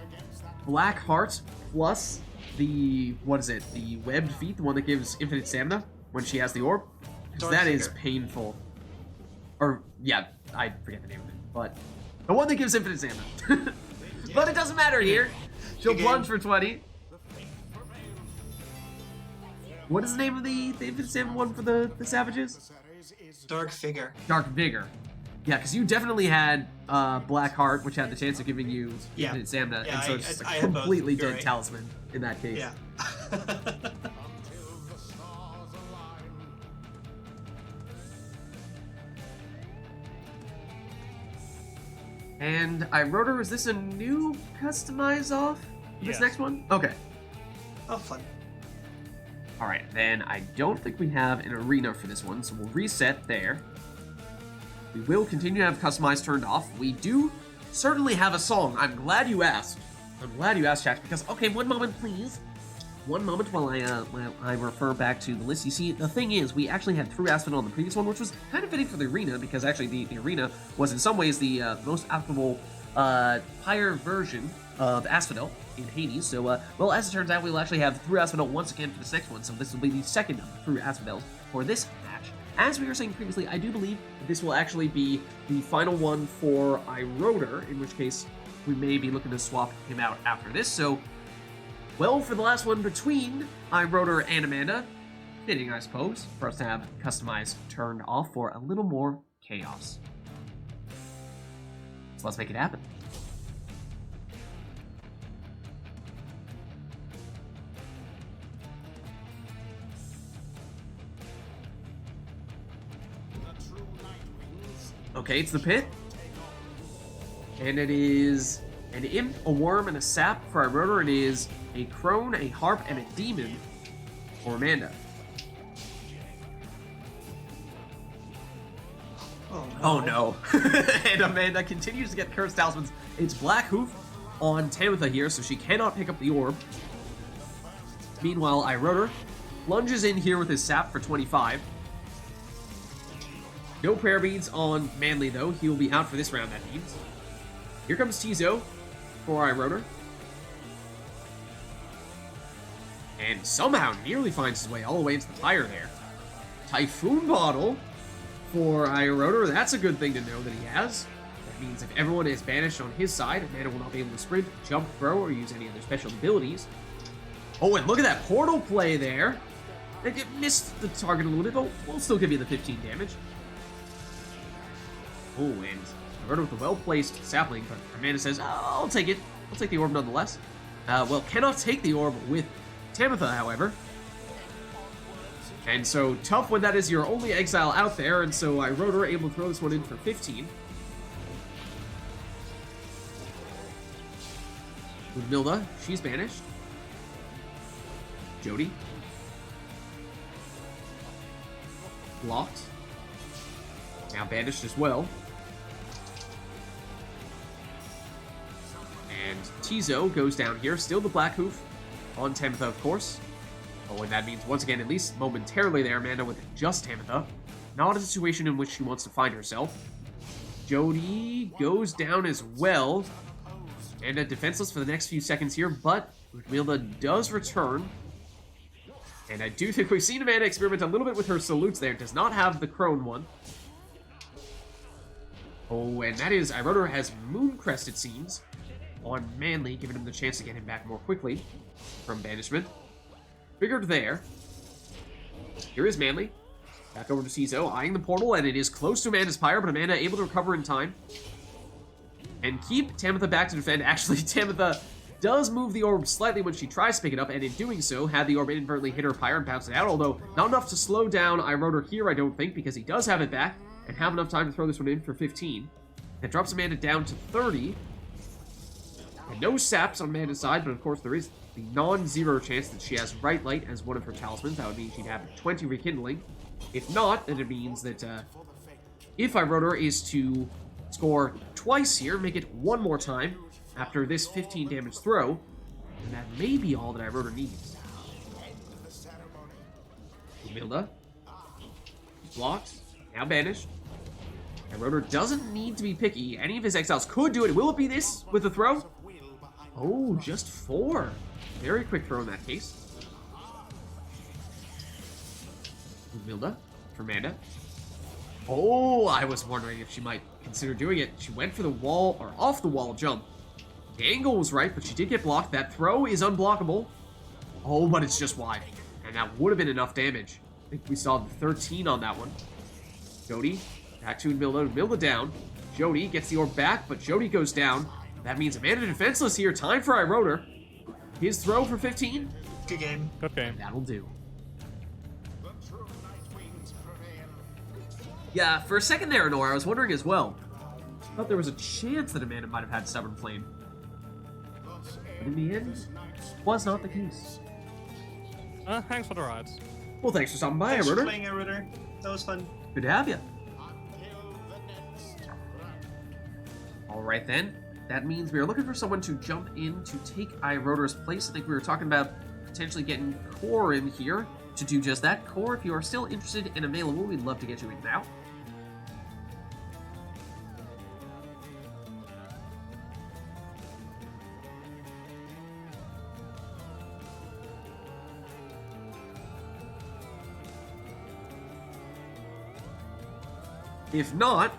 Black Heart plus the, what is it, the webbed feet, the one that gives infinite stamina when she has the orb? Because that is painful. Or, yeah, I forget the name of it, but the one that gives infinite stamina. But it doesn't matter here. She'll plunge for 20. What is the name of the infinite stamina one for the savages? choice is Dark Figure. Dark Vigor. Yeah, because you definitely had Black Heart, which had the chance of giving you Yeah. infinite stamina, Yeah, and so I- it's just I a had both. completely You're dead right. talisman in that case. Yeah. until the stars align. And I wrote her, is this a new customize off? This Yes. next one? Okay. Oh, fun. Alright, then I don't think we have an arena for this one, so we'll reset there. We will continue to have customize turned off. We do certainly have a song. I'm glad you asked. I'm glad you asked, chat, because, okay, one moment, please. One moment while I refer back to the list. You see, the thing is, we actually had Through Asphodel on the previous one, which was kind of fitting for the arena, because actually the arena was in some ways the most applicable Pyre version of Asphodel in Hades. So, well, as it turns out, we will actually have Through Asphodel once again for this next one, so this will be the second of the Through Asphodels for this match. As we were saying previously, I do believe that this will actually be the final one for Iroder, in which case we may be looking to swap him out after this, so... Well, for the last one between Iroder and Amanda, fitting, I suppose, for us to have Customize turned off for a little more chaos. So let's make it happen. The true night wings Okay, it's the pit. And it is an imp, a worm, and a sap for Iroder. It is a crone, a harp, and a demon for Amanda. Oh, no. Oh no. And Amanda continues to get cursed talismans. It's Black Hoof on Tamitha here, so she cannot pick up the orb. Meanwhile, Iroder plunges in here with his sap for 25. No prayer beads on Manly, though. He will be out for this round, that means. Here comes Tizo for Iroder. And somehow nearly finds his way all the way into the Pyre there. Typhoon Bottle for Iroder. That's a good thing to know that he has. That means if everyone is banished on his side, Amanda will not be able to sprint, jump, throw, or use any other special abilities. Oh, and look at that portal play there. It missed the target a little bit, but we'll still give you the 15 damage. Oh, and Iroder with a well-placed sapling, but Amanda says, oh, I'll take it. I'll take the orb nonetheless. Well, cannot take the orb with Tamitha, however. And so, tough when that is your only exile out there, and so Iroder able to throw this one in for 15. With Milda, she's banished. Jody. Blocked. Now banished as well. And Tizo goes down here, still the Black Hoof on Tamitha, of course. Oh, and that means, once again, at least momentarily there, Amanda with just Tamitha. Not a situation in which she wants to find herself. Jody goes down as well. Amanda defenseless for the next few seconds here, but Milda does return. And I do think we've seen Amanda experiment a little bit with her salutes there. Does not have the Crone one. Oh, and that is, Iroder has Mooncrest, it seems, on Manly, giving him the chance to get him back more quickly from banishment. Figured there. Here is Manly. Back over to Cizo, eyeing the portal, and it is close to Amanda's Pyre, but Amanda able to recover in time. And keep Tamitha back to defend. Actually, Tamitha does move the orb slightly when she tries to pick it up, and in doing so, had the orb inadvertently hit her Pyre and bounce it out, although not enough to slow down Iroder here, I don't think, because he does have it back, and have enough time to throw this one in for 15. That drops Amanda down to 30. And no saps on Amanda's side, but of course there is the non-zero chance that she has Right Light as one of her talismans. That would mean she'd have 20 rekindling. If not, then it means that if Iroder is to score twice here, make it one more time after this 15 damage throw, and that may be all that Iroder needs. Milda. Blocked. Now banished. Iroder doesn't need to be picky. Any of his exiles could do it. Will it be this with the throw? Oh, just 4. Very quick throw in that case. Milda for Amanda. Oh, I was wondering if she might consider doing it. She went for the wall, or off the wall jump. The angle was right, but she did get blocked. That throw is unblockable. Oh, but it's just wide. And that would have been enough damage. I think we saw the 13 on that one. Jody, back to Milda down. Jody gets the orb back, but Jody goes down. That means Amanda defenseless here. Time for Iroder. His throw for 15. Good game. Good game. That'll do. The true Night Wings prevail. Yeah, for a second there, Nora, I was wondering as well. I thought there was a chance that Amanda might have had Stubborn Flame. Thus But in the end, this night's was not the case. Thanks for the rides. Well, thanks for stopping by, Thanks for Iroder. playing Ritter. That was fun. Good to have you. until the next run. Alright then. That means we are looking for someone to jump in to take Iroder's place. I think we were talking about potentially getting Core in here to do just that. Core, if you are still interested and available, we'd love to get you in now. If not,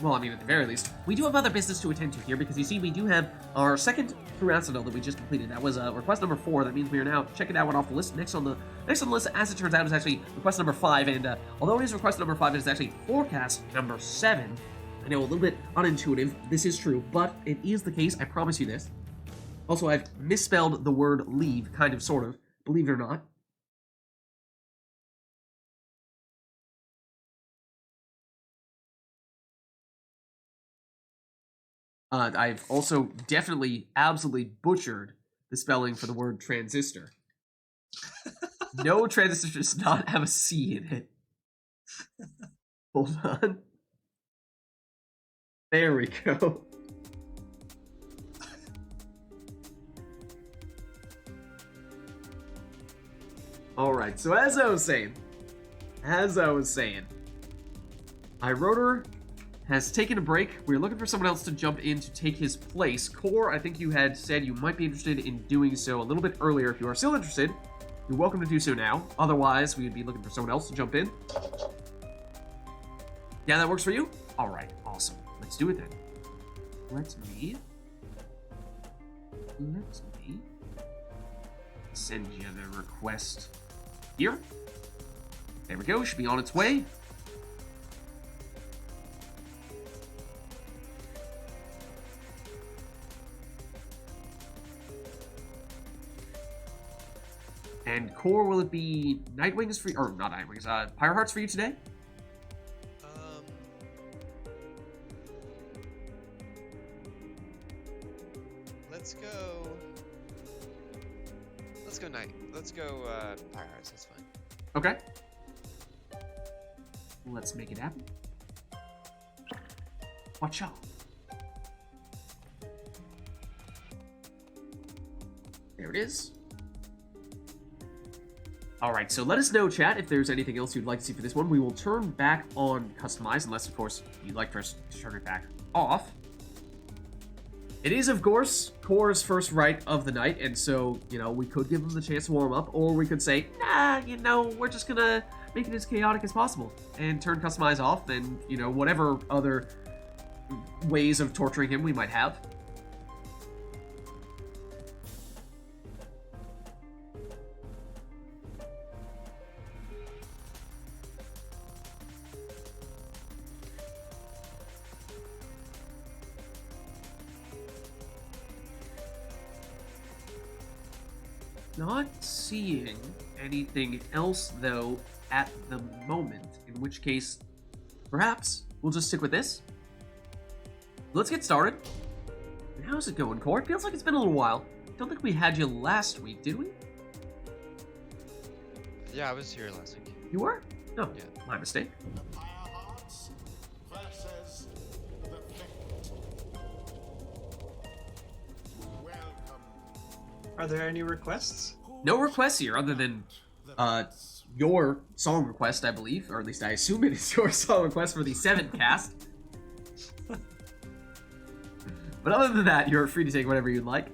well, I mean, at the very least, we do have other business to attend to here because you see, we do have our second through Arsenal that we just completed. That was request number 4. That means we are now checking that one off the list. Next on the list, as it turns out, is actually request number 5. And although it is request number 5, it is actually forecast number 7. I know, a little bit unintuitive. This is true, but it is the case. I promise you this. Also, I've misspelled the word leave, kind of, sort of, believe it or not. I've also definitely, absolutely butchered the spelling for the word transistor. No, transistor does not have a C in it. Hold on. There we go. Alright, so as I was saying, Iroder has taken a break. We're looking for someone else to jump in to take his place. Core, I think you had said you might be interested in doing so a little bit earlier. If you are still interested, you're welcome to do so now. Otherwise, we would be looking for someone else to jump in. Yeah, that works for you? Alright, awesome. Let's do it then. Let me send you the request here. There we go, should be on its way. And Core, will it be Nightwings for you? Or not Nightwings, Pyre Hearts for you today? Let's go Night. Let's go Pyre Hearts, that's fine. Okay. Let's make it happen. Watch out. There it is. Alright, so let us know, chat, if there's anything else you'd like to see for this one. We will turn back on Customize, unless, of course, you'd like for us to turn it back off. It is, of course, Core's first rite of the night, and so, you know, we could give him the chance to warm up, or we could say, nah, you know, we're just gonna make it as chaotic as possible, and turn Customize off, and, you know, whatever other ways of torturing him we might have. Not seeing anything else, though, at the moment, in which case, perhaps we'll just stick with this. Let's get started. And how's it going, Core? It feels like it's been a little while. Don't think we had you last week, did we? Yeah, I was here last week. You were? No, Yeah. my mistake. The Pyre Hearts versus the Fate. Welcome. Are there any requests? No requests here other than your song request, I believe, or at least I assume it is your song request for the 7th cast. But other than that, you're free to take whatever you'd like.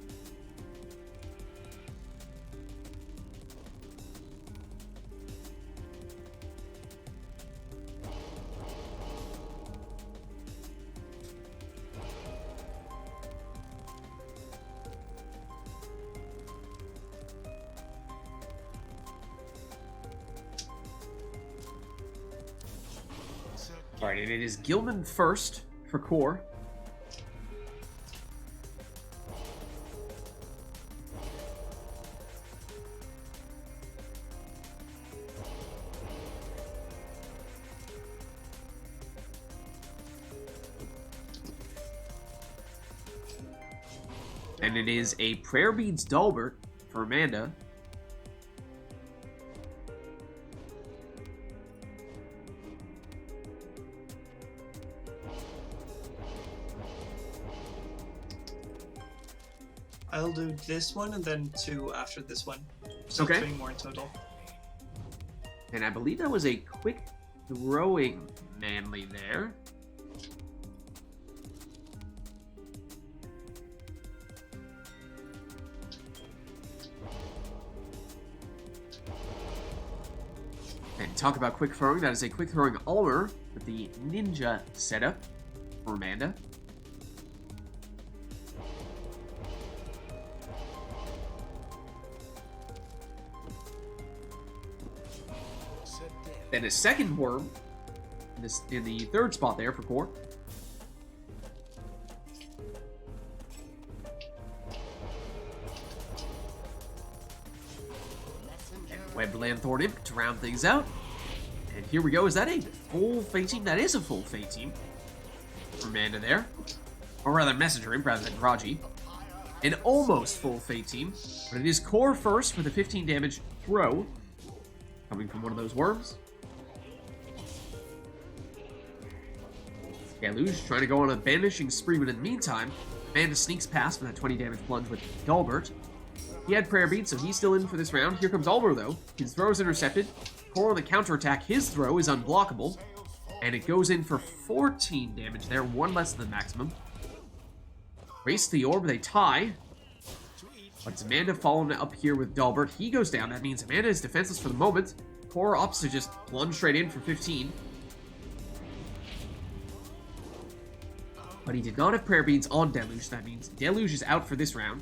Alright, and it is Gilman first for core. And it is a Prayer Beads Dalbert for Amanda. I'll do this one and then 2 after this one. So Okay. 3 more in total. And I believe that was a quick throwing manly there. And talk about quick throwing, that is a quick throwing Ulmer with the ninja setup for Amanda. Then a second worm in the third spot there for core. And Webbed Lanthorn Imp to round things out. And here we go. Is that a full Fate Team? That is a full Fate Team for Amanda there. Or rather, Messenger Imp rather than Raji. An almost full Fate Team. But it is core first with a 15 damage throw. Coming from one of those worms. Deluge trying to go on a banishing spree, but in the meantime, Amanda sneaks past with that 20 damage plunge with Dalbert. He had Prayer Bead, so he's still in for this round. Here comes Ulmer, though. His throw is intercepted. Core on the counterattack. His throw is unblockable. And it goes in for 14 damage there, 1 less than the maximum. Race to the orb, they tie. But it's Amanda following up here with Dalbert. He goes down. That means Amanda is defenseless for the moment. Core opts to just plunge straight in for 15. But he did not have Prayer Beads on Deluge. That means Deluge is out for this round.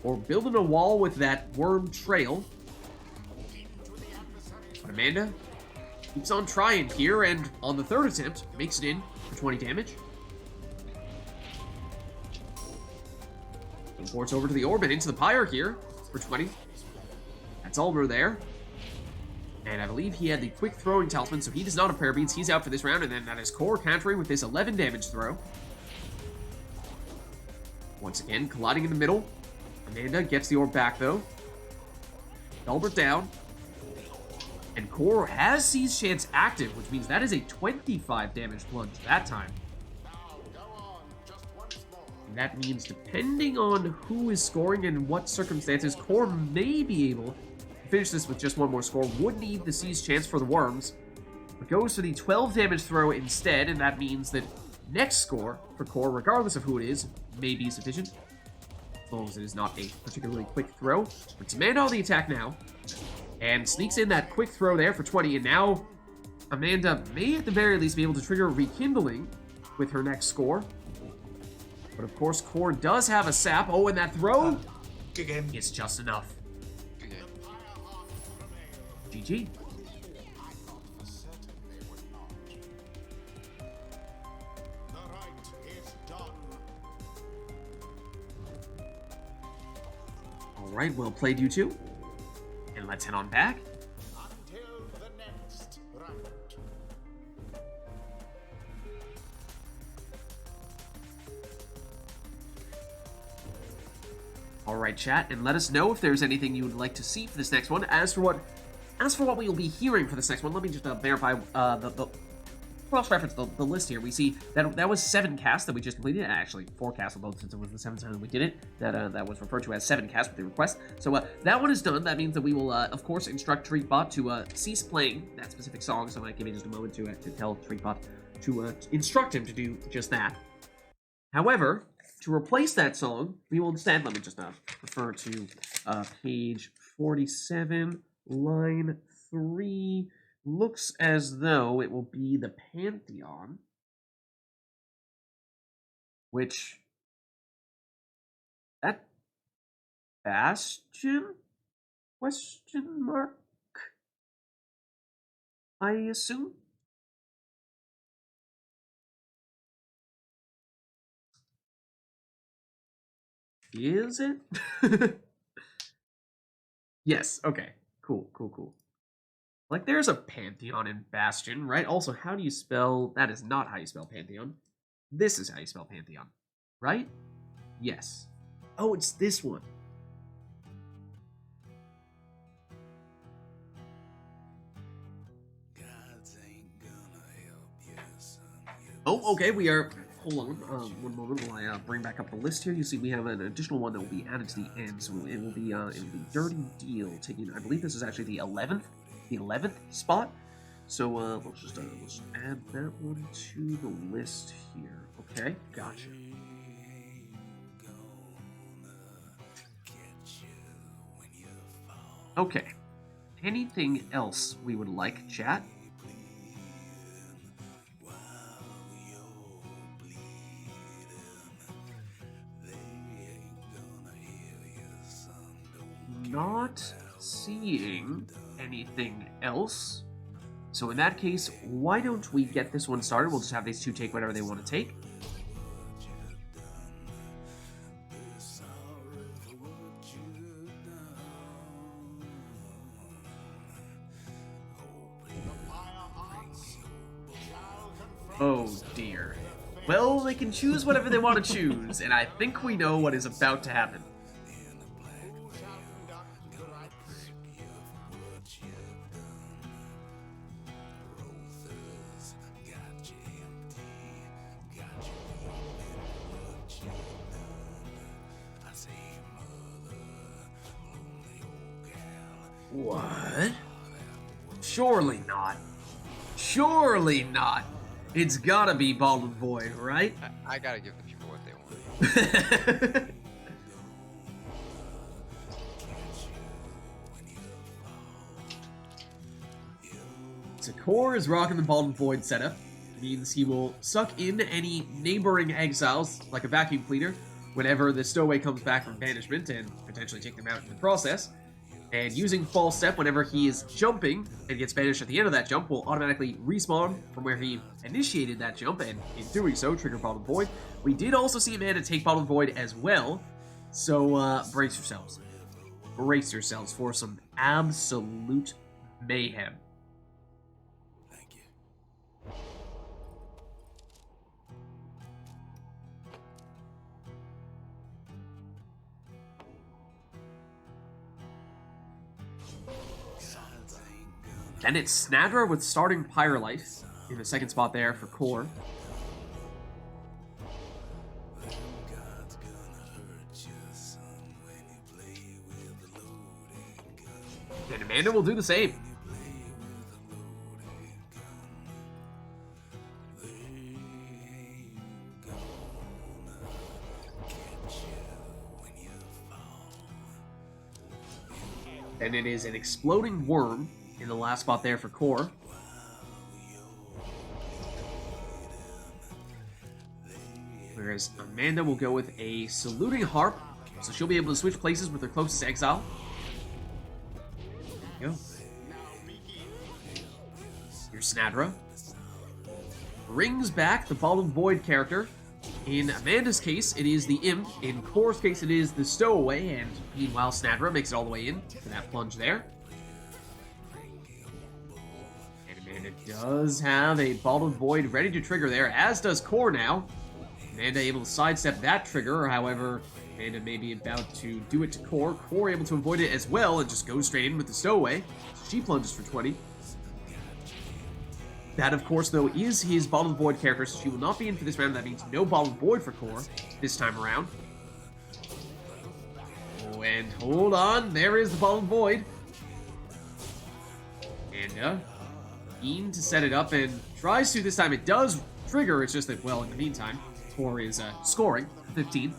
Or building a wall with that worm trail. But Amanda keeps on trying here, and on the third attempt, makes it in for 20 damage. Imports over to the orb and into the Pyre here for 20. That's Ulmer there. And I believe he had the quick throwing talisman, so he does not have Prayer Beads. He's out for this round, and then that is Core countering with this 11 damage throw. Once again, colliding in the middle. Amanda gets the orb back, though. Dalbert down. And Core has Seize Chance active, which means that is a 25 damage plunge that time. And that means depending on who is scoring and what circumstances, Core may be able finish this with just one more score. Would need the Seize Chance for the worms, but goes for the 12 damage throw instead, and that means that next score for Core, regardless of who it is, may be sufficient, as long as it is not a particularly quick throw. But it's Amanda on the attack now, and sneaks in that quick throw there for 20, and now Amanda may at the very least be able to trigger Rekindling with her next score. But of course, Core does have a sap. Oh, and that throw Good game. is just enough. Good game. GG. I thought for certain they would not. The rite is done. Alright, well played, you two. And let's head on back. Until the next rite. Alright, chat, and let us know if there's anything you would like to see for this next one. As for what we will be hearing for this next one, let me just verify the cross-reference the list here. We see that was 7 casts that we just completed. Actually, 4 casts, although since it was the 7th time that we did it, that was referred to as 7 casts with the request. So that one is done. That means that we will, of course, instruct TreatBot to cease playing that specific song. So I'm going to give you just a moment to tell TreatBot to instruct him to do just that. However, to replace that song, we will instead, let me just refer to page 47, line 3. Looks as though it will be the Pantheon, which, that Bastion? Question mark? I assume? Is it? Yes, okay. Cool, cool, cool. Like, there's a Pantheon in Bastion, right? Also, how do you spell... That is not how you spell Pantheon. This is how you spell Pantheon, right? Yes. Oh, it's this one. Oh, okay, we are... Hold on, one moment while I bring back up the list here. You see, we have an additional one that will be added to the end, so it will be Dirty Deal, taking, I believe this is actually the 11th spot. So, let's just add that one to the list here. Okay, gotcha. Okay. Anything else we would like, chat? Not seeing anything else. So in that case, why don't we get this one started? We'll just have these two take whatever they want to take. Oh dear. Well, they can choose whatever they want to choose, and I think we know what is about to happen. What? Surely not. Surely not. It's gotta be Bald and Void, right? I gotta give the people what they want. So Core is rocking the Bald and Void setup. It means he will suck in any neighboring exiles, like a vacuum cleaner, whenever the Stowaway comes back from banishment and potentially take them out in the process. And using False Step whenever he is jumping and gets banished at the end of that jump will automatically respawn from where he initiated that jump, and in doing so, trigger Bottom Void. We did also see Amanda take Bottom Void as well, so brace yourselves. Brace yourselves for some absolute mayhem. Thank you. Then it's Snadra with starting Pyre Life in the second spot there for Core. And Amanda will do the same. And it is an Exploding Worm in the last spot there for Core. Whereas Amanda will go with a Saluting Harp, so she'll be able to switch places with her closest exile. There you go. Here's Snadra. Brings back the Ball and Void character. In Amanda's case, it is the Imp. In Core's case, it is the Stowaway. And meanwhile, Snadra makes it all the way in for that plunge there. Amanda does have a Ball and Void ready to trigger there, as does Core now. Amanda able to sidestep that trigger, however, Amanda may be about to do it to Core. Core able to avoid it as well and just goes straight in with the Stowaway. So she plunges for 20. That, of course, though, is his Ball and Void character, so she will not be in for this round. That means no Ball and Void for Core this time around. Oh, and hold on, there is the Ball and Void. Amanda keen to set it up and tries to this time. It does trigger, it's just that, well, in the meantime, Core is scoring 15.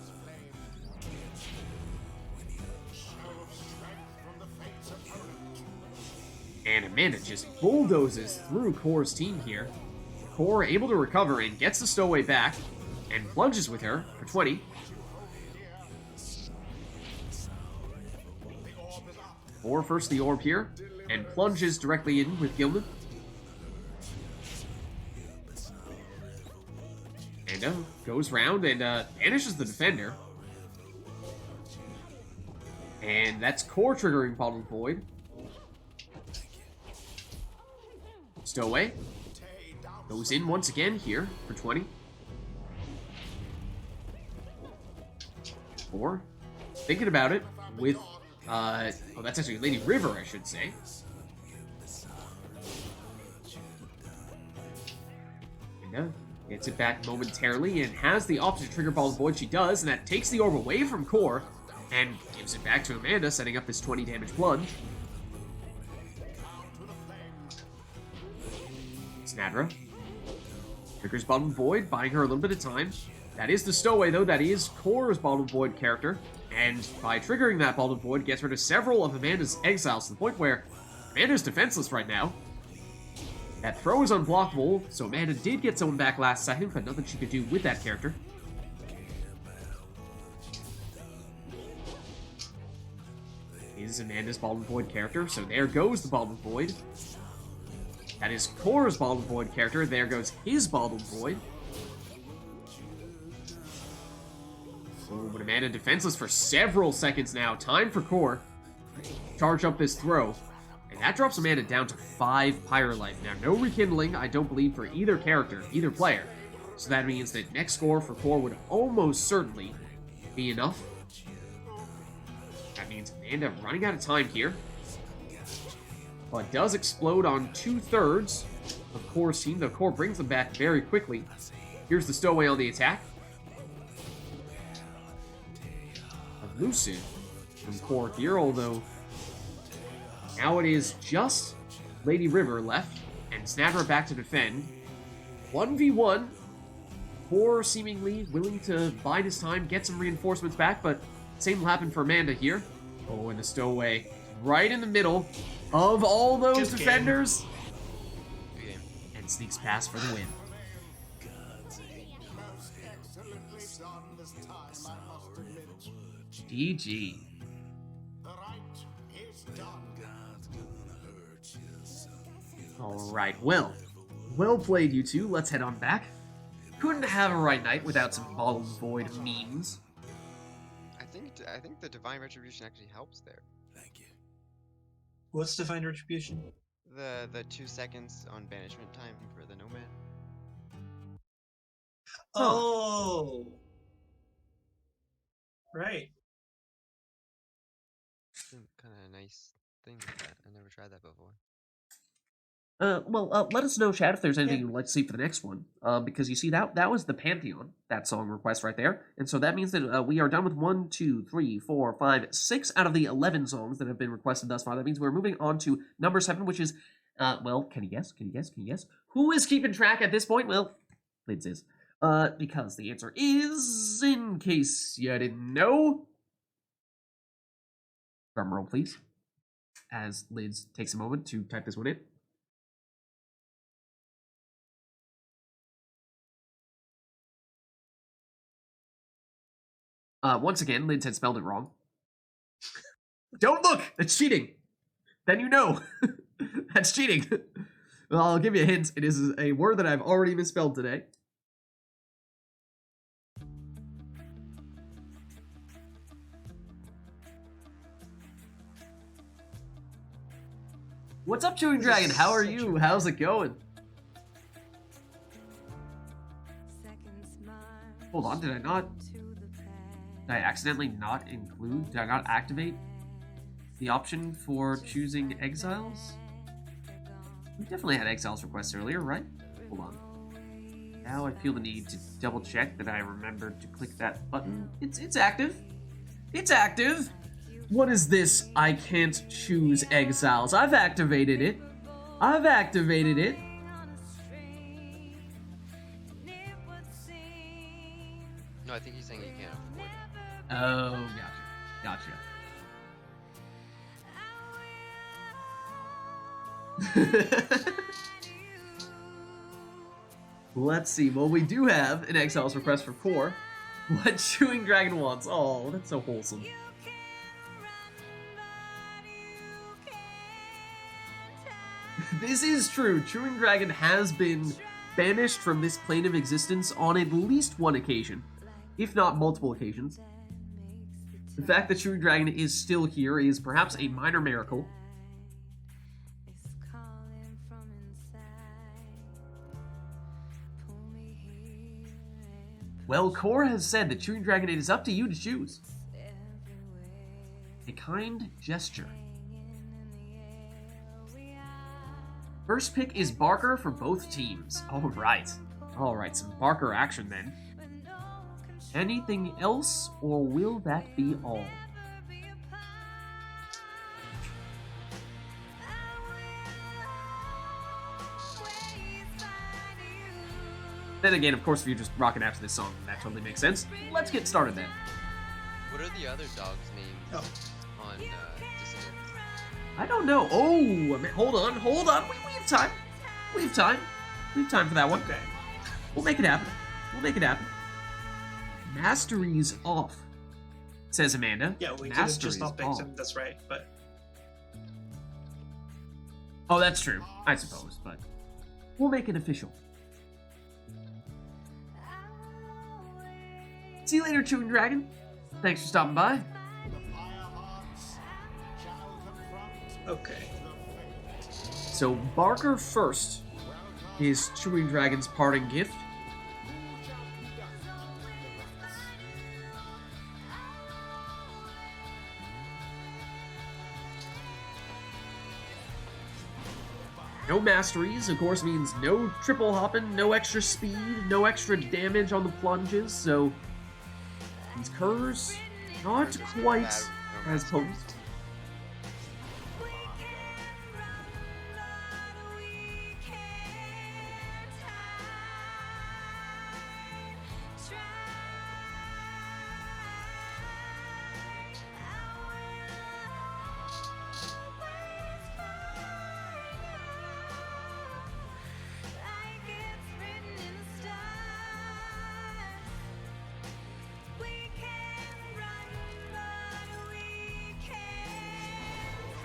And Amanda just bulldozes through Core's team here. Core able to recover and gets the Stowaway back and plunges with her for 20. Core first the orb here and plunges directly in with Gilman. And goes round and banishes the defender. And that's Core triggering Bottle Void. Stowaway goes in once again here for 20. 4. Thinking about it with, oh, that's actually Lady River, I should say. Amanda gets it back momentarily and has the opposite trigger Ball Void. She does, and that takes the orb away from Core and gives it back to Amanda, setting up this 20 damage plunge. Snadra triggers Bottom Void, buying her a little bit of time. That is the Stowaway, though. That is Core's Bottom Void character. And by triggering that Bottom Void, gets rid of several of Amanda's exiles to the point where Amanda's defenseless right now. That throw is unblockable, so Amanda did get someone back last second, but nothing she could do with that character. Is Amanda's Bottom Void character, so there goes the Bottom Void. That is Core's Bottom Void character, there goes his Bottom Void. Oh, but Amanda defenseless for several seconds now. Time for Core. Charge up this throw. And that drops Amanda down to 5 Pyre life. Now, no rekindling, I don't believe, for either character, either player. So that means that next score for Core would almost certainly be enough. That means Amanda running out of time here. But does explode on 2/3 of Core's team, though Core brings them back very quickly. Here's the Stowaway on the attack. Lucid from Core here, although now it is just Lady River left, and Snadra back to defend. 1v1, Core seemingly willing to bide his time, get some reinforcements back, but same will happen for Amanda here. Oh, and the Stowaway right in the middle of all those Just defenders, and sneaks past for the win. Most excellently done this time, I must admit. GG. The right is done. Alright, well played, you two. Let's head on back. Couldn't have a right night without some Bottom Void memes. I think the Divine Retribution actually helps there. What's Divine Retribution? The 2 seconds on banishment time for the Nomad. Oh! Right. Kind of a nice thing like that. I never tried that before. Let us know, chat, if there's anything you'd like to see for the next one. Because you see, that was the Pantheon, that song request right there. And so that means that we are done with 1, 2, 3, 4, 5, 6 out of the 11 songs that have been requested thus far. That means we're moving on to number 7, which is, well, can you guess? Can you guess? Can you guess? Who is keeping track at this point? Well, Vids is. Because the answer is, in case you didn't know... Drum roll, please. As Lids takes a moment to type this one in. Once again, Lids had spelled it wrong. Don't look! That's cheating! Then you know. That's cheating. Well, I'll give you a hint. It is a word that I've already misspelled today. What's up, Chewing Dragon? How are you? How's it going? Hold on, did I accidentally not include, did I not activate the option for choosing exiles? We definitely had exiles requests earlier, right? Hold on. Now I feel the need to double check that I remembered to click that button. It's active. It's active. What is this? I can't choose exiles. I've activated it. I've activated it. No, I think he's saying you can't afford it. Oh, gotcha. Let's see. Well, we do have an exiles request for Core. What Chewing Dragon wants. Oh, that's so wholesome. This is true. Chewing Dragon has been banished from this plane of existence on at least one occasion, if not multiple occasions. The fact that True Dragon is still here is perhaps a minor miracle. Well, Core has said that True Dragon, it is up to you to choose. A kind gesture. First pick is Barker for both teams. Alright. Alright, some Barker action then. Anything else, or will that be all? Then again, of course, if you're just rocking out to this song, that totally makes sense. Let's get started then. What are the other dogs' names Oh. on Dissident? I don't know. Oh, man, hold on. We have time. We have time. We have time for that one. Okay. We'll make it happen. We'll make it happen. Mastery's off, says Amanda. Yeah, we could have Mastery's just not picked off. him, that's right, but... Oh, that's true. I suppose, but we'll make it official. See you later, Chewing Dragon. Thanks for stopping by. The Firehearts shall confront Okay. the fate. So Barker first is Chewing Dragon's parting gift. Who shall conduct the rites? No masteries, of course, means no triple hopping, no extra speed, no extra damage on the plunges, so these curves not quite as potent.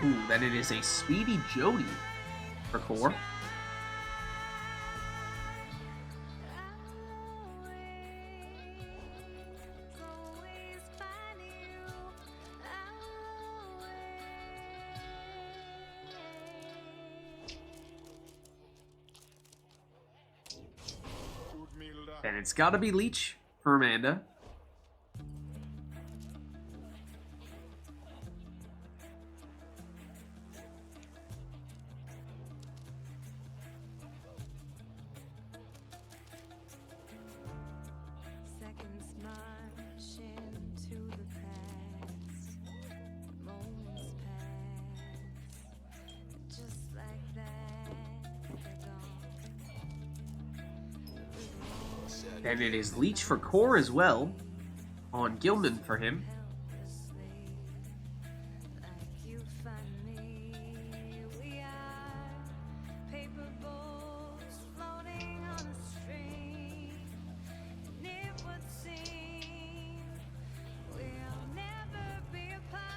Ooh, then it is a speedy Jody for Core. Udmilda. And it's gotta be Leech for Amanda. Seconds march into the past. Moments pass. Just like that, they're gone. And it is Leech for Core as well. On Gilman for him. Helplessly, like you find me. We are paper bowls floating on a stream. And it would seem we'll never be apart.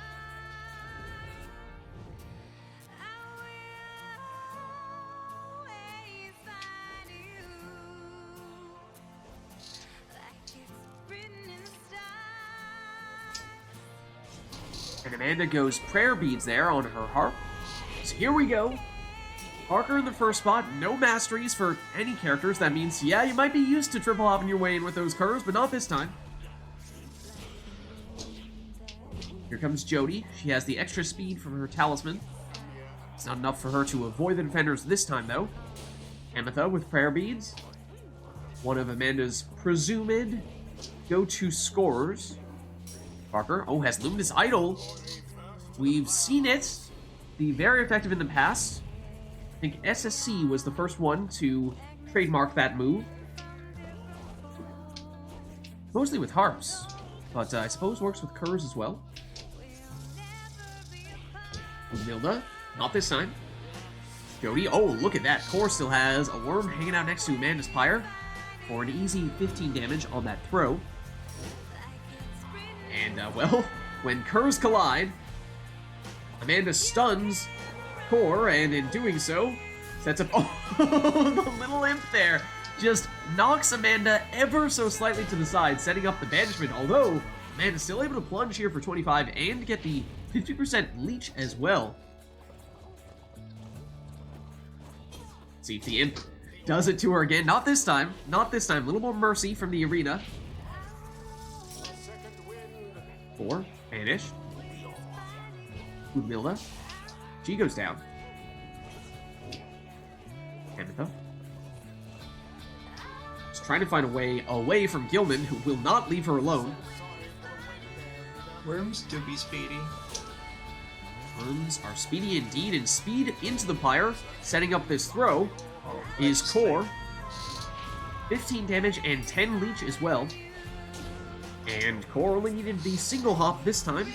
I will always find you, like it's written in the stars. And Amanda goes prayer beads there on her harp. So here we go. Parker in the first spot, no masteries for any characters. That means, yeah, you might be used to triple hopping your way in with those curves, but not this time. Here comes Jody. She has the extra speed from her talisman. It's not enough for her to avoid the defenders this time, though. Ametha with prayer beads. One of Amanda's presumed go-to scorers. Parker, oh, has Luminous Idol. We've seen it. Be very effective in the past. I think SSC was the first one to trademark that move. Mostly with harps, but I suppose works with curves as well. Milda, not this time. Jody, oh, look at that. Core still has a worm hanging out next to Amanda's Pyre for an easy 15 damage on that throw. And, well, when curves collide, Amanda stuns Core, and in doing so, sets up... Oh, the little imp there just knocks Amanda ever so slightly to the side, setting up the banishment, although Man is still able to plunge here for 25 and get the 50% leech as well. Let's see if the imp does it to her again. Not this time. Not this time. A little more mercy from the arena. 4. Banish. Udmilda. She goes down. Amitha. Just trying to find a way away from Gilman, who will not leave her alone. Worms do be speedy. Worms are speedy indeed, and speed into the Pyre, setting up this throw, is Core. 15 damage and 10 leech as well. And Core only needed the single hop this time.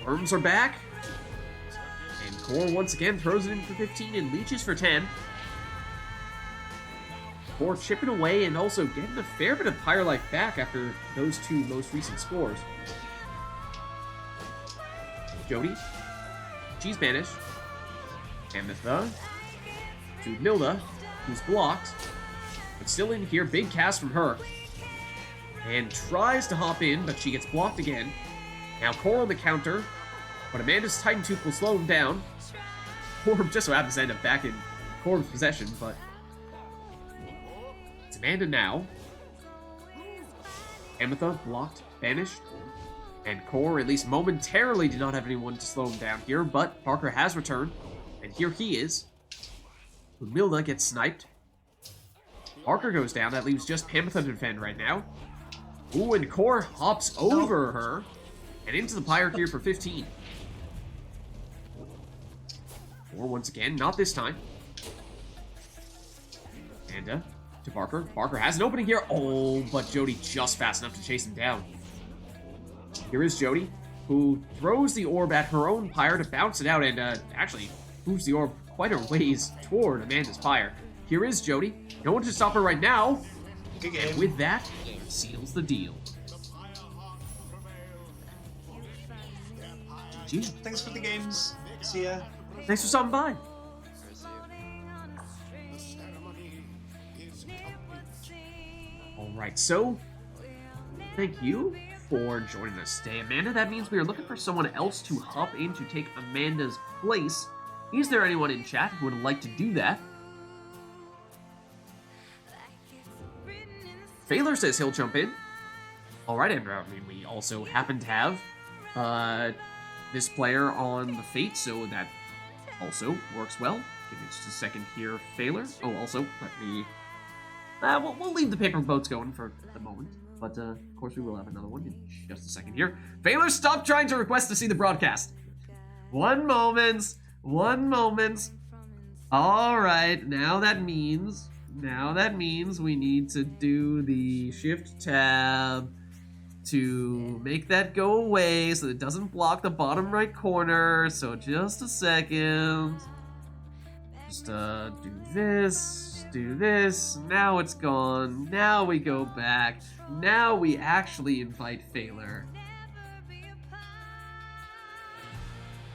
Worms are back. And Core once again throws it in for 15 and leeches for 10. Core chipping away and also getting a fair bit of Pyre life back after those two most recent scores. Jody. She's banished. Amitha. To Milda, who's blocked. But still in here, big cast from her. And tries to hop in, but she gets blocked again. Now Core on the counter, but Amanda's Titan Tooth will slow him down. Core just so happens to end up back in Core's possession, but it's Amanda now. Amitha blocked, banished, and Core at least momentarily did not have anyone to slow him down here, but Parker has returned, and here he is. Milda gets sniped. Parker goes down. That leaves just Pamitha to defend right now. Ooh, and Core hops over her and into the Pyre here for 15. Core once again, not this time. Amanda to Parker. Parker has an opening here. Oh, but Jody just fast enough to chase him down. Here is Jody, who throws the orb at her own Pyre to bounce it out and actually moves the orb quite a ways toward Amanda's Pyre. Here is Jody. No one to stop her right now. Good game. And with that, seals the deal. GG. Thanks for the games. See ya. Thanks for stopping by. Alright, so thank you for joining us today, Amanda. That means we are looking for someone else to hop in to take Amanda's place. Is there anyone in chat who would like to do that? Failer says he'll jump in. Alright, Andrew. I mean, we also happen to have this player on the Fate, so that also works well. Give me just a second here, Failer. Oh, also, let me... we'll leave the paper boats going for the moment. But, of course, we will have another one in just a second here. Failer, stop trying to request to see the broadcast. One moment. Alright, now that means we need to do the Shift Tab to make that go away so that it doesn't block the bottom right corner. So just a second. Just do this. Now it's gone. Now we go back. Now we actually invite Failer.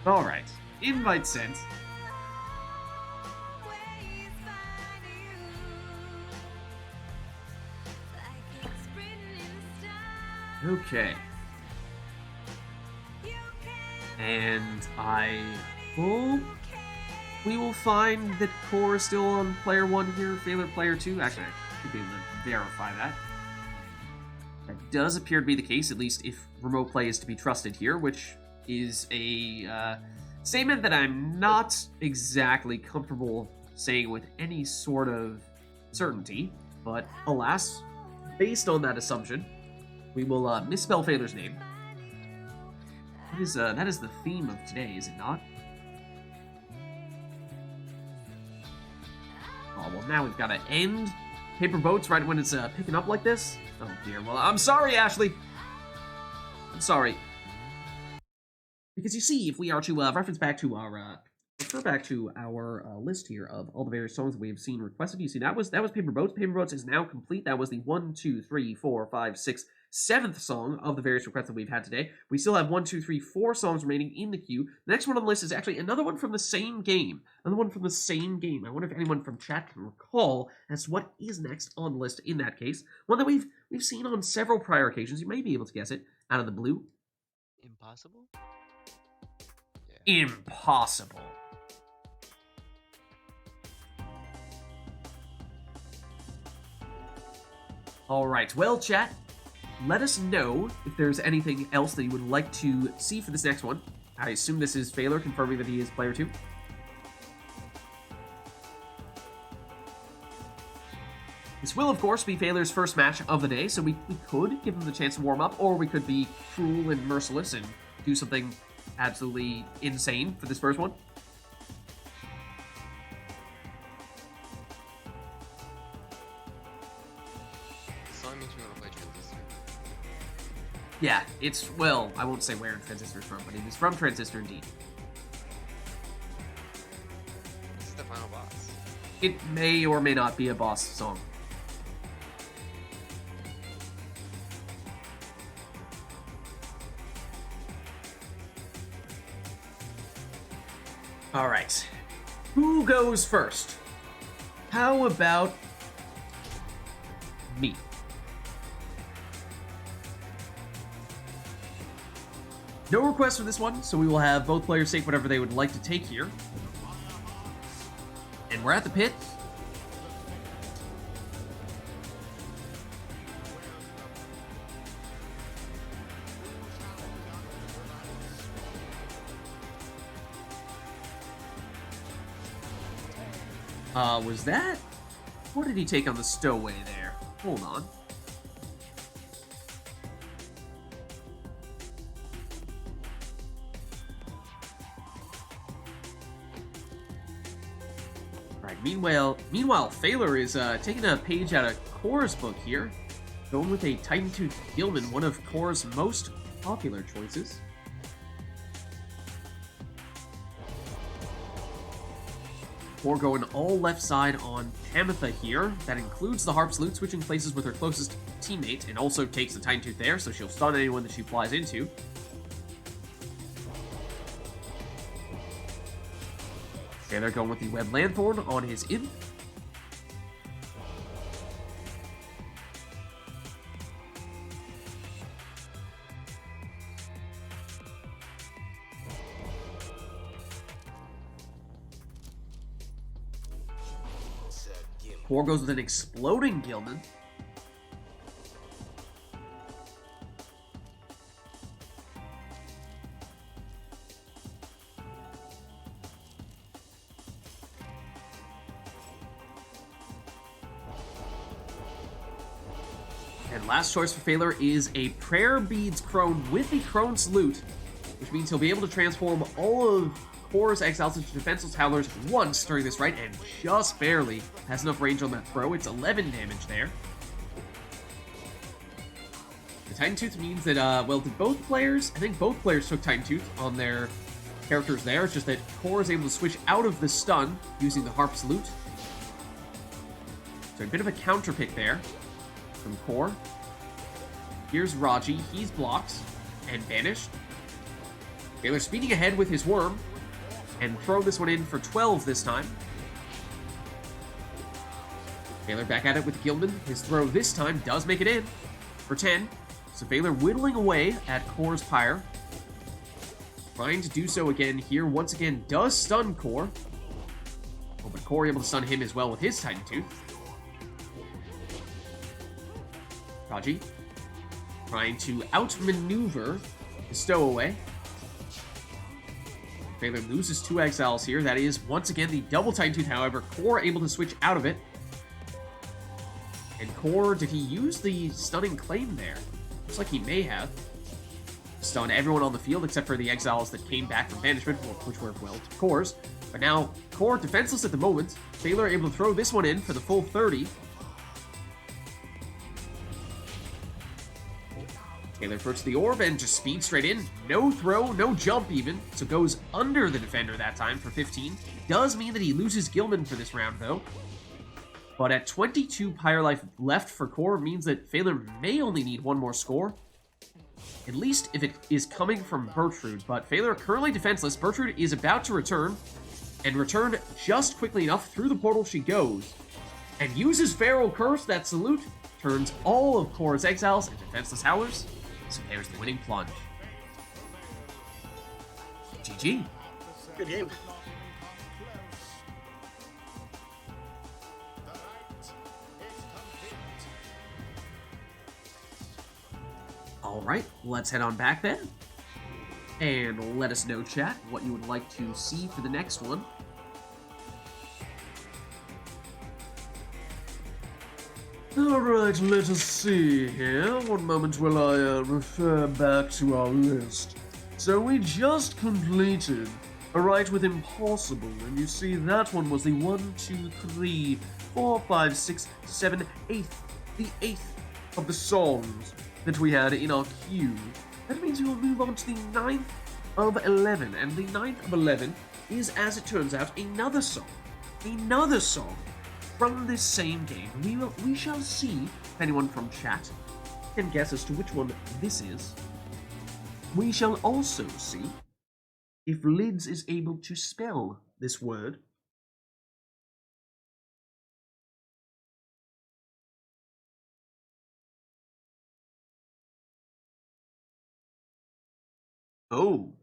Alright. Invite sent. Okay. And I hope we will find that Core is still on player 1 here, Failer player 2. Actually, I should be able to verify that. That does appear to be the case, at least if remote play is to be trusted here, which is a statement that I'm not exactly comfortable saying with any sort of certainty. But alas, based on that assumption, we will misspell Failer's name. That is the theme of today, is it not? Oh, well, now we've got to end Paper Boats right when it's picking up like this? Oh, dear. Well, I'm sorry, Ashley. I'm sorry. Because you see, if we are to refer back to our list here of all the various songs that we have seen requested, you see that was Paper Boats. Paper Boats is now complete. That was the 1, 2, 3, 4, 5, 6, 7th song of the various requests that we've had today. We still have 1, 2, 3, 4 songs remaining in the queue. The next one on the list is actually another one from the same game. Another one from the same game. I wonder if anyone from chat can recall as to what is next on the list in that case. One that we've seen on several prior occasions. You may be able to guess it out of the blue. Impossible? Impossible. Alright, well, chat, let us know if there's anything else that you would like to see for this next one. I assume this is Phaler confirming that he is player 2. This will, of course, be Phaler's first match of the day, so we could give him the chance to warm up, or we could be cruel and merciless and do something absolutely insane for this first one. So I mean you want to play Transistor. Yeah, it's, well, I won't say where Transistor is from, but it is from Transistor indeed. This is the final boss. It may or may not be a boss song. Alright. Who goes first? How about me? No requests for this one, so we will have both players take whatever they would like to take here. And we're at the pit. Was that? What did he take on the stowaway there? Hold on. Right. Meanwhile, Phaler is taking a page out of Core's book here, going with a Titan Tooth Gilman, one of Core's most popular choices. Core going all left side on Tamitha here. That includes the Harp Salute, switching places with her closest teammate, and also takes the Titan Tooth there, so she'll stun anyone that she flies into. Okay, they're going with the Web Lanthorn on his Imp. Core goes with an Exploding Gilman. And last choice for Phaler is a Prayer Beads Crone with the Crone Salute, which means he'll be able to transform all of Core's exiles into defenseless howlers once during this rite, and just barely has enough range on that throw. It's 11 damage there. The Titan Tooth means that, well, did both players? I think both players took Titan Tooth on their characters there. It's just that Core is able to switch out of the stun using the Harp Salute. So a bit of a counter pick there from Core. Here's Raji. He's blocked and banished. Phaler speeding ahead with his Worm, and throw this one in for 12 this time. Phaler back at it with Gilman. His throw this time does make it in for 10. So Phaler whittling away at Core's Pyre. Trying to do so again here. Once again, does stun Core. Oh, but Core able to stun him as well with his Titan Tooth. Raji trying to outmaneuver the stowaway. Phaler loses 2 exiles here. That is, once again, the double Titan Tooth, however. Core able to switch out of it. And Core, did he use the stunning claim there? Looks like he may have. Stun everyone on the field except for the exiles that came back from banishment, which were, well, to Core's. But now, Core defenseless at the moment. Phaler able to throw this one in for the full 30. Phaler approaches the orb and just speeds straight in. No throw, no jump even. So goes under the defender that time for 15. Does mean that he loses Gilman for this round, though. But at 22 Pyre life left for Core means that Phaler may only need one more score. At least if it is coming from Bertrude. But Phaler currently defenseless. Bertrude is about to return. And return just quickly enough. Through the portal she goes. And uses Feral Curse. That salute turns all of Core's exiles into defenseless howlers. So there's the winning plunge. GG. Good game. Alright, let's head on back then. And let us know, chat, what you would like to see for the next one. Alright, let us see here. One moment while I refer back to our list. So we just completed a rite with Impossible, and you see that one was the 1, 2, 3, 4, 5, 6, 7, 8th. The 8th of the songs that we had in our queue. That means we will move on to the 9th of 11, and the 9th of 11 is, as it turns out, another song from this same game. We shall see if anyone from chat can guess as to which one this is. We shall also see if Lids is able to spell this word. Oh,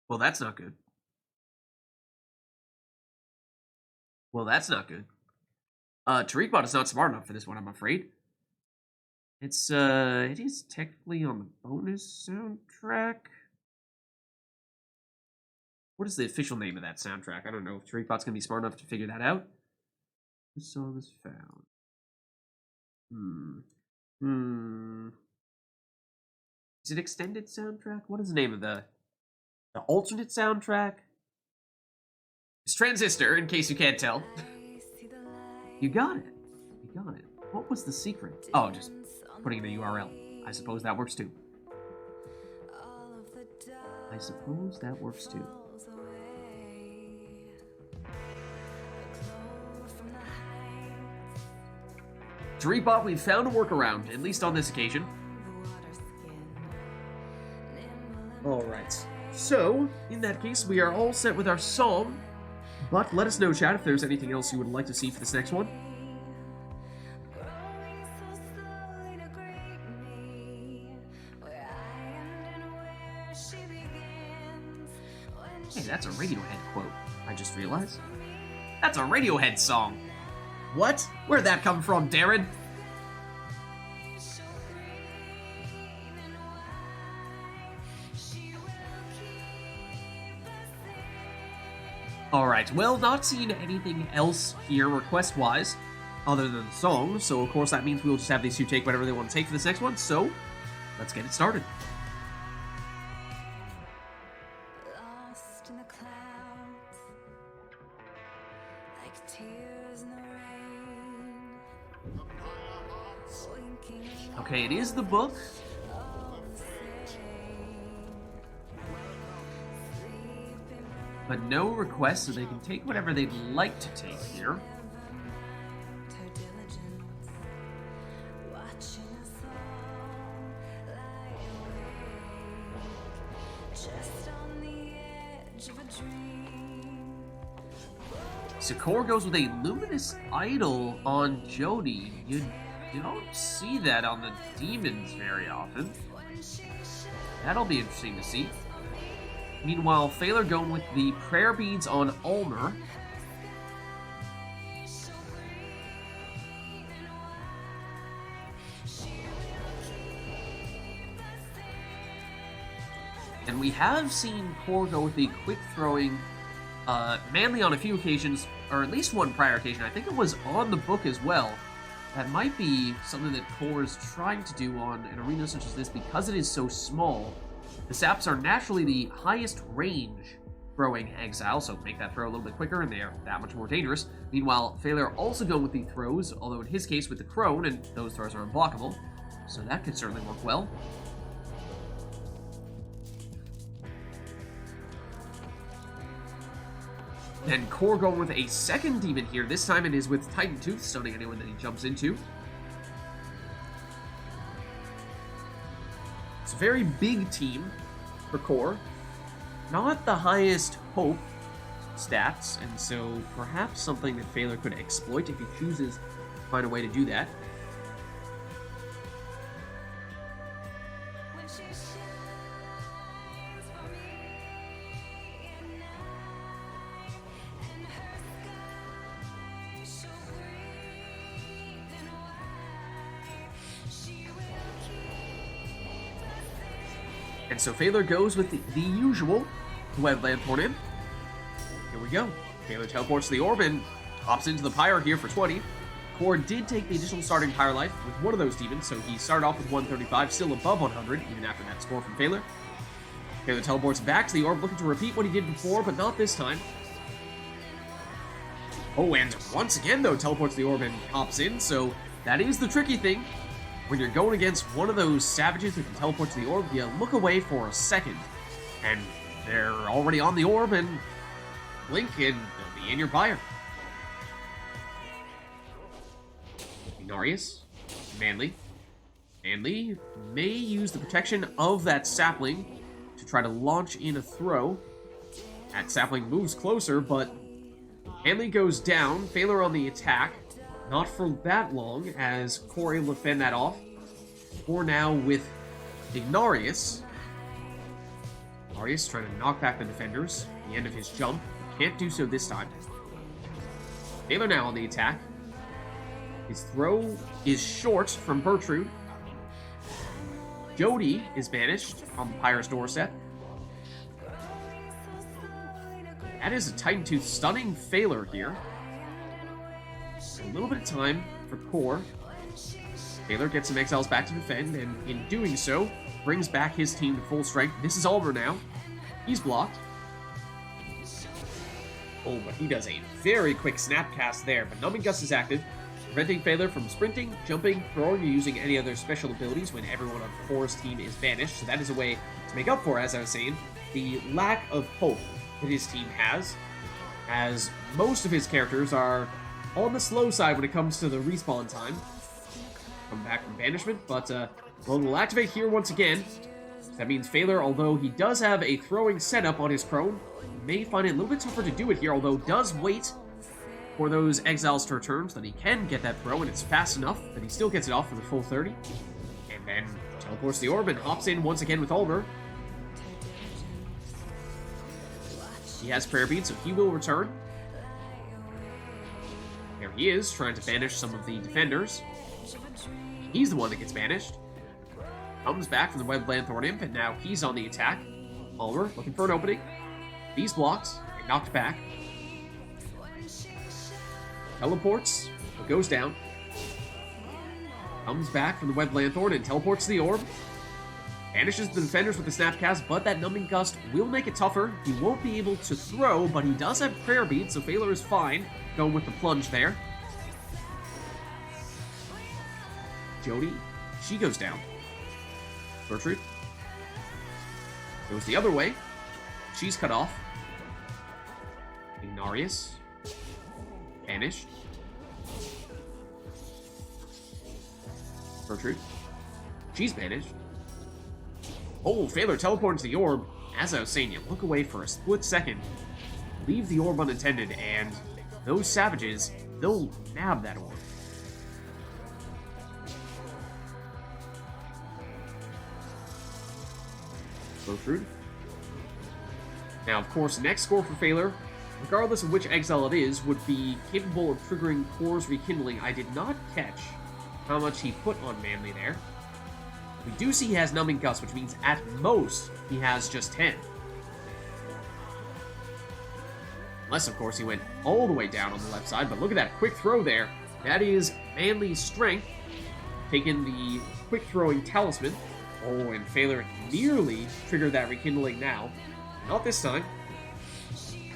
well, that's not good. Tariqbot is not smart enough for this one, I'm afraid. It is technically on the bonus soundtrack. What is the official name of that soundtrack? I don't know if Tariqbot's gonna be smart enough to figure that out. This song is found. Is it extended soundtrack? What is the name of the alternate soundtrack? It's Transistor, in case you can't tell. You got it. What was the secret? Oh, just putting in the URL. I suppose that works too. Dreepbot, we found a workaround, at least on this occasion. Alright, so, in that case, we are all set with our song. But let us know, chat, if there's anything else you would like to see for this next one. Hey, that's a Radiohead quote, I just realized. That's a Radiohead song. What? Where'd that come from, Darren? Alright, well, not seeing anything else here request-wise, other than the song, so of course that means we'll just have these two take whatever they want to take for this next one, so let's get it started. Lost in the clouds, like tears in the rain. Winking Okay, it is the book. all the same. Sleeping But no requests, so they can take whatever they'd like to take here. her diligence, watching us all lie awake, just on the edge of a dream. Sikor goes with a Luminous Idol on Jody. You don't see that on the demons very often. That'll be interesting to see. Meanwhile, Phaler going with the prayer beads on Ulmer. And we have seen Core go with the quick throwing Manly on a few occasions, or at least one prior occasion. I think it was on the book as well. That might be something that Core is trying to do on an arena such as this because it is so small. The saps are naturally the highest range throwing exile, so make that throw a little bit quicker and they are that much more dangerous. Meanwhile, Phaler also going with the throws, although in his case with the crone, and those throws are unblockable, so that could certainly work well. Then Core going with a second demon here. This time it is with Titan Tooth, stunning anyone that he jumps into. It's a very big team for Core. Not the highest hope stats, and so perhaps something that Phaler could exploit if he chooses to find a way to do that. When she shines for me at night, and her sky so green and white, she will keep us safe. And so Phaler goes with the usual Webland Thorn in. Here we go. Phaler teleports to the orb and hops into the Pyre here for 20. Core did take the additional starting Pyre life with one of those demons, so he started off with 135, still above 100, even after that score from Phaler. Phaler teleports back to the orb, looking to repeat what he did before, but not this time. Oh, and once again, though, teleports to the orb and hops in, so that is the tricky thing. When you're going against one of those savages who can teleport to the orb, you look away for a second, and they're already on the orb, and blink, and they'll be in your Pyre. Inarius, Manly. Manly may use the protection of that sapling to try to launch in a throw. That sapling moves closer, but Manly goes down. Phaler on the attack. Not for that long, as Core able to fend that off. Core now with Ignarius. Ignarius trying to knock back the defenders. The end of his jump. Can't do so this time. Phaler now on the attack. His throw is short from Bertrude. Jody is banished on the Pyre's doorstep. That is a Titan Tooth stunning Phaler here. A little bit of time for Core. Phaler gets some exiles back to defend, and in doing so, brings back his team to full strength. This is Ulmer now. He's blocked. Oh, but he does a very quick snap cast there, but Numbing Gust is active, preventing Phaler from sprinting, jumping, throwing, or using any other special abilities when everyone on Core's team is banished. So that is a way to make up for, as I was saying, the lack of hope that his team has, as most of his characters are on the slow side when it comes to the respawn time. Come back from banishment, but well, we'll activate here once again. That means Phaler, although he does have a throwing setup on his prone, may find it a little bit tougher to do it here, although does wait for those exiles to return so that he can get that throw, and it's fast enough that he still gets it off for the full 30. And then teleports the orb and hops in once again with Ulmer. He has prayer bead, so he will return. There he is, trying to banish some of the defenders. He's the one that gets banished. Comes back from the Webland Thorn Imp, and now he's on the attack. Ulmer looking for an opening. He's blocked and knocked back. Teleports, but goes down. Comes back from the Webland Thorn and teleports to the orb. Banishes the defenders with the Snapcast, but that Numbing Gust will make it tougher. He won't be able to throw, but he does have Prayer Bead, so Phaler is fine. Going with the plunge there. Jody, she goes down. Bertrude goes the other way. She's cut off. Ignarius. Banished. Bertrude. She's banished. Oh, Phaler teleporting to the orb. As I was saying, you look away for a split second, leave the orb unattended, and those savages, they'll nab that orb. Bertrude. Now, of course, next score for Phaler, regardless of which exile it is, would be capable of triggering Core's Rekindling. I did not catch how much he put on Manly there. We do see he has Numbing Gust, which means at most he has just 10. Unless, of course, he went all the way down on the left side, but look at that quick throw there. That is Manly's strength, taking the quick throwing talisman. Oh, and Phaler nearly triggered that Rekindling now. Not this time.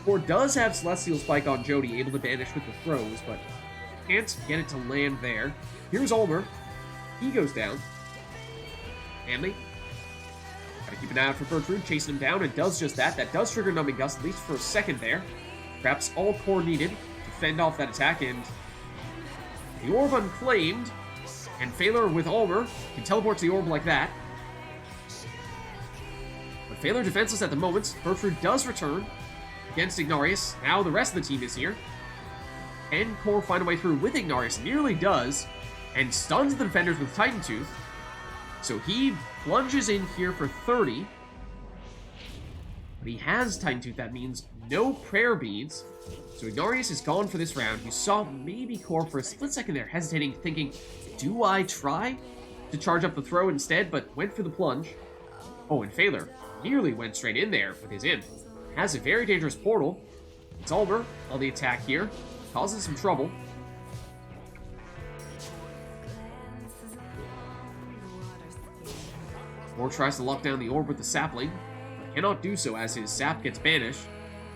Core does have Celestial Spike on Jody, able to banish with the throws, but can't get it to land there. Here's Ulmer. He goes down. Manly. Gotta keep an eye out for Bertrude, chasing him down, and does just that. That does trigger Numbing Gust, at least for a second there. Perhaps all core needed to fend off that attack, and the orb unclaimed, and Phaler with Almer can teleport to the orb like that. But Phaler defenseless at the moment. Bertrude does return against Ignarius. Now the rest of the team is here. Can Core find a way through with Ignarius? Nearly does, and stuns the defenders with Titan Tooth. So he plunges in here for 30. But he has Titan Tooth. That means no prayer beads. So Ignarius is gone for this round. You saw maybe Core for a split second there, hesitating, thinking, do I try to charge up the throw instead? But went for the plunge. Oh, and Phaler nearly went straight in there with his imp. Has a very dangerous portal. It's Almer on the attack here. Causes some trouble. Core tries to lock down the orb with the sapling, but cannot do so as his sap gets banished.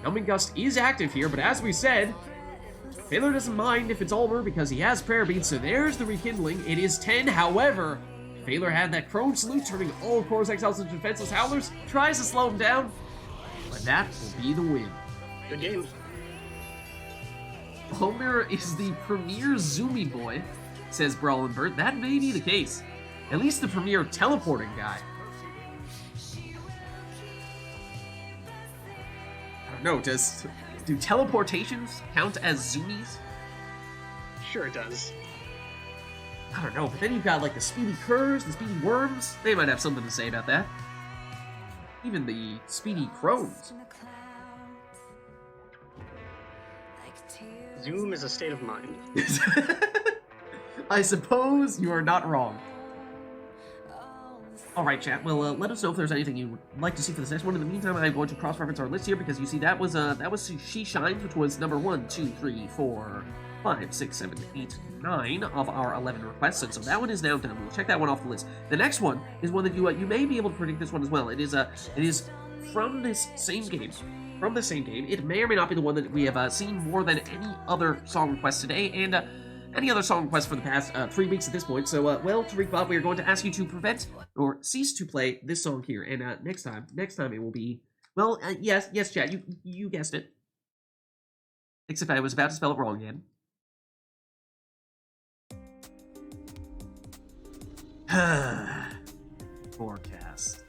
Numbing Gust is active here, but as we said, Phaler doesn't mind if it's Almer because he has prayer beads, so there's the rekindling. It is 10, however, Phaler had that crone salute, turning all of Core's exiles into defenseless howlers, tries to slow him down, but that will be the win. Good game. Almer is the premier Zoomy boy, says Brawlenbert. That may be the case. At least the premier teleporting guy. I don't know, do teleportations count as zoomies? Sure it does. I don't know, but then you've got like the speedy curs, the speedy worms. They might have something to say about that. Even the speedy crones. in the clouds, like tears. Zoom is a state of mind. I suppose you are not wrong. Alright, chat. Well, let us know if there's anything you would like to see for this next one. In the meantime, I'm going to cross-reference our list here because you see that was She Shines, which was number 1, 2, 3, 4, 5, 6, 7, 8, 9 of our 11 requests, and so that one is now done. We'll check that one off the list. The next one is one that you may be able to predict this one as well. It is from this same game. From the same game. It may or may not be the one that we have seen more than any other song request today, and any other song requests for the past 3 weeks at this point. So, well, Tariq Bob, we are going to ask you to prevent or cease to play this song here. And next time it will be, well, yes, chat, you guessed it. Except I was about to spell it wrong again. Forecast.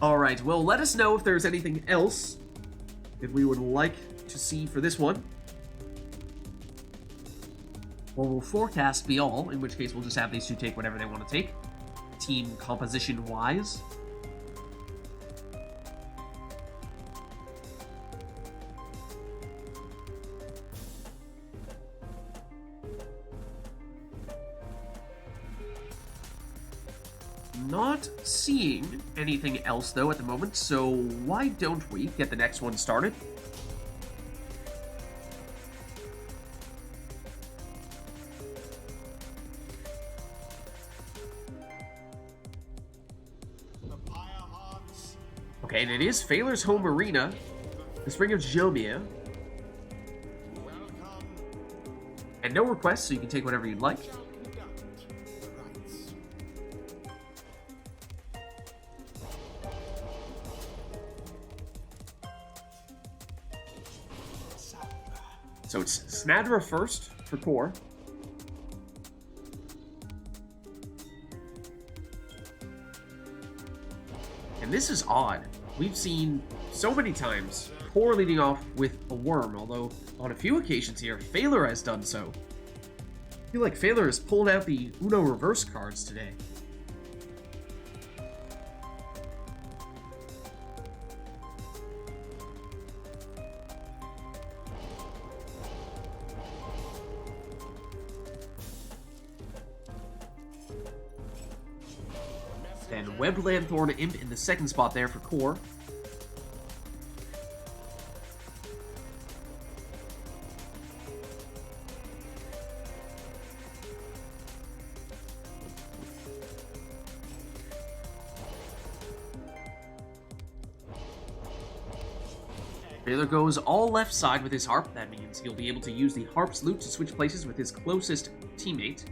Alright, well, let us know if there's anything else that we would like to see for this one. Or will forecast be all, in which case we'll just have these two take whatever they want to take, team composition-wise. Not seeing anything else, though, at the moment, so why don't we get the next one started? The Pyre Hearts. Okay, and it is Phaler's home arena, the Spring of Jomia, Welcome. and no requests, so you can take whatever you'd like. Shall conduct the rites. So it's Snadra first for core. And this is odd. We've seen so many times core leading off with a worm, although on a few occasions here, Phaler has done so. I feel like Phaler is pulling out the Uno reverse cards today. Then Webbed Lanthorn Imp in the second spot there for core. Phaler goes all left side with his harp. That means he'll be able to use the harp's loot to switch places with his closest teammate.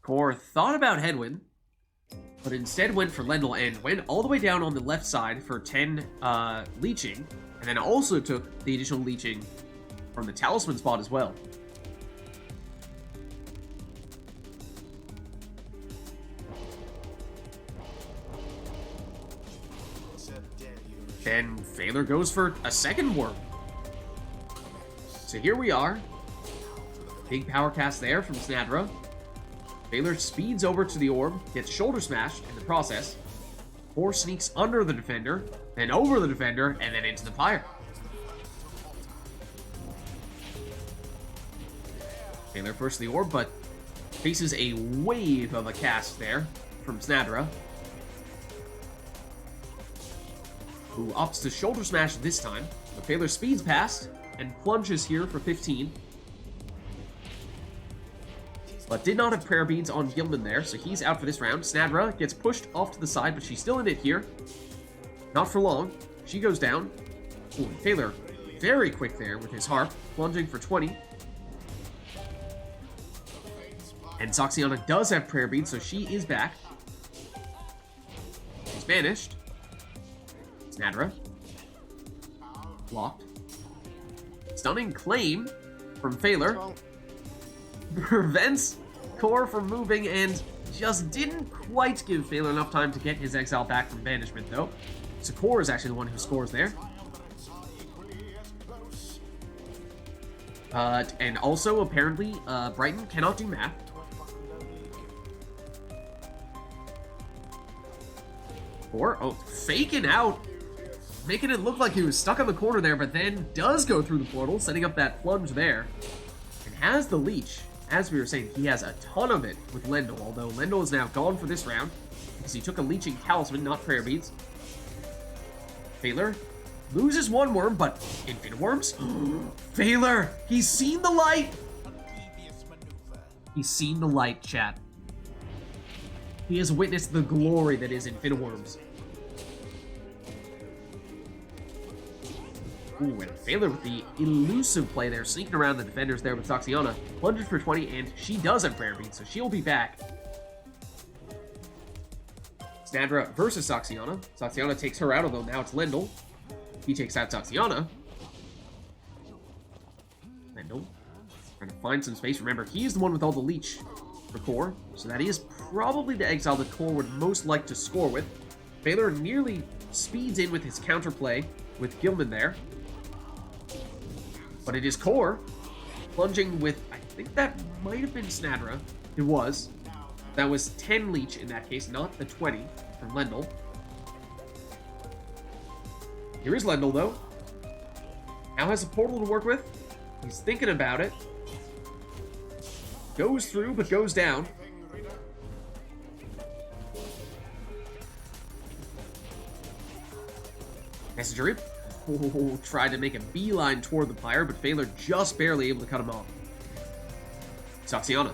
Core thought about Headwind, but instead went for Lendl and went all the way down on the left side for 10 leeching, and then also took the additional leeching from the Talisman spot as well. Then Phaler goes for a second worm. So here we are. Big power cast there from Snadra. Phaler speeds over to the orb, gets shoulder smashed in the process. Core sneaks under the defender, then over the defender, and then into the Pyre. Phaler first the orb, but faces a wave of a cast there from Snadra, who opts to shoulder smash this time. But Phaler speeds past and plunges here for 15. But did not have prayer beads on Gilman there, so he's out for this round. Snadra gets pushed off to the side, but she's still in it here. Not for long. She goes down. Ooh, and Phaler very quick there with his harp, plunging for 20. And Zoxiana does have prayer beads, so she is back. She's banished. Snadra. Blocked. Stunning claim from Phaler. Prevents Core from moving and just didn't quite give Phaler enough time to get his exile back from banishment, though. So Core is actually the one who scores there. And also, apparently, Brighton cannot do math. Core, faking out. Making it look like he was stuck on the corner there, but then does go through the portal, setting up that plunge there. And has the leech. As we were saying, he has a ton of it with Lendl, although Lendl is now gone for this round because he took a leeching talisman, not prayer beads. Phaler loses one worm, but infinite worms? Phaler! He's seen the light! He's seen the light, chat. He has witnessed the glory that is infinite worms. Ooh, and Phaler with the elusive play there, sneaking around the defenders there with Zoxiana. Plunges for 20, and she does have prayer beads, so she'll be back. Snadra versus Zoxiana. Zoxiana takes her out, although now it's Lendl. He takes out Zoxiana. Lendl trying to find some space. Remember, he's the one with all the leech for Core, so that is probably the exile that Core would most like to score with. Phaler nearly speeds in with his counterplay with Gilman there. But it is Core plunging with, I think that might have been Snadra. It was. That was 10 leech in that case, not the 20 from Lendl. Here is Lendl, though. Now has a portal to work with. He's thinking about it. Goes through, but goes down. Messenger tried to make a beeline toward the Pyre, but Phaler just barely able to cut him off. Zoxiana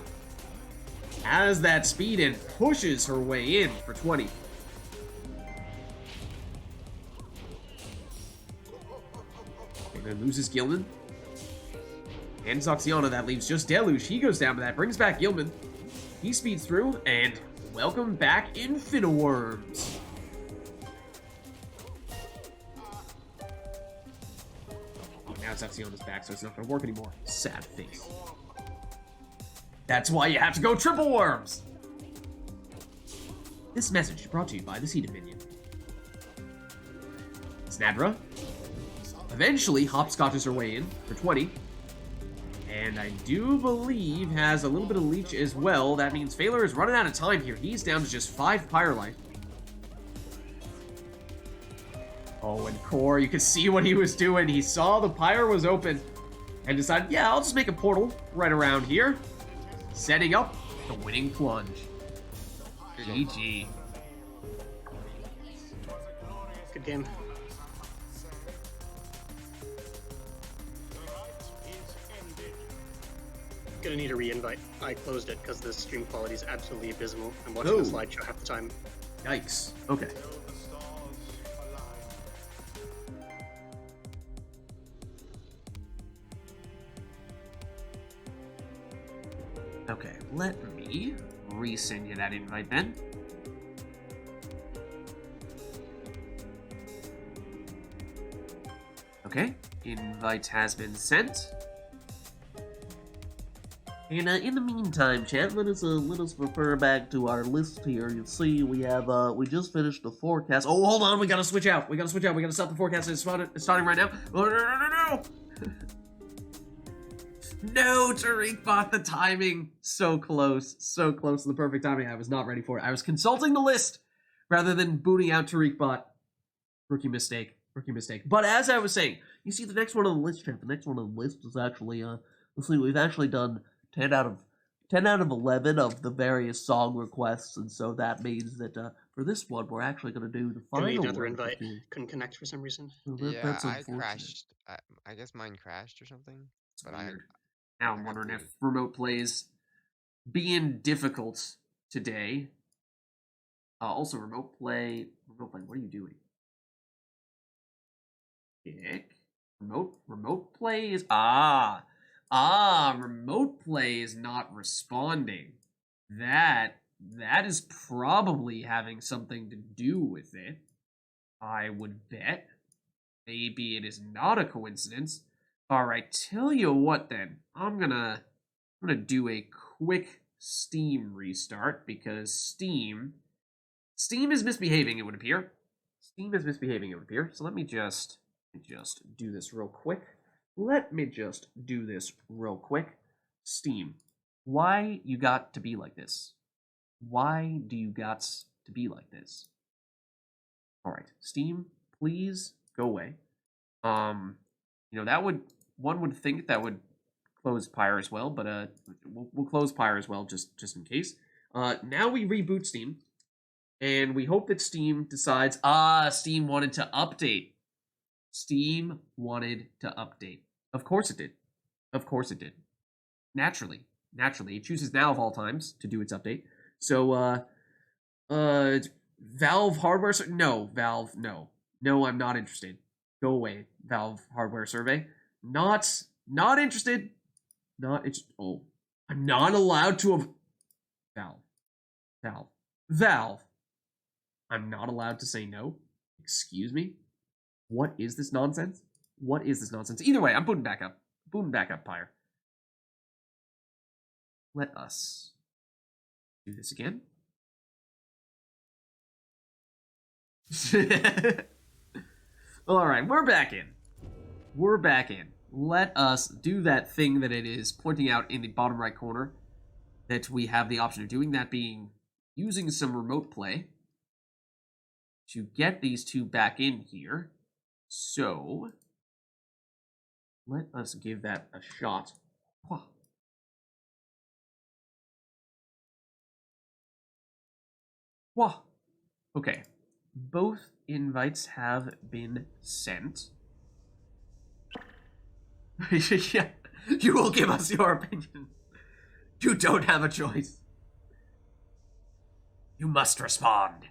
has that speed and pushes her way in for 20. Phaler loses Gilman. And Zoxiana, that leaves just Deluge. He goes down to that, brings back Gilman. He speeds through, and welcome back Infinite Worms. Now Zoxiana's back, so it's not going to work anymore. Sad face. That's why you have to go triple worms! This message is brought to you by the Sea Dominion. Snadra eventually hopscotches her way in for 20. And I do believe has a little bit of leech as well. That means Phaler is running out of time here. He's down to just 5 Pyre life. Oh, and Core, you could see what he was doing. He saw the Pyre was open and decided, yeah, I'll just make a portal right around here. Setting up the winning plunge. GG. Good game. Gonna need a re-invite. I closed it because the stream quality is absolutely abysmal. I'm watching the slideshow half the time. Yikes. Okay. Okay, let me resend you that invite then. Okay, invite has been sent. And in the meantime, chat, let us refer back to our list here. You see, we have we just finished the forecast. Oh, hold on, we gotta switch out. We gotta stop the forecast. It's starting right now. Oh, no. No, TariqBot, the timing. So close to the perfect timing. I was not ready for it. I was consulting the list rather than booting out TariqBot. Rookie mistake. But as I was saying, you see the next one on the list, chat. The next one on the list is actually, let's see, we've actually done 10 out of 11 of the various song requests, and so that means that for this one, we're actually going to do the I final made another one. invite. Couldn't connect for some reason. So Yeah, that's I unfortunate. crashed. I guess mine crashed or something. It's But weird. Now I'm I got wondering if booted. remote plays being difficult today. Also, remote play, what are you doing? Kick? Remote play is, remote play is not responding. That is probably having something to do with it. I would bet. Maybe it is not a coincidence. Alright, tell you what then. I'm gonna do a quick Steam restart because Steam is misbehaving, it would appear. So let me just do this real quick. Steam, why you got to be like this? Why do you got to be like this? Alright, Steam, please go away. One would think that would close Pyre as well, but we'll close Pyre as well just in case. Now we reboot Steam, and we hope that Steam decides. Steam wanted to update. Of course it did. Naturally, it chooses now of all times to do its update. So, Valve hardware. Valve, no, I'm not interested. Go away, Valve hardware survey. Not interested. Oh, I'm not allowed to. Valve. I'm not allowed to say no. Excuse me. What is this nonsense? Either way, I'm booting back up. Pyre. Let us do this again. Alright, we're back in. Let us do that thing that it is pointing out in the bottom right corner that we have the option of doing, that being using some remote play to get these two back in here. So, let us give that a shot. Okay, both invites have been sent. Yeah, you will give us your opinion. You don't have a choice. You must respond.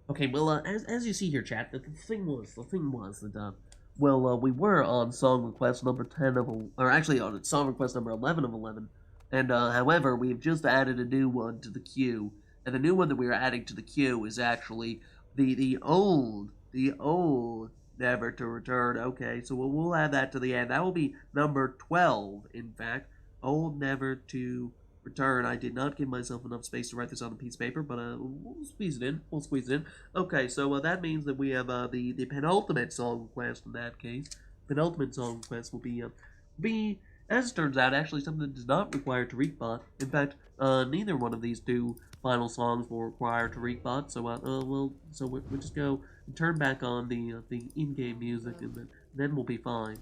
Okay, well, as you see here, chat, the thing was that, we were on song request number 10 of, or actually on song request number 11 of 11, and, however, we've just added a new one to the queue, and the new one that we are adding to the queue is actually the old Never to Return. Okay, so we'll add that to the end. That will be number 12, in fact. Old Never to Return. I did not give myself enough space to write this on a piece of paper, but we'll squeeze it in. Okay, so that means that we have the penultimate song request in that case. Penultimate song request will be, as it turns out, actually something that does not require TariqBot. In fact, neither one of these two final songs will require TariqBot, so we'll just go and turn back on the in-game music, and then we'll be fine.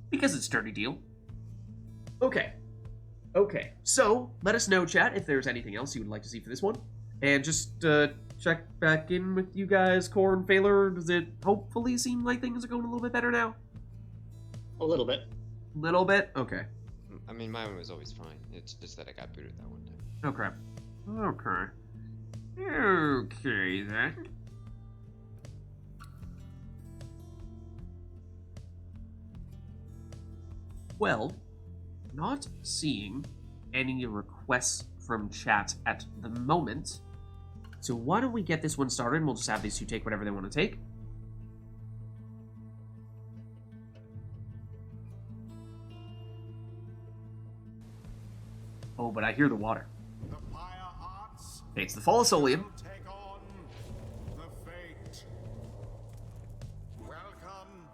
Because it's Dirty Deal. Okay. So, let us know, chat, if there's anything else you would like to see for this one. And just, check back in with you guys, Core and Failer. Does it hopefully seem like things are going a little bit better now? A little bit. Little bit? Okay. I mean, mine was always fine. It's just that I got booted that one time. Oh, crap. Okay, then. 12. Not seeing any requests from chat at the moment. So why don't we get this one started, and we'll just have these two take whatever they want to take. Oh, but I hear the water. The Pyre arts Okay, it's the Fall of Solium. take on the fate. Welcome.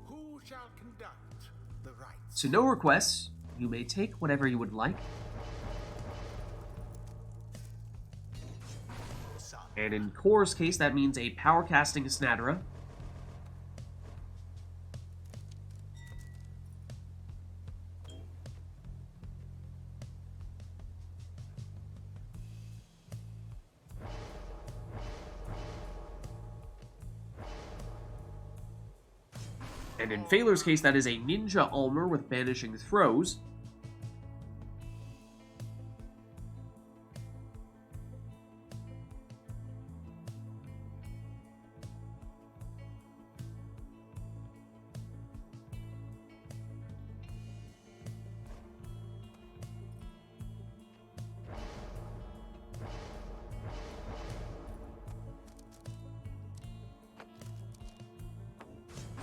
Who shall conduct the rites? So no requests. You may take whatever you would like. And in Core's case, that means a power casting Snadra. And in Phaler's case, that is a Ninja Almer with Banishing Throws.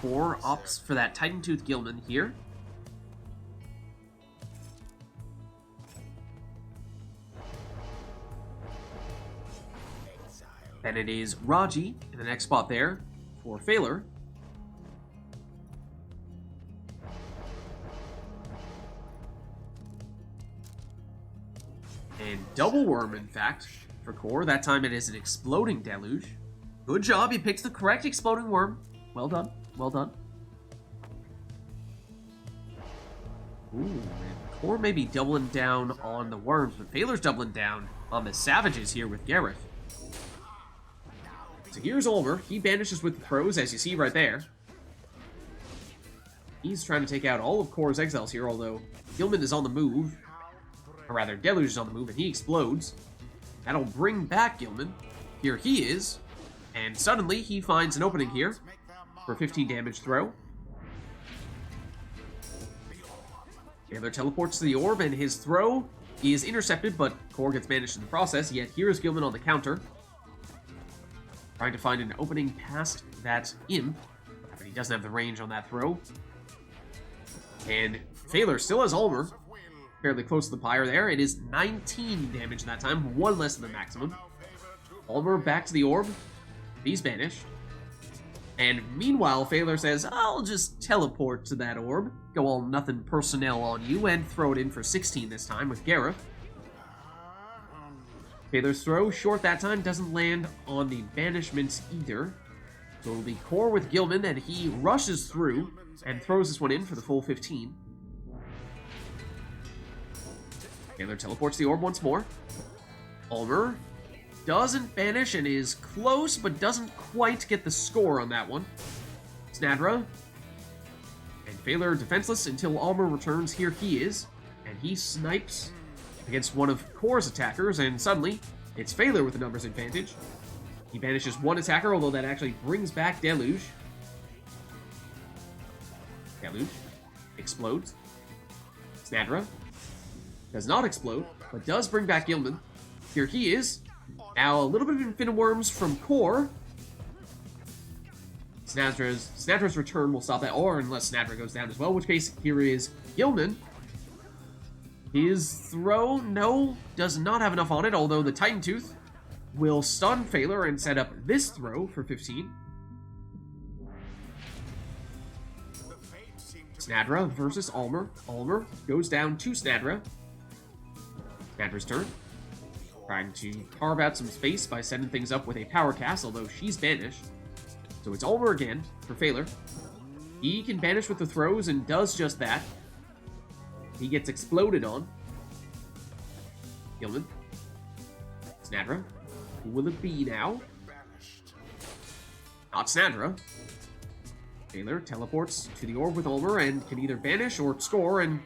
Core opts for that Titan Tooth Gilman here. Then it is Raji in the next spot there for Phaler. And Double Worm, in fact, for Core. That time it is an Exploding Deluge. Good job, he picked the correct Exploding Worm. Well done. Well done. Ooh, and Core may be doubling down on the worms, but Phaler's doubling down on the savages here with Gareth. So here's Ulmer. He banishes with the throws, as you see right there. He's trying to take out all of Core's exiles here, although Gilman is on the move. Or rather, Deluge is on the move, and he explodes. That'll bring back Gilman. Here he is. And suddenly, he finds an opening here for 15 damage throw. Taylor teleports to the orb, and his throw is intercepted, but Core gets banished in the process. Yet here's Gilman on the counter, trying to find an opening past that imp, but he doesn't have the range on that throw. And Phaler still has Ulmer, fairly close to the Pyre there. It is 19 damage that time, one less than the maximum. Ulmer back to the orb. He's banished. And meanwhile, Phaler says, I'll just teleport to that orb, go all nothing personnel on you, and throw it in for 16 this time with Gareth. Phaler's throw, short that time, doesn't land on the banishments either. So it'll be Core with Gilman, and he rushes through and throws this one in for the full 15. Phaler teleports the orb once more. Ulmer doesn't banish and is close, but doesn't quite get the score on that one. Snadra. And Phaler defenseless until Ulmer returns. Here he is. And he snipes against one of Core's attackers, and suddenly, it's Phaler with the numbers advantage. He banishes one attacker, although that actually brings back Deluge. Deluge explodes. Snadra does not explode, but does bring back Gilman. Here he is. Now, a little bit of Infinite Worms from Core. Snadra's return will stop that, or unless Snadra goes down as well, in which case, here is Gilman. His throw, no, does not have enough on it, although the Titan Tooth will stun Phaler and set up this throw for 15. Snadra versus Ulmer. Ulmer goes down to Snadra. Snadra's turn. Trying to carve out some space by setting things up with a power cast, although she's banished. So it's Ulmer again for Phaler. He can banish with the throws and does just that. He gets exploded on. Gilman. Snadra. Who will it be now? Not Snadra. Phaler teleports to the orb with Ulmer and can either banish or score and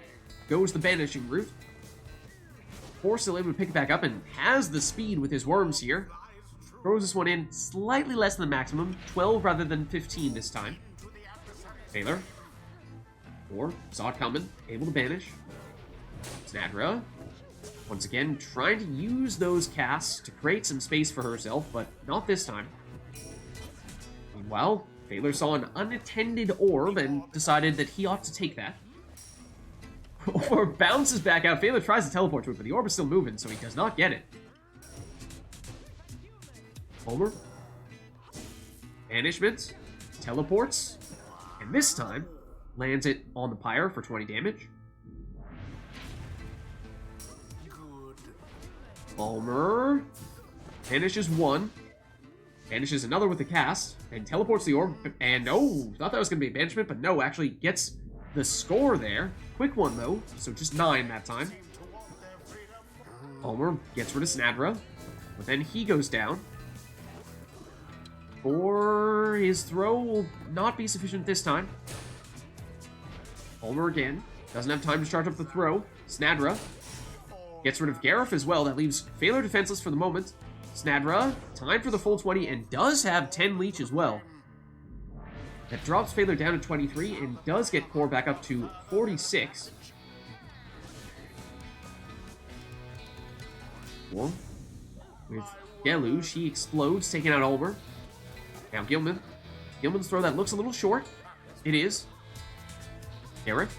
goes the banishing route. Core still able to pick it back up and has the speed with his worms here. Throws this one in slightly less than the maximum, 12 rather than 15 this time. Phaler Or saw it coming, able to banish. Snadra, once again, trying to use those casts to create some space for herself, but not this time. Meanwhile, Phaler saw an unattended orb and decided that he ought to take that. Orb bounces back out. Phaler tries to teleport to it, but the orb is still moving, so he does not get it. Homer. Banishment. Teleports. And this time, lands it on the Pyre for 20 damage. Homer. Banishes one. Banishes another with the cast. And teleports the orb. And oh, thought that was going to be a banishment, but no, actually gets the score there. Quick one, though. So just 9 that time. Homer gets rid of Snadra. But then he goes down. Or his throw will not be sufficient this time. Homer again. Doesn't have time to charge up the throw. Snadra gets rid of Gareth as well. That leaves Phaler defenseless for the moment. Snadra, time for the full 20, and does have 10 leech as well. That drops Phaler down to 23 and does get Core back up to 46. Or with Deluge, he explodes, taking out Ulmer. Now Gilman. Gilman's throw that looks a little short. It is. Gareth.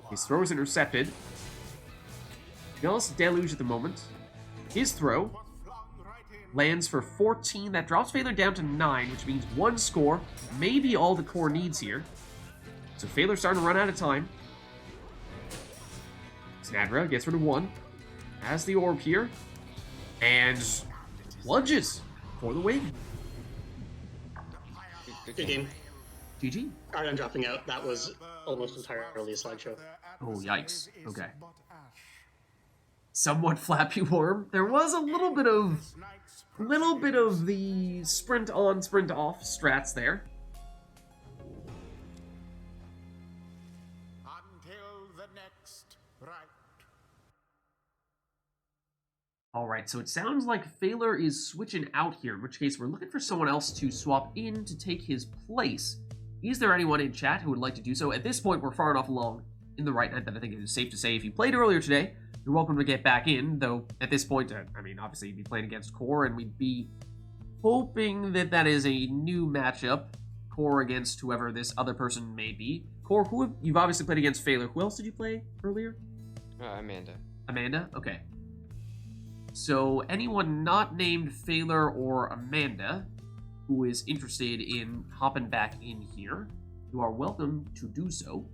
His throw is intercepted. Gillis Deluge at the moment. His throw lands for 14. That drops Phaler down to 9, which means 1 score. Maybe all the Core needs here. So Phaler's starting to run out of time. Snadra gets rid of 1. Has the orb here. And lunges for the win. Good game. GG. Alright, I'm dropping out. That was almost entirely a slideshow. Oh, yikes. Okay. Somewhat Flappy Worm. There was a little bit of the sprint on, sprint off strats there. Until the next rite. Alright, so it sounds like Phaler is switching out here, in which case we're looking for someone else to swap in to take his place. Is there anyone in chat who would like to do so? At this point, we're far enough along in the Rite Night that I think it is safe to say if you played earlier today, you're welcome to get back in, though at this point, I mean, obviously you'd be playing against Core, and we'd be hoping that that is a new matchup, Core against whoever this other person may be. Core, you've obviously played against Phaler. Who else did you play earlier? Amanda. Amanda? Okay. So anyone not named Phaler or Amanda who is interested in hopping back in here, you are welcome to do so.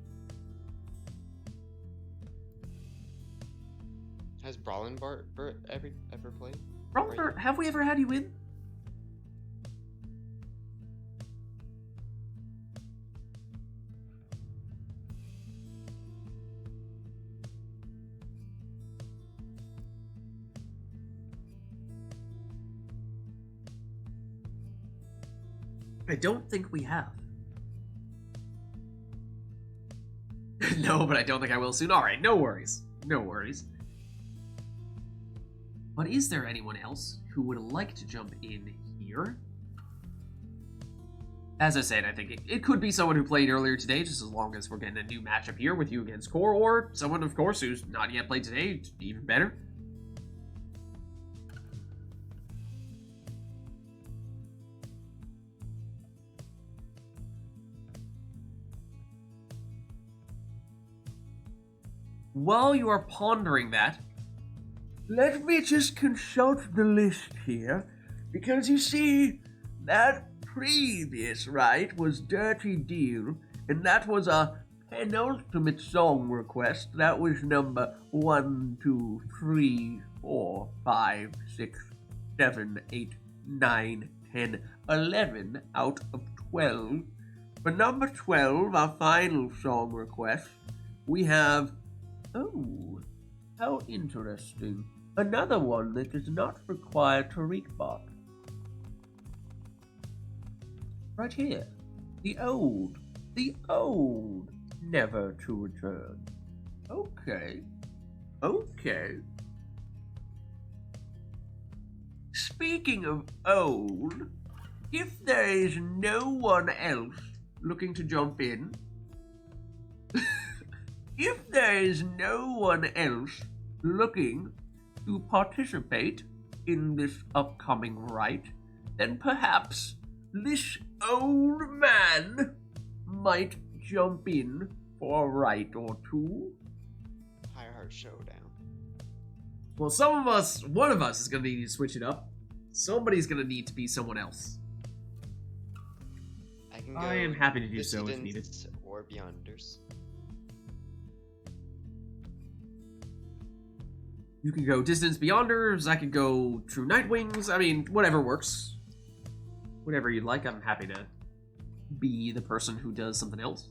Has Brawlin Bart ever played? Robert, have we ever had you in? I don't think we have. No, but I don't think I will soon. Alright, no worries. No worries. But is there anyone else who would like to jump in here? As I said, I think it could be someone who played earlier today, just as long as we're getting a new matchup here with you against Core, or someone, of course, who's not yet played today, even better. While you are pondering that, let me just consult the list here, because you see, that previous rite was Dirty Deal, and that was a penultimate song request. That was number 1, 2, 3, 4, 5, 6, 7, 8, 9, 10, 11 out of 12. For number 12, our final song request, we have... Oh, how interesting. Another one that does not require Tariq Bot. Right here. The old, never to return. Okay. Speaking of old, if there is no one else looking to jump in, if there is no one else looking to participate in this upcoming rite, then perhaps this old man might jump in for a rite or two. Pyre Showdown. Well, one of us is gonna need to switch it up. Somebody's gonna need to be someone else. I can go. I am happy to do so if needed. Dissidents or Beyonders. You can go Distance Beyonders, I could go True Nightwings, I mean, whatever works. Whatever you'd like, I'm happy to be the person who does something else.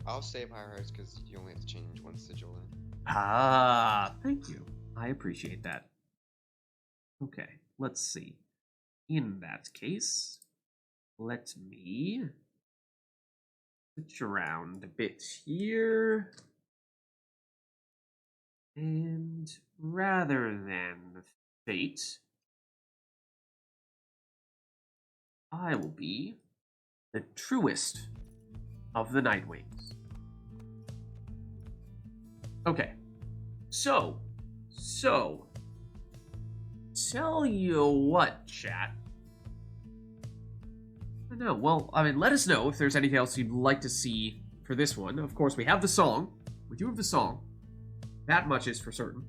I'll stay Pyre because you only have to change one sigil in. Ah, thank you. I appreciate that. Okay, let's see. In that case, let me switch around a bit here. And rather than Fate, I will be the truest of the Nightwings. Okay, so, tell you what, chat. I don't know, well, I mean, let us know if there's anything else you'd like to see for this one. Of course, we have the song. We do have the song. That much is for certain.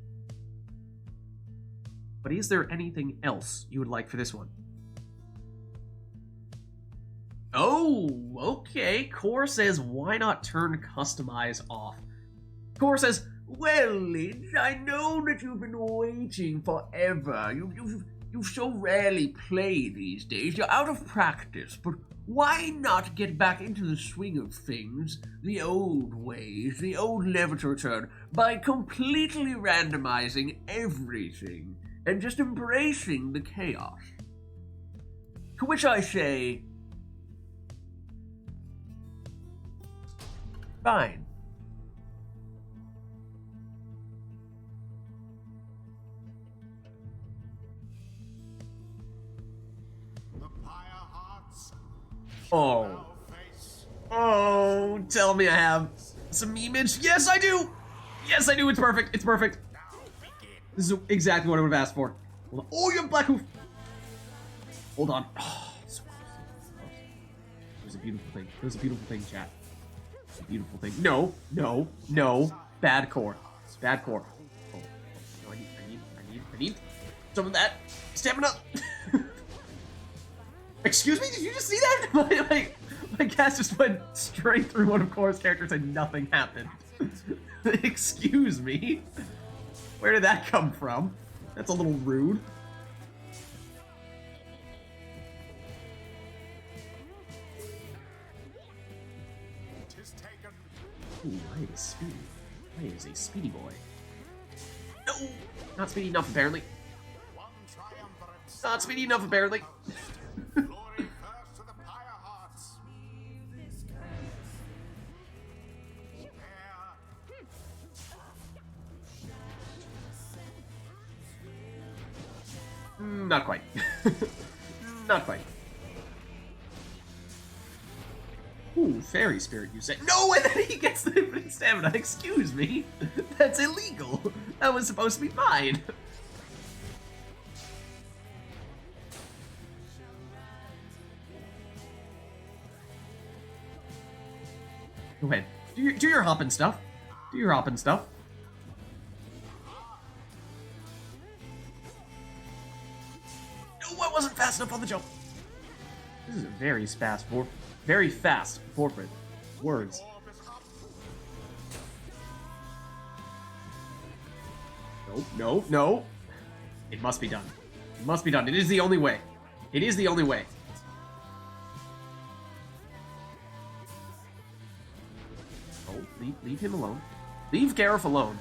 But is there anything else you would like for this one? Oh, okay. Core says, why not turn customize off? Core says, well, Lynch, I know that you've been waiting forever. You so rarely play these days. You're out of practice, but why not get back into the swing of things, the old ways, the old never to return, by completely randomizing everything and just embracing the chaos? To which I say, fine. The Pyre Hearts Oh. now face. Oh, tell me I have some image. Yes, I do. Yes, I do. It's perfect. It's perfect. This is exactly what I would have asked for. Hold on. Oh, you have Black Hoof. Hold on. Oh, so close. It was a beautiful thing. It was a beautiful thing, chat. It was a beautiful thing. No, no, no. Bad core. Bad core. Oh, no, I need some of that stamina. Excuse me? Did you just see that? My cast just went straight through one of Core's characters and nothing happened. Excuse me? Where did that come from? That's a little rude. Tis taken. Ooh, I is speedy. I is a speedy boy. No! Not speedy enough, apparently. One triumvirate. Not speedy enough, apparently. Glory first to the Pyre Hearts. Not quite. Not quite. Ooh, fairy spirit, you say? No, and then he gets the infinite stamina. Excuse me. That's illegal. That was supposed to be fine. Go ahead. Do your hopping stuff. Do your hopping stuff. No, I wasn't fast enough on the jump. This is a very fast forfeit. Words. No, no, no. It must be done. It must be done. It is the only way. It is the only way. Oh, leave him alone. Leave Gareth alone.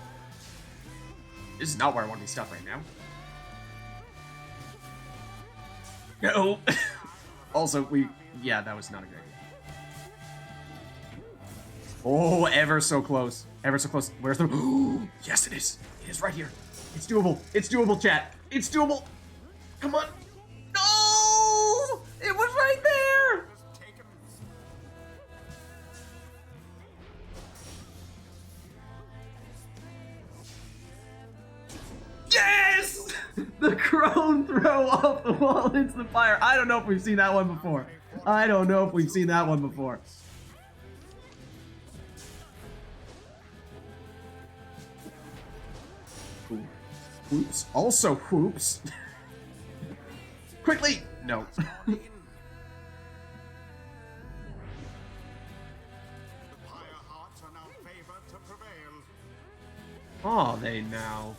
This is not where I want to be stuck right now. No. Also, yeah, that was not a great idea. Oh, ever so close. Ever so close. Where's the... Yes, it is. It is right here. It's doable. It's doable, chat. It's doable. Come on. No! It was right there! Taken. Yes! The crone throw off the wall into the fire. I don't know if we've seen that one before. I don't know if we've seen that one before. Ooh. Whoops. Also whoops. Quickly! No. The Pyre hearts are now favored to prevail. Are they now?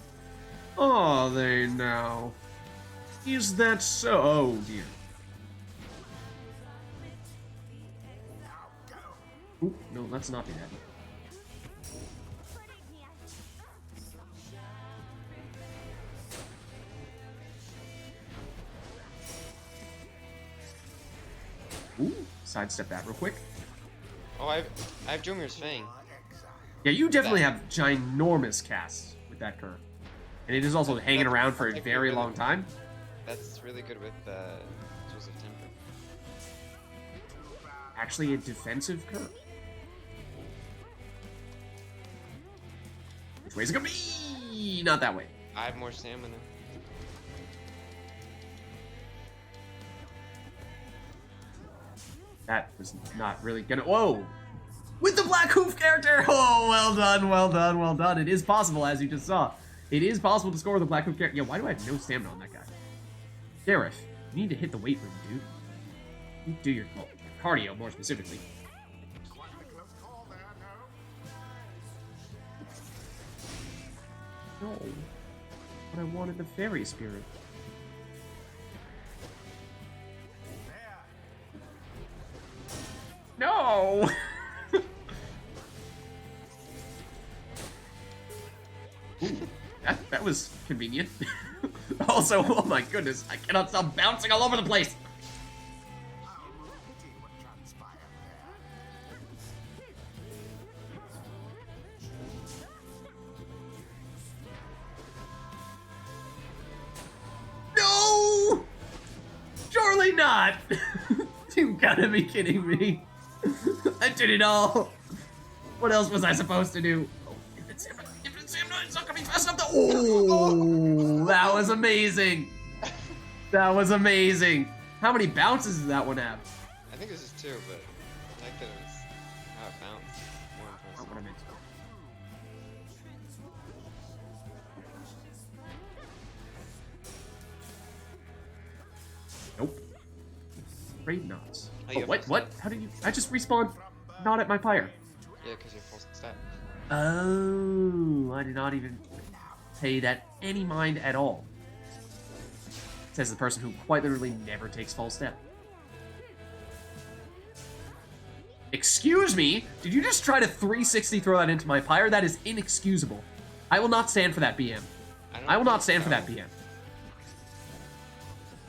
Are they now? Is that so? Oh dear. Ooh, no, let's not do that. Ooh, sidestep that real quick. Oh, I have Jomir's Fang. Yeah, you definitely have ginormous casts with that curve. And it is also hanging around for a very long time. That's really good with Tools of Temper. Actually, a defensive curve. Which way is it gonna be? Not that way. I have more stamina. That was not really gonna. Whoa! With the Black Hoof character! Oh, well done, well done, well done. It is possible, as you just saw. It is possible to score with the Black Hoof character. Yeah, why do I have no stamina on that guy? Gareth, you need to hit the weight room, dude. You do your cardio, more specifically. Quite a close call there, no? No. But I wanted the fairy spirit. There. No! Ooh, that was convenient. Also, oh my goodness, I cannot stop bouncing all over the place. How pity would transpire there. No! Surely not! You gotta be kidding me. I did it all. What else was I supposed to do? Oh, it's not coming fast enough to. Oh, that was amazing. That was amazing. How many bounces does that one have? I think this is 2, but I like that it was how it bounced. More Not what I impressive. meant. Nope. Great knots. Oh, you Oh, have what? full What? How did you? I just respawned. Not at my pyre. Yeah, because you're full stat. Oh, I did not even pay that any mind at all. Says the person who quite literally never takes false step. Excuse me? Did you just try to 360 throw that into my pyre? That is inexcusable. I will not stand for that BM. I will not stand for that BM.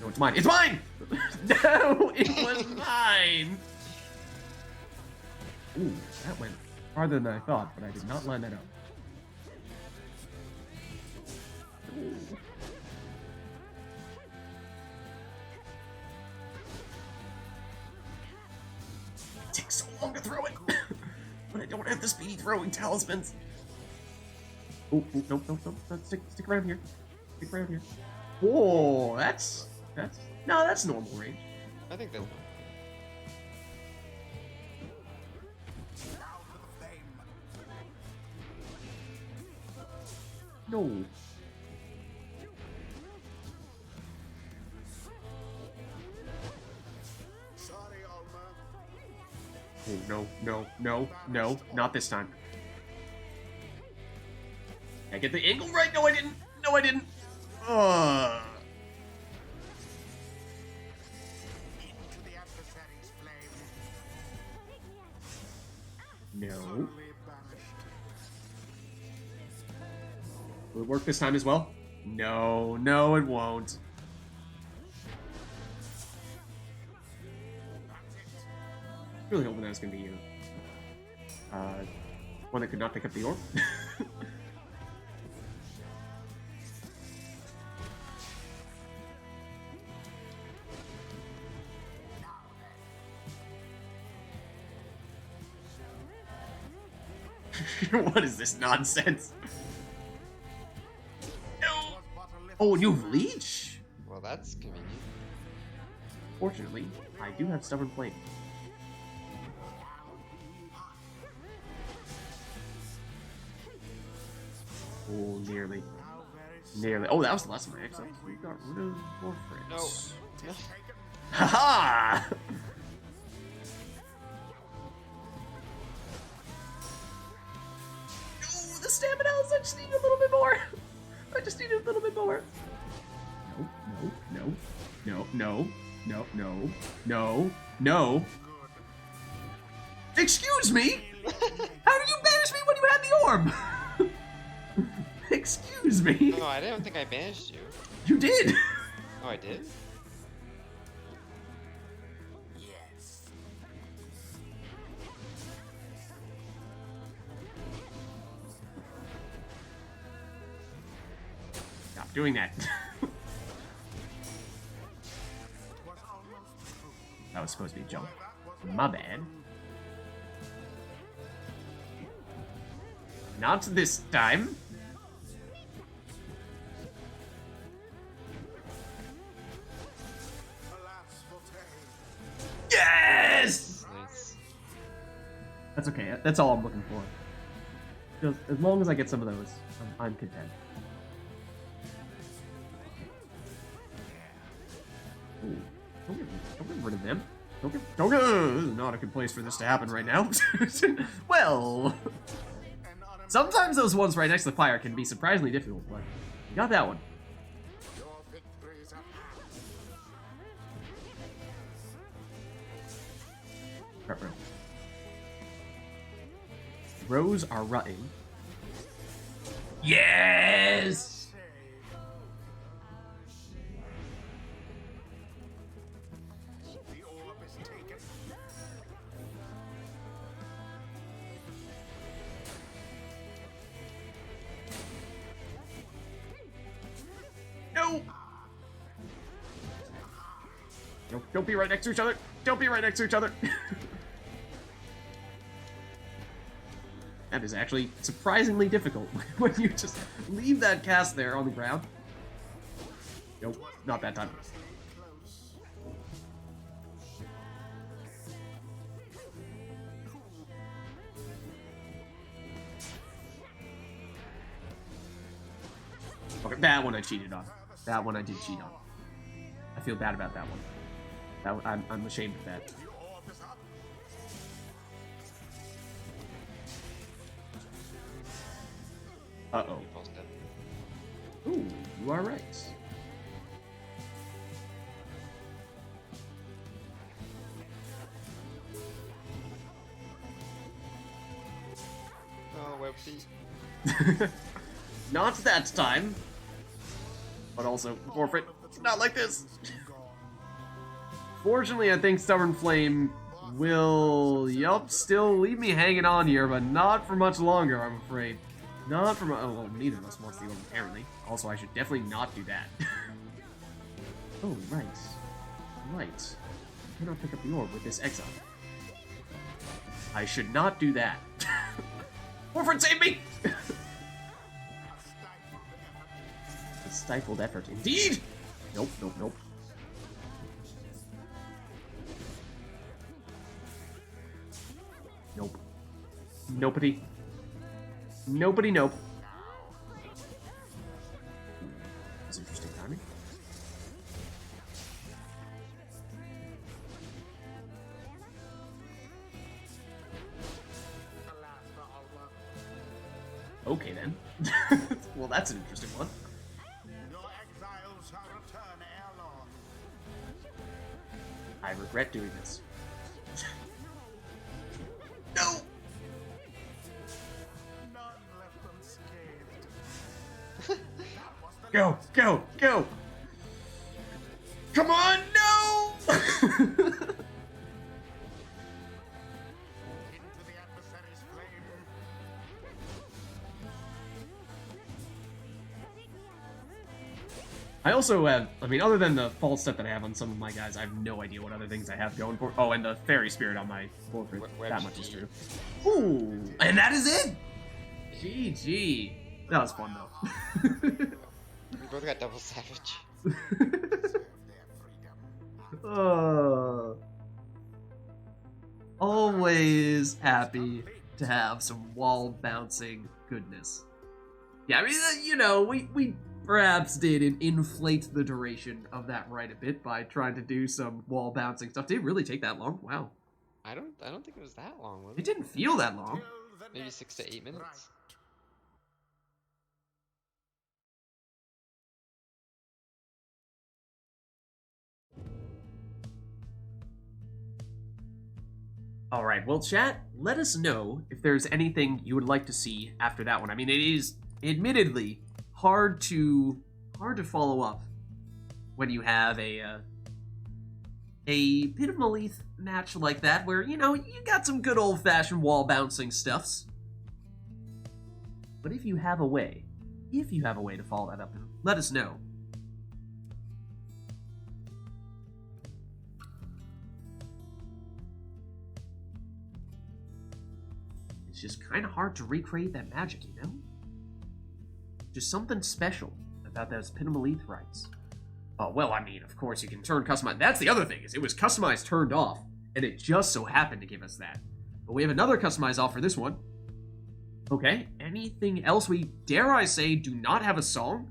No, it's mine. It's mine! No, it was mine! Ooh, that went farther than I thought, but I did not line that up. Ooh. It takes so long to throw it, but I don't have the speedy throwing talismans. Oh, nope, nope, nope. Stick around here. Stick around here. Whoa, that's normal range. I think that's Now to the flame. No. Sorry, Alma. Oh, no, not this time. I get the angle right? No, I didn't. No, I didn't. Into the adversary's flame. No. Only banished. Will it work this time as well? No, no, it won't. Really hoping that was gonna be you. One that could not pick up the orb. What is this nonsense? No! Oh, and you have Leech? Well, that's convenient. Fortunately, I do have Stubborn Flame. Oh, nearly. Nearly. Oh, that was the last of my exiles. We got rid of more friends. No. Haha! No, the stamina else, I just need a little bit more. I just need a little bit more. No, no, no, no, no, no, no, no. Excuse me? How did you banish me when you had the orb? Excuse me? No, I don't think I banished you. You did! Oh, I did? Stop doing that. That was supposed to be a jump. My bad. Not this time. Yes! Nice. That's okay. That's all I'm looking for. Just as long as I get some of those, I'm content. Ooh, don't get rid of them. Don't get. This is not a good place for this to happen right now. Well, sometimes those ones right next to the Pyre can be surprisingly difficult, but you got that one. Prep room. Rows are rutting. Yes! The orb is taken. No! Don't be right next to each other. Don't be right next to each other. That is actually surprisingly difficult when you just leave that cast there on the ground. Nope, not that time. Okay, that one I cheated on. That one I did cheat on. I feel bad about that one. I'm ashamed of that. Uh-oh. Ooh, you are right. Oh, whoopsie. Not that time. But also, forfeit. Not like this. Fortunately, I think Stubborn Flame will, still leave me hanging on here, but not for much longer, I'm afraid. Not for oh, well, neither of us wants the orb, apparently. Also, I should definitely not do that. Oh, right. Right. I cannot pick up the orb with this exile. I should not do that. Forfeit, save me! A stifled effort, indeed! Nope, nope, nope. Nope. Nopety. Nobody nope. That's interesting timing. Okay then. Well, that's an interesting one. Your exiles shall return ere long. I regret doing this. No! None left unscathed. Go, go, go! Come on, no! Into the adversary's flame. I also have, I mean, other than the false step that I have on some of my guys, I have no idea what other things I have going for. Oh, and the Fairy Spirit on my portrait. Web That much is speed. true. Ooh, and that is it! GG. That was fun, though. We both got double savage. Always happy to have some wall bouncing goodness. Yeah, I mean, you know, we perhaps did inflate the duration of that right a bit by trying to do some wall bouncing stuff. Did it really take that long? Wow. I don't think it was that long, was It it? didn't feel that long. Maybe 6 to 8 minutes. All right, well, chat, let us know if there's anything you would like to see after that one. I mean, it is admittedly hard to follow up when you have a Pit of Malith match like that, where you know you got some good old-fashioned wall bouncing stuffs. But if you have a way to follow that up, let us know. It's just kind of hard to recreate that magic, you know? Just something special about those Pit of Malith rites. Oh, well, I mean, of course you can turn customize. That's the other thing, is it was customized turned off, and it just so happened to give us that. But we have another customize off for this one. Okay, anything else? We, dare I say, do not have a song.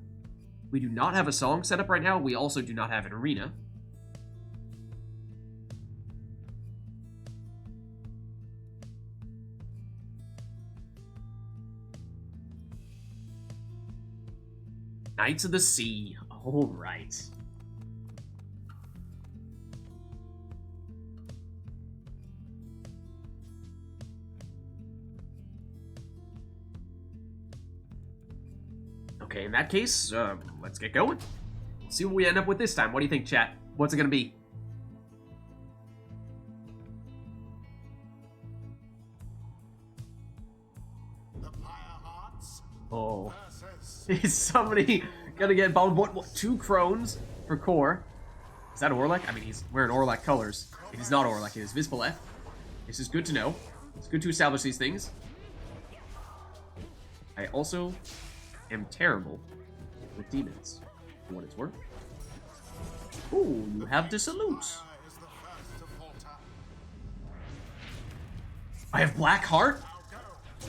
We do not have a song set up right now. We also do not have an arena. Knights of the Sea. All right. Okay, in that case, let's get going. See what we end up with this time. What do you think, chat? What's it gonna be? The Pyre Hearts Oh. versus Is somebody gonna get involved? What 2 crones for core? Is that Orlek? I mean, he's wearing Orlek colors. It is not Orlek, it is Vispaleth. This is good to know. It's good to establish these things. I also am terrible with demons, for what it's worth. Ooh, you have Dissolute. is the first to falter. I have Black Heart?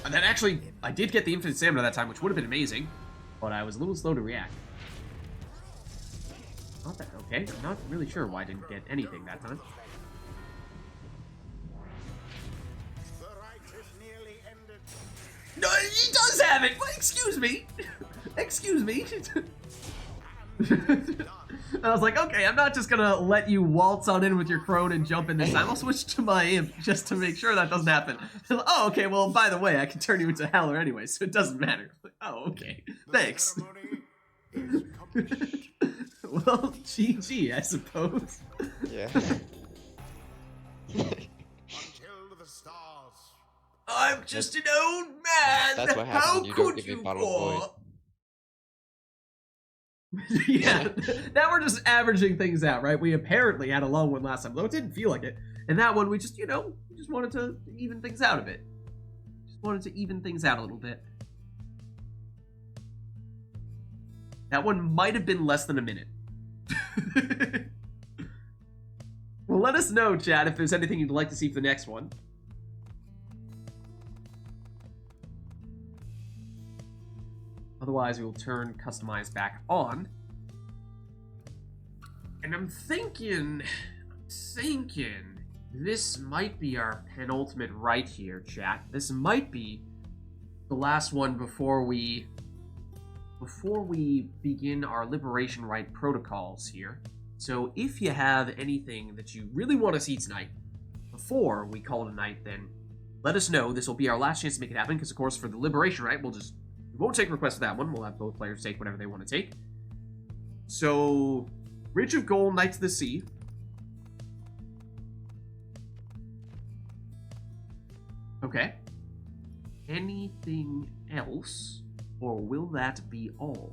And then actually, I did get the Infinite Stamina that time, which would have been amazing, but I was a little slow to react. Not that, okay, I'm not really sure why I didn't get anything that time. The rite is nearly ended. No, he does have it! What? Excuse me! Excuse me! I was like, okay, I'm not just gonna let you waltz on in with your crone and jump in this time. I'll switch to my imp just to make sure that doesn't happen. Oh, okay, well, by the way, I can turn you into Howler anyway, so it doesn't matter. Oh, okay. Thanks. The ceremony is complete. Well, GG, I suppose. Yeah. Until the stars. I'm just an old man! That's what happens How when you don't could give me you bottle of walk? Yeah, now we're just averaging things out, right? We apparently had a long one last time, though it didn't feel like it. And that one, we just, you know, we just wanted to even things out a bit. Just wanted to even things out a little bit. That one might have been less than a minute. Well, let us know, chat, if there's anything you'd like to see for the next one. Otherwise, we will turn customize back on. And I'm thinking this might be our penultimate right here, chat. This might be the last one before we begin our Liberation Rite protocols here. So if you have anything that you really want to see tonight, before we call it a night, then let us know. This will be our last chance to make it happen, because of course for the Liberation Rite, we won't take requests for that one. We'll have both players take whatever they want to take. So, Ridge of Gold, Knights of the Sea. Okay. Anything else? Or will that be all?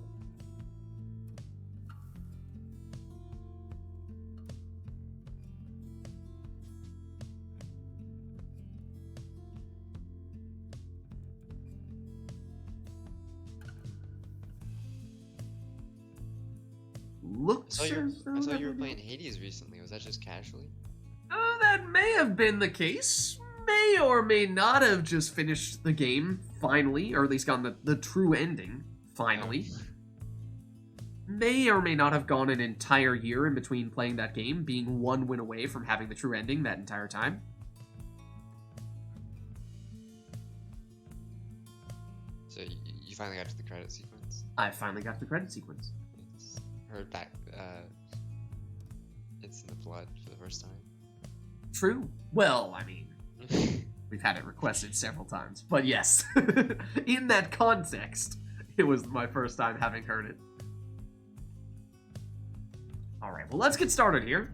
looks as though I saw that you were would be- playing Hades recently. Was that just casually? That may have been the case. May or may not have just finished the game finally, or at least gotten the true ending finally. May or may not have gone an entire year in between playing that game, being one win away from having the true ending that entire time. So you finally got to the credit sequence? I finally got to the credit sequence. It's heard back. It's in the blood for the first time. True. Well, I mean, we've had it requested several times. But yes, in that context, it was my first time having heard it. Alright, well, let's get started here.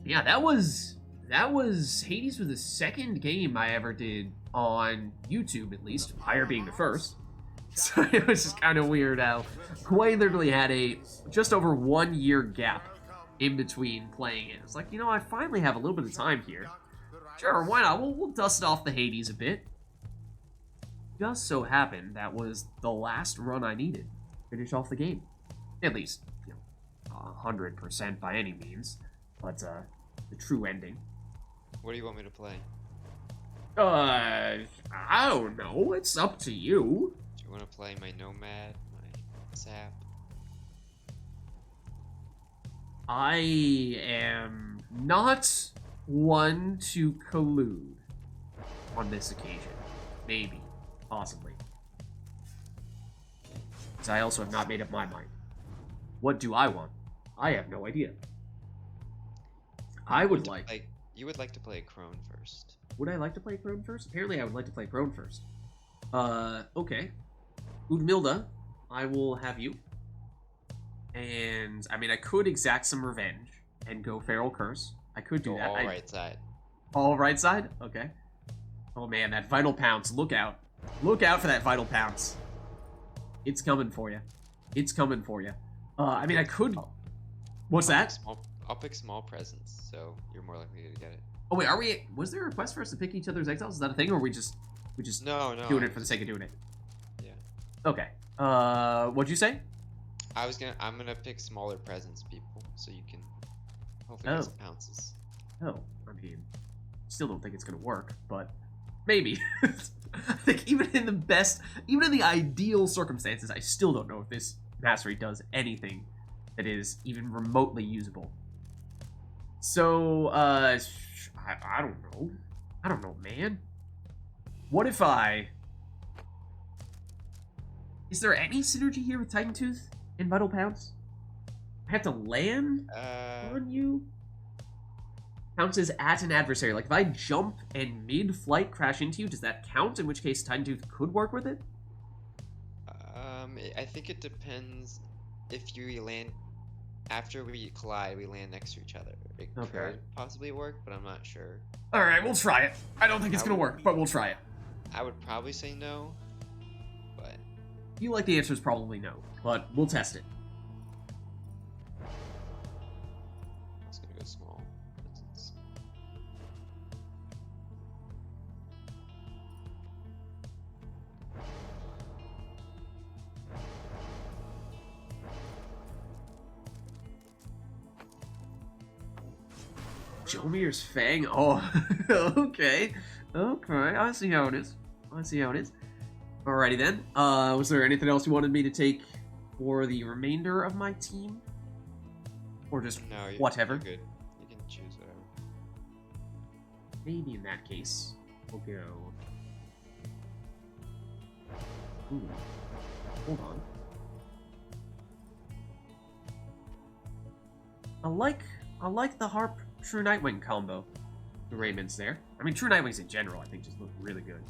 Yeah, that was Hades was the second game I ever did on YouTube, at least, Pyre being the first. So it was just kind of weird how quite literally had a just over 1 year gap in between playing it. It's like, you know, I finally have a little bit of time here. Sure, why not? We'll dust off the Hades a bit. Just so happened that was the last run I needed to finish off the game. At least, you know, 100% by any means. But, the true ending. What do you want me to play? I don't know. It's up to you. Do you want to play my Nomad, my Sap? I am not one to collude on this occasion. Maybe. Possibly. Because I also have not made up my mind. What do I want? I have no idea. I would like... You would like to play Crone first. Would I like to play Crone first? Apparently I would like to play Crone first. Okay. Udmilda, I will have you. And, I mean, I could exact some revenge and go Feral Curse. I could do Go that. all right side. All right side? Okay. Oh man, that Vital Pounce. Look out. Look out for that Vital Pounce. It's coming for you. It's coming for you. I mean, I could... What's that? I'll pick small presents, so you're more likely to get it. Oh wait, are we... Was there a request for us to pick each other's exiles? Is that a thing, or are we just No. doing it for the sake of doing it? Yeah. Okay. What'd you say? I'm gonna pick smaller presents, people, so you can hopefully get some pounces. Oh, I mean, still don't think it's gonna work, but maybe. I think even in the ideal circumstances, I still don't know if this mastery does anything that is even remotely usable. So, I don't know. I don't know, man. What if Is there any synergy here with Titan Tooth and Vital Pounce? I have to land on you? Pounces at an adversary. Like, if I jump and mid-flight crash into you, does that count? In which case, Titan Tooth could work with it? I think it depends if you land... After we collide, we land next to each other. It could possibly work, but I'm not sure. Alright, we'll try it. I don't think it's gonna work, but we'll try it. I would probably say no, but... I feel like the answer is probably no, but we'll test it. I was gonna go small. Presents. Jomir's Fang? Oh, okay. Okay, I see how it is. Alrighty then. Was there anything else you wanted me to take for the remainder of my team? Or just whatever? You're good. You can choose whatever. Maybe in that case, we'll go... Ooh. Hold on. I like the Harp True Nightwing combo. The Raymond's there. I mean, True Nightwings in general, I think, just look really good.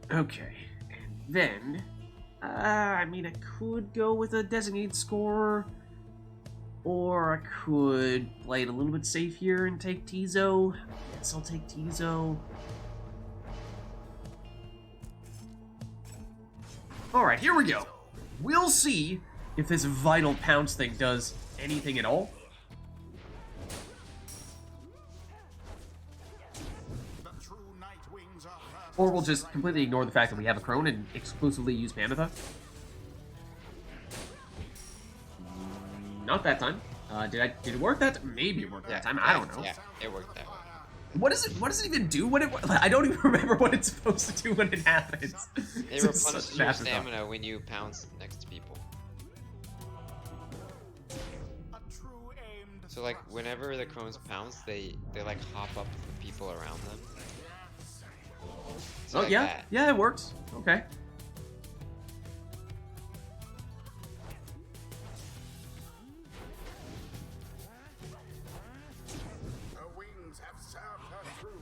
Okay, and then, I mean, I could go with a designated scorer, Or I could play it a little bit safe here and take Tizo. Guess I'll take Tizo. Alright, here we go. We'll see if this Vital Pounce thing does anything at all. The true night wings are first. Or we'll just completely ignore the fact that we have a Crone and exclusively use Panatha. Not that time. Did it work that time? Maybe it worked that time. I don't know. Yeah, it worked that way. What does it even do when it? I don't even remember what it's supposed to do when it happens. It It's just replenishes such an your afterthought. stamina when you pounce next to people. A true aimed So like whenever the crones pounce, they like hop up the people around them. So Oh like yeah, that. yeah, it works. Okay. Her wings have served her true.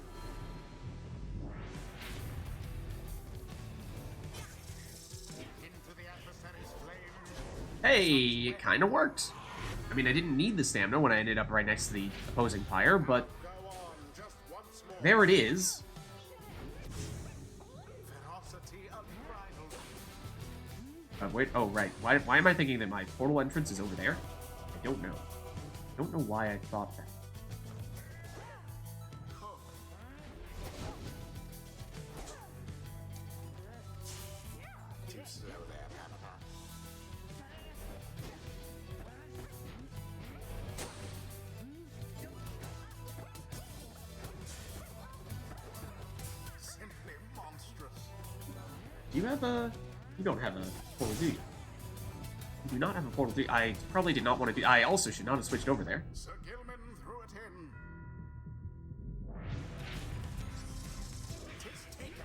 Into the adversary's flame. Hey, it kind of worked. I mean, I didn't need the stamina when I ended up right next to the opposing Pyre, but Go on, just once more. there it is. Ferocity unbridled. Wait, oh right. Why am I thinking that my portal entrance is over there? I don't know. I don't know why I thought that. Too slow there, Panama. Simply monstrous. Do you have a... You don't have a portal, do you? You do not have a portal, do you? I probably did not want to do... I also should not have switched over there. Sir Gilman threw it in. 'Tis taken.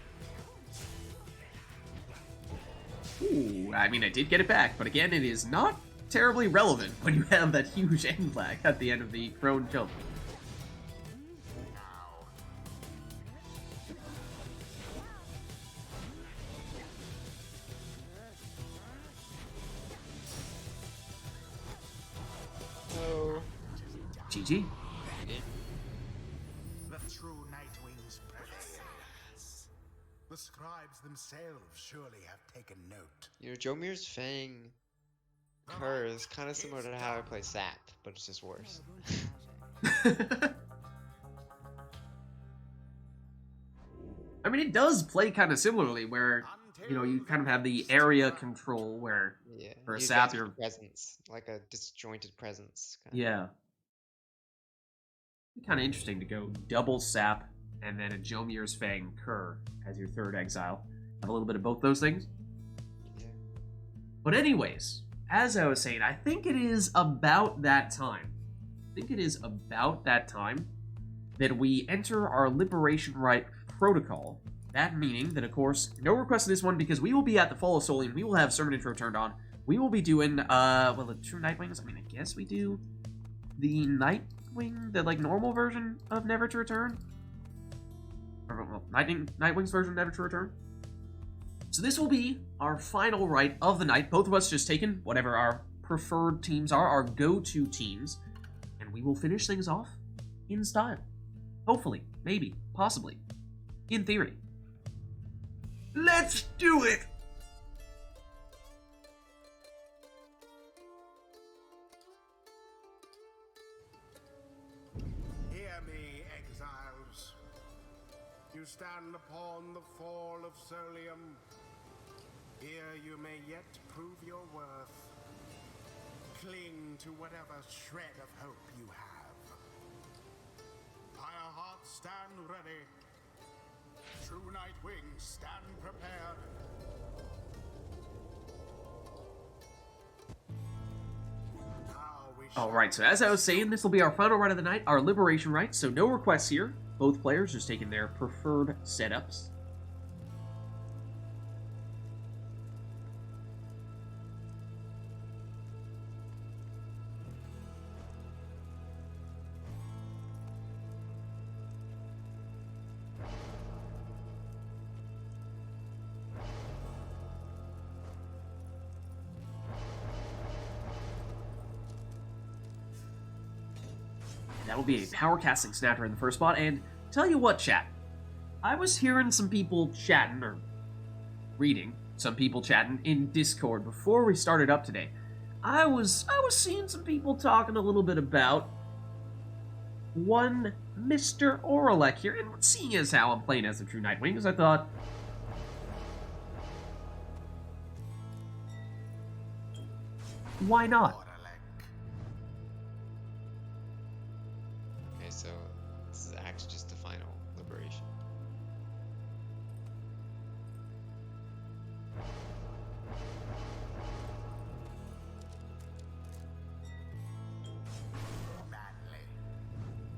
Ooh, I mean, I did get it back, but again, it is not terribly relevant when you have that huge end lag at the end of the prone jump. Now. Oh. GG. The true Nightwings prevail. The scribes themselves surely have taken note. You know, Jomir's Fang Kerr is kind of similar to how I play Sap, but it's just worse. I mean, it does play kind of similarly, where, you know, you kind of have the area control where, Yeah. For a you Sap, just you're- presence, like a disjointed presence. Kinda. yeah. Kind of interesting to go double Sap and then a Jomir's Fang Kerr as your third exile. Have a little bit of both those things. Yeah. But anyways, as I was saying, I think it is about that time. That we enter our Liberation Rite protocol. That meaning that, of course, no request of this one because we will be at the Fall of Solian. We will have Sermon Intro turned on. We will be doing, well, the True Nightwings. I mean, I guess we do the Nightwing, the, like, normal version of Never to Return. Or, well, Nightwing's version of Never to Return. So this will be our final rite of the night. Both of us just taken whatever our preferred teams are, our go-to teams, and we will finish things off in style. Hopefully, maybe, possibly, in theory. Let's do it! Hear me, exiles. You stand upon the fall of Solium. Here you may yet prove your worth. Cling to whatever shred of hope you have. Pyre hearts, stand ready. True Nightwings, stand prepared. Now we shall Alright, so as I was saying, this will be our final rite of the night, our Liberation Rite, so no requests here. Both players just taking their preferred setups. that will be a power casting snatter in the first spot. And tell you what, chat, I was hearing some people chatting, or reading some people chatting in Discord before we started up today. I was seeing some people talking a little bit about one Mr. Oralek here, and seeing as how I'm playing as a true Nightwings, I thought, why not? Okay, so this is actually just the final liberation.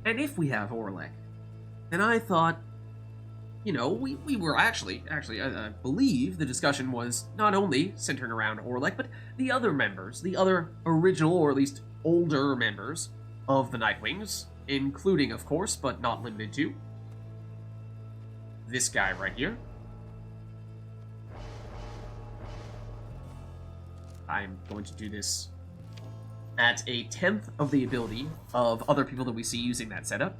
And if we have Oralek, then I thought, you know, we were actually, I believe the discussion was not only centering around Oralek, but the other members, the other original, or at least older members of the Nightwings, including, of course, but not limited to, this guy right here. I'm going to do this at a 10th of the ability of other people that we see using that setup.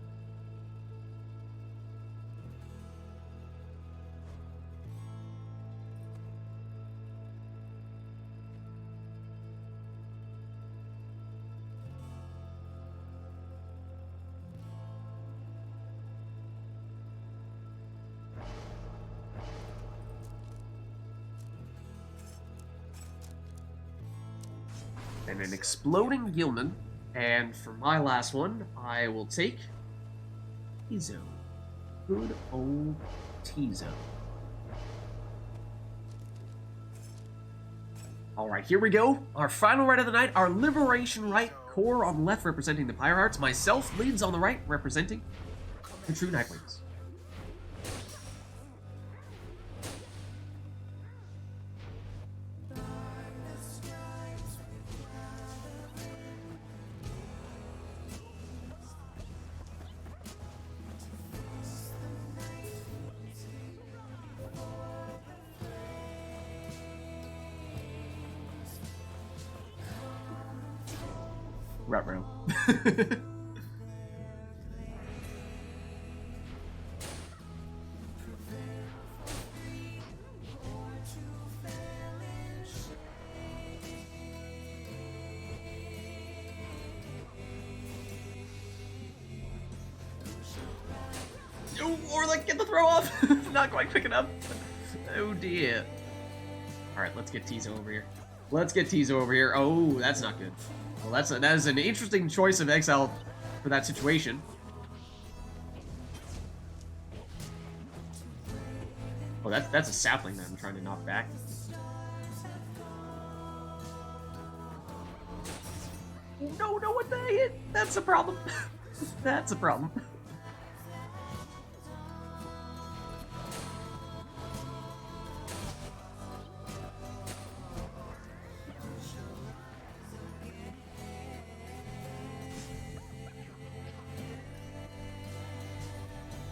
And an exploding Gilman. And for my last one, I will take Tizo. Good old Tizo. Alright, here we go. Our final rite of the night, our Liberation Rite. Core on the left representing the Pyre Hearts. Myself, Vids on the right representing the true Nightwings. Ruh-roh. Oh, Oralek, get the throw off! Not quite quick enough. Oh dear. Alright, let's get Tizo over here. Let's get Tizo over here. Oh, that's not good. Well, that is an interesting choice of exile for that situation. Oh, that's a sapling that I'm trying to knock back. Oh, no, what the hit? That's a problem. That's a problem.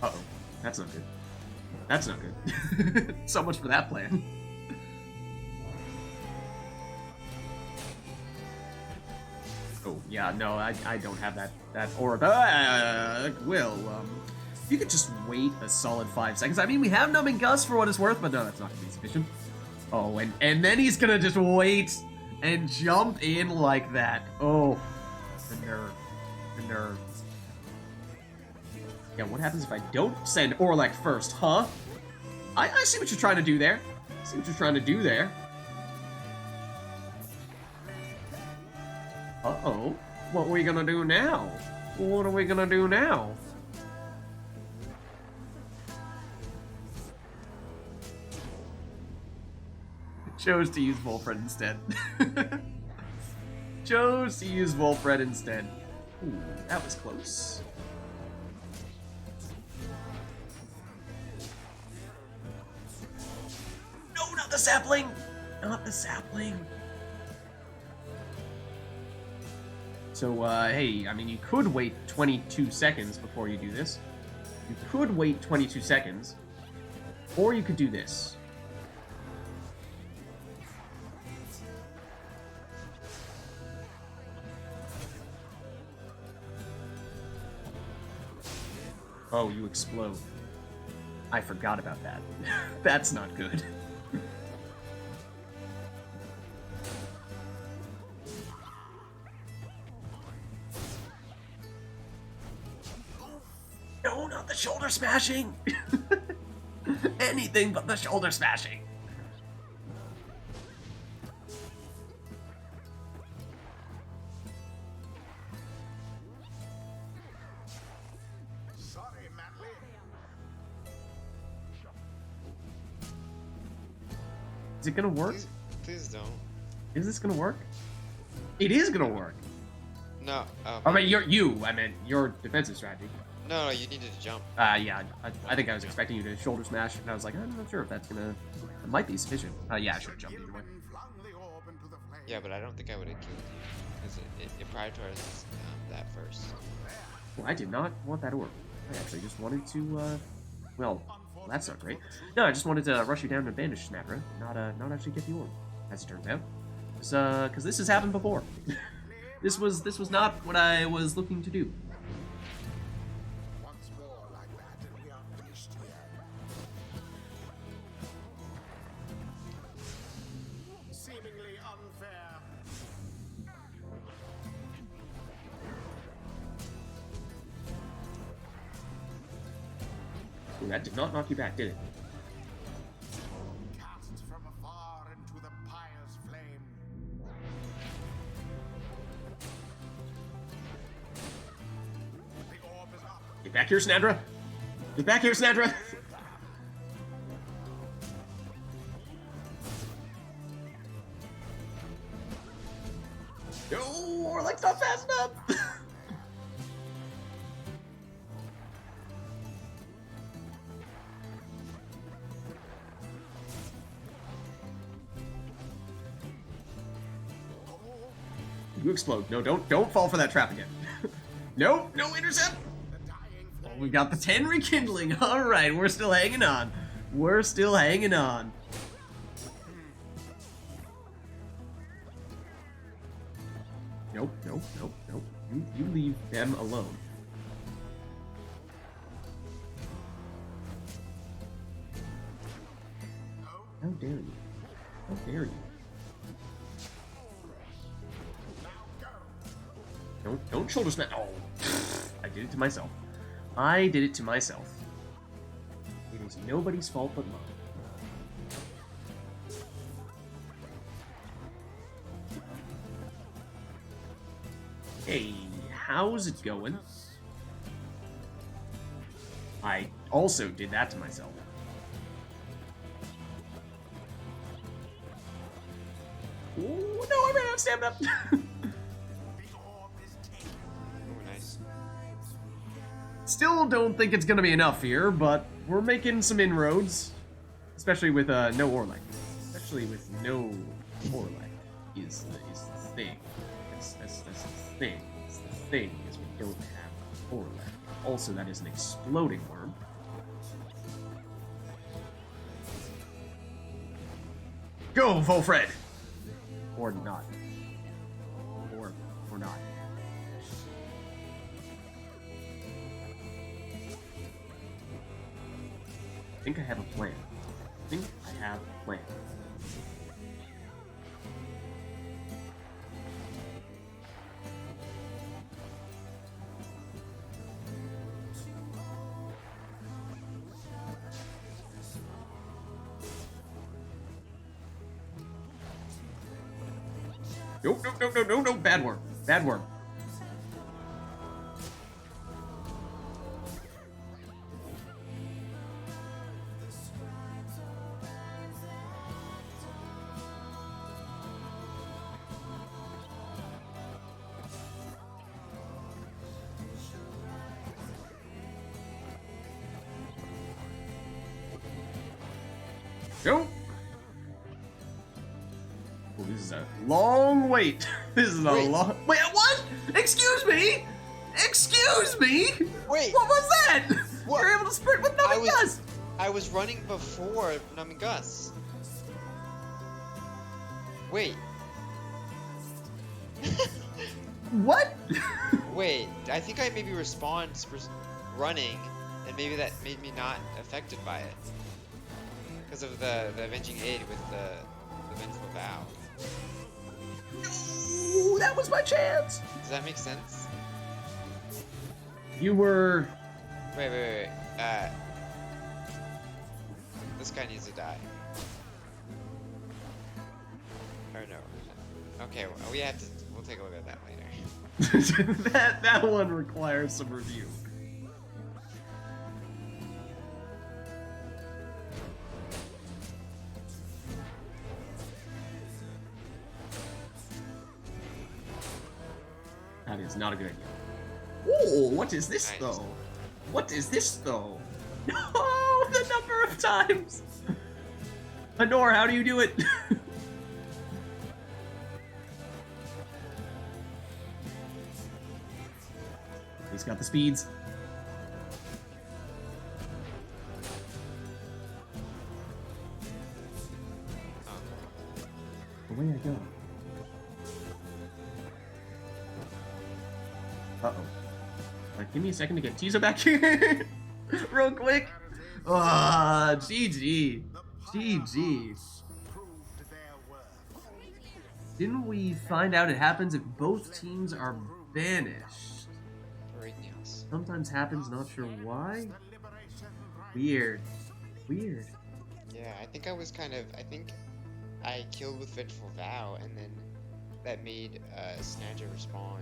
Uh-oh. That's not good. That's not good. So much for that plan. Oh, yeah, no, I don't have that orb. You could just wait a solid 5 seconds. I mean, we have Numbing Gust for what it's worth, but no, that's not gonna be sufficient. Oh, and then he's gonna just wait and jump in like that. Oh, the nerve. The nerve. Yeah, what happens if I don't send Oralek first, huh? I see what you're trying to do there. I see what you're trying to do there. Uh-oh. What are we gonna do now? What are we gonna do now? Chose to use Wolfred instead. Chose to use Wolfred instead. Ooh, that was close. No, not the sapling! Not the sapling! So, hey, I mean, you could wait 22 seconds before you do this. You could wait 22 seconds. Or you could do this. Oh, you explode. I forgot about that. That's not good. No, not the shoulder smashing! Anything but the shoulder smashing! Sorry, Manly. Is it gonna work? Please don't. Is this gonna work? It is gonna work! No. I mean, I meant your defensive strategy. No, you needed to jump. Yeah, I think I was expecting you to shoulder smash, and I was like, I'm not sure if that's gonna... It might be sufficient. Yeah, I should have jumped either way. Flung the orb into the flame. Yeah, but I don't think I would have killed you because it prioritizes that first. Well, I did not want that orb. I actually just wanted to, well, that's not great. No, I just wanted to rush you down to bandage Snapper, not actually get the orb, as it turns out. Because this has happened before. This was not what I was looking to do. Once more like that, and we are finished here. Seemingly unfair. Ooh, that did not knock you back, did it? Cast from afar into the Pyre's flame. The orb is up. Get back here, Snadra! Get back here, Snadra! No, or like not fast enough! You explode. No, don't fall for that trap again. No, no intercept! Oh, we got the 10 rekindling. Alright, we're still hanging on. We're still hanging on. Nope, nope, nope, nope. You leave them alone. How dare you? How dare you? Don't shoulder smash. Oh, I did it to myself. I did it to myself. It is nobody's fault but mine. Hey, how's it going? I also did that to myself. Ooh, no, I ran out of stamina. Nice. Still don't think it's gonna be enough here, but we're making some inroads. Especially with no Orlek. Especially with no Orlek is the thing. That's the thing. It's the thing is we don't have Orlek. Also, that is an exploding worm. Go, Volfred! Or not. Or not. I think I have a plan. I think I have a plan. No, bad worm. Bad worm. Go! Oh, this is a long wait. This is a long... Wait, what? Excuse me? Excuse me? Wait. What was that? What? You're able to sprint with nothing else. I was running before Numbing Gus. Wait. What? Wait, I think I maybe respawned running, And maybe that made me not affected by it. Because of the Avenging Aid with the Vengeful Vow. Ooh, that was my chance! Does that make sense? You were... Wait. This guy needs to die. Or no. Okay, well, we'll take a look at that later. that one requires some review. That is not a good idea. Oh, what is this Nice. though? What is this though? No, the number of times. Honor, how do you do it? He's got the speeds. Away I go. Uh-oh. Give me a second to get Tizo back here. Real quick. Ah, GG. GG. Proved their worth. Didn't we find out it happens if both teams are banished? Right, Niels. Sometimes happens, not sure why. The liberation right. Weird. Weird. Yeah, I think I killed with Vengeful Vow, and then that made Snatcher respawn,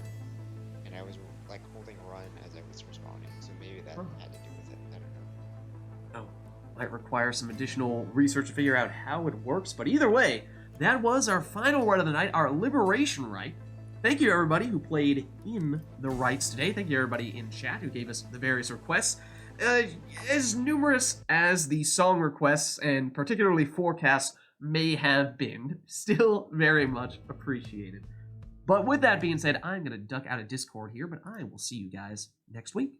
and I was like holding run as I was respawning, so maybe that had to do with it. I don't know. Oh, might require some additional research to figure out how it works, but either way, that was our final run of the night, our Liberation Rite. Thank you everybody who played in the rites today. Thank you everybody in chat who gave us the various requests. As numerous as the song requests and particularly forecasts may have been, still very much appreciated. But with that being said, I'm going to duck out of Discord here, but I will see you guys next week.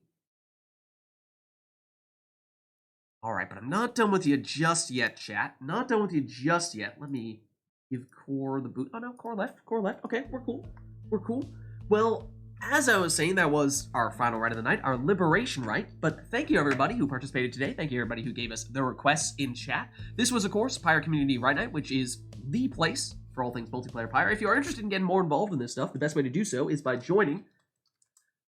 Alright, but I'm not done with you just yet, chat. Not done with you just yet. Let me give Core the boot. Oh no, Core left. Core left. Okay, we're cool. We're cool. Well, as I was saying, that was our final rite of the night, our Liberation Rite. But thank you everybody who participated today. Thank you everybody who gave us the requests in chat. This was, of course, Pyre Community Rite Night, which is the place for all things multiplayer Pyre. If you are interested in getting more involved in this stuff, the best way to do so is by joining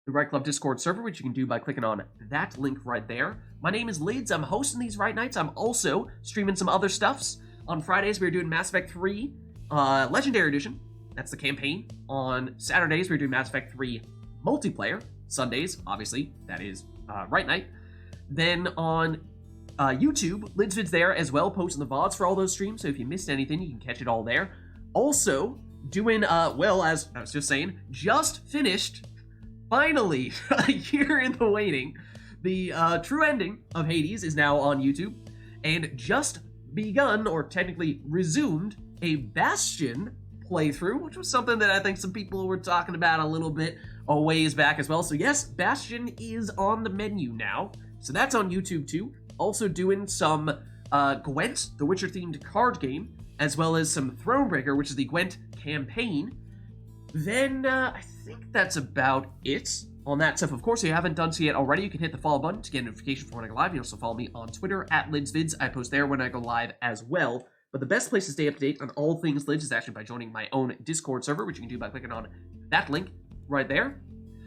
the Rite Club Discord server, which you can do by clicking on that link right there. My name is Lids. I'm hosting these Rite Nights. I'm also streaming some other stuffs. On Fridays, we're doing Mass Effect 3 Legendary Edition. That's the campaign. On Saturdays, we're doing Mass Effect 3 multiplayer. Sundays, obviously, that is Rite Night. Then on YouTube, Lids Vids there as well, posting the VODs for all those streams, so if you missed anything, you can catch it all there. Also, doing, well, as I was just saying, just finished, finally, a year in the waiting, the true ending of Hades is now on YouTube, and just begun, or technically resumed, a Bastion playthrough, which was something that I think some people were talking about a little bit a ways back as well. So yes, Bastion is on the menu now. So that's on YouTube too. Also doing some Gwent, the Witcher themed card game, as well as some Thronebreaker, which is the Gwent campaign. Then I think that's about it on that stuff. Of course, if you haven't done so yet already, you can hit the follow button to get a notification for when I go live. You can also follow me on Twitter at LidsVids. I post there when I go live as well. But the best place to stay up to date on all things Lids is actually by joining my own Discord server, which you can do by clicking on that link right there.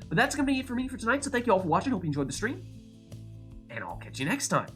But that's going to be it for me for tonight, so thank you all for watching. Hope you enjoyed the stream, and I'll catch you next time.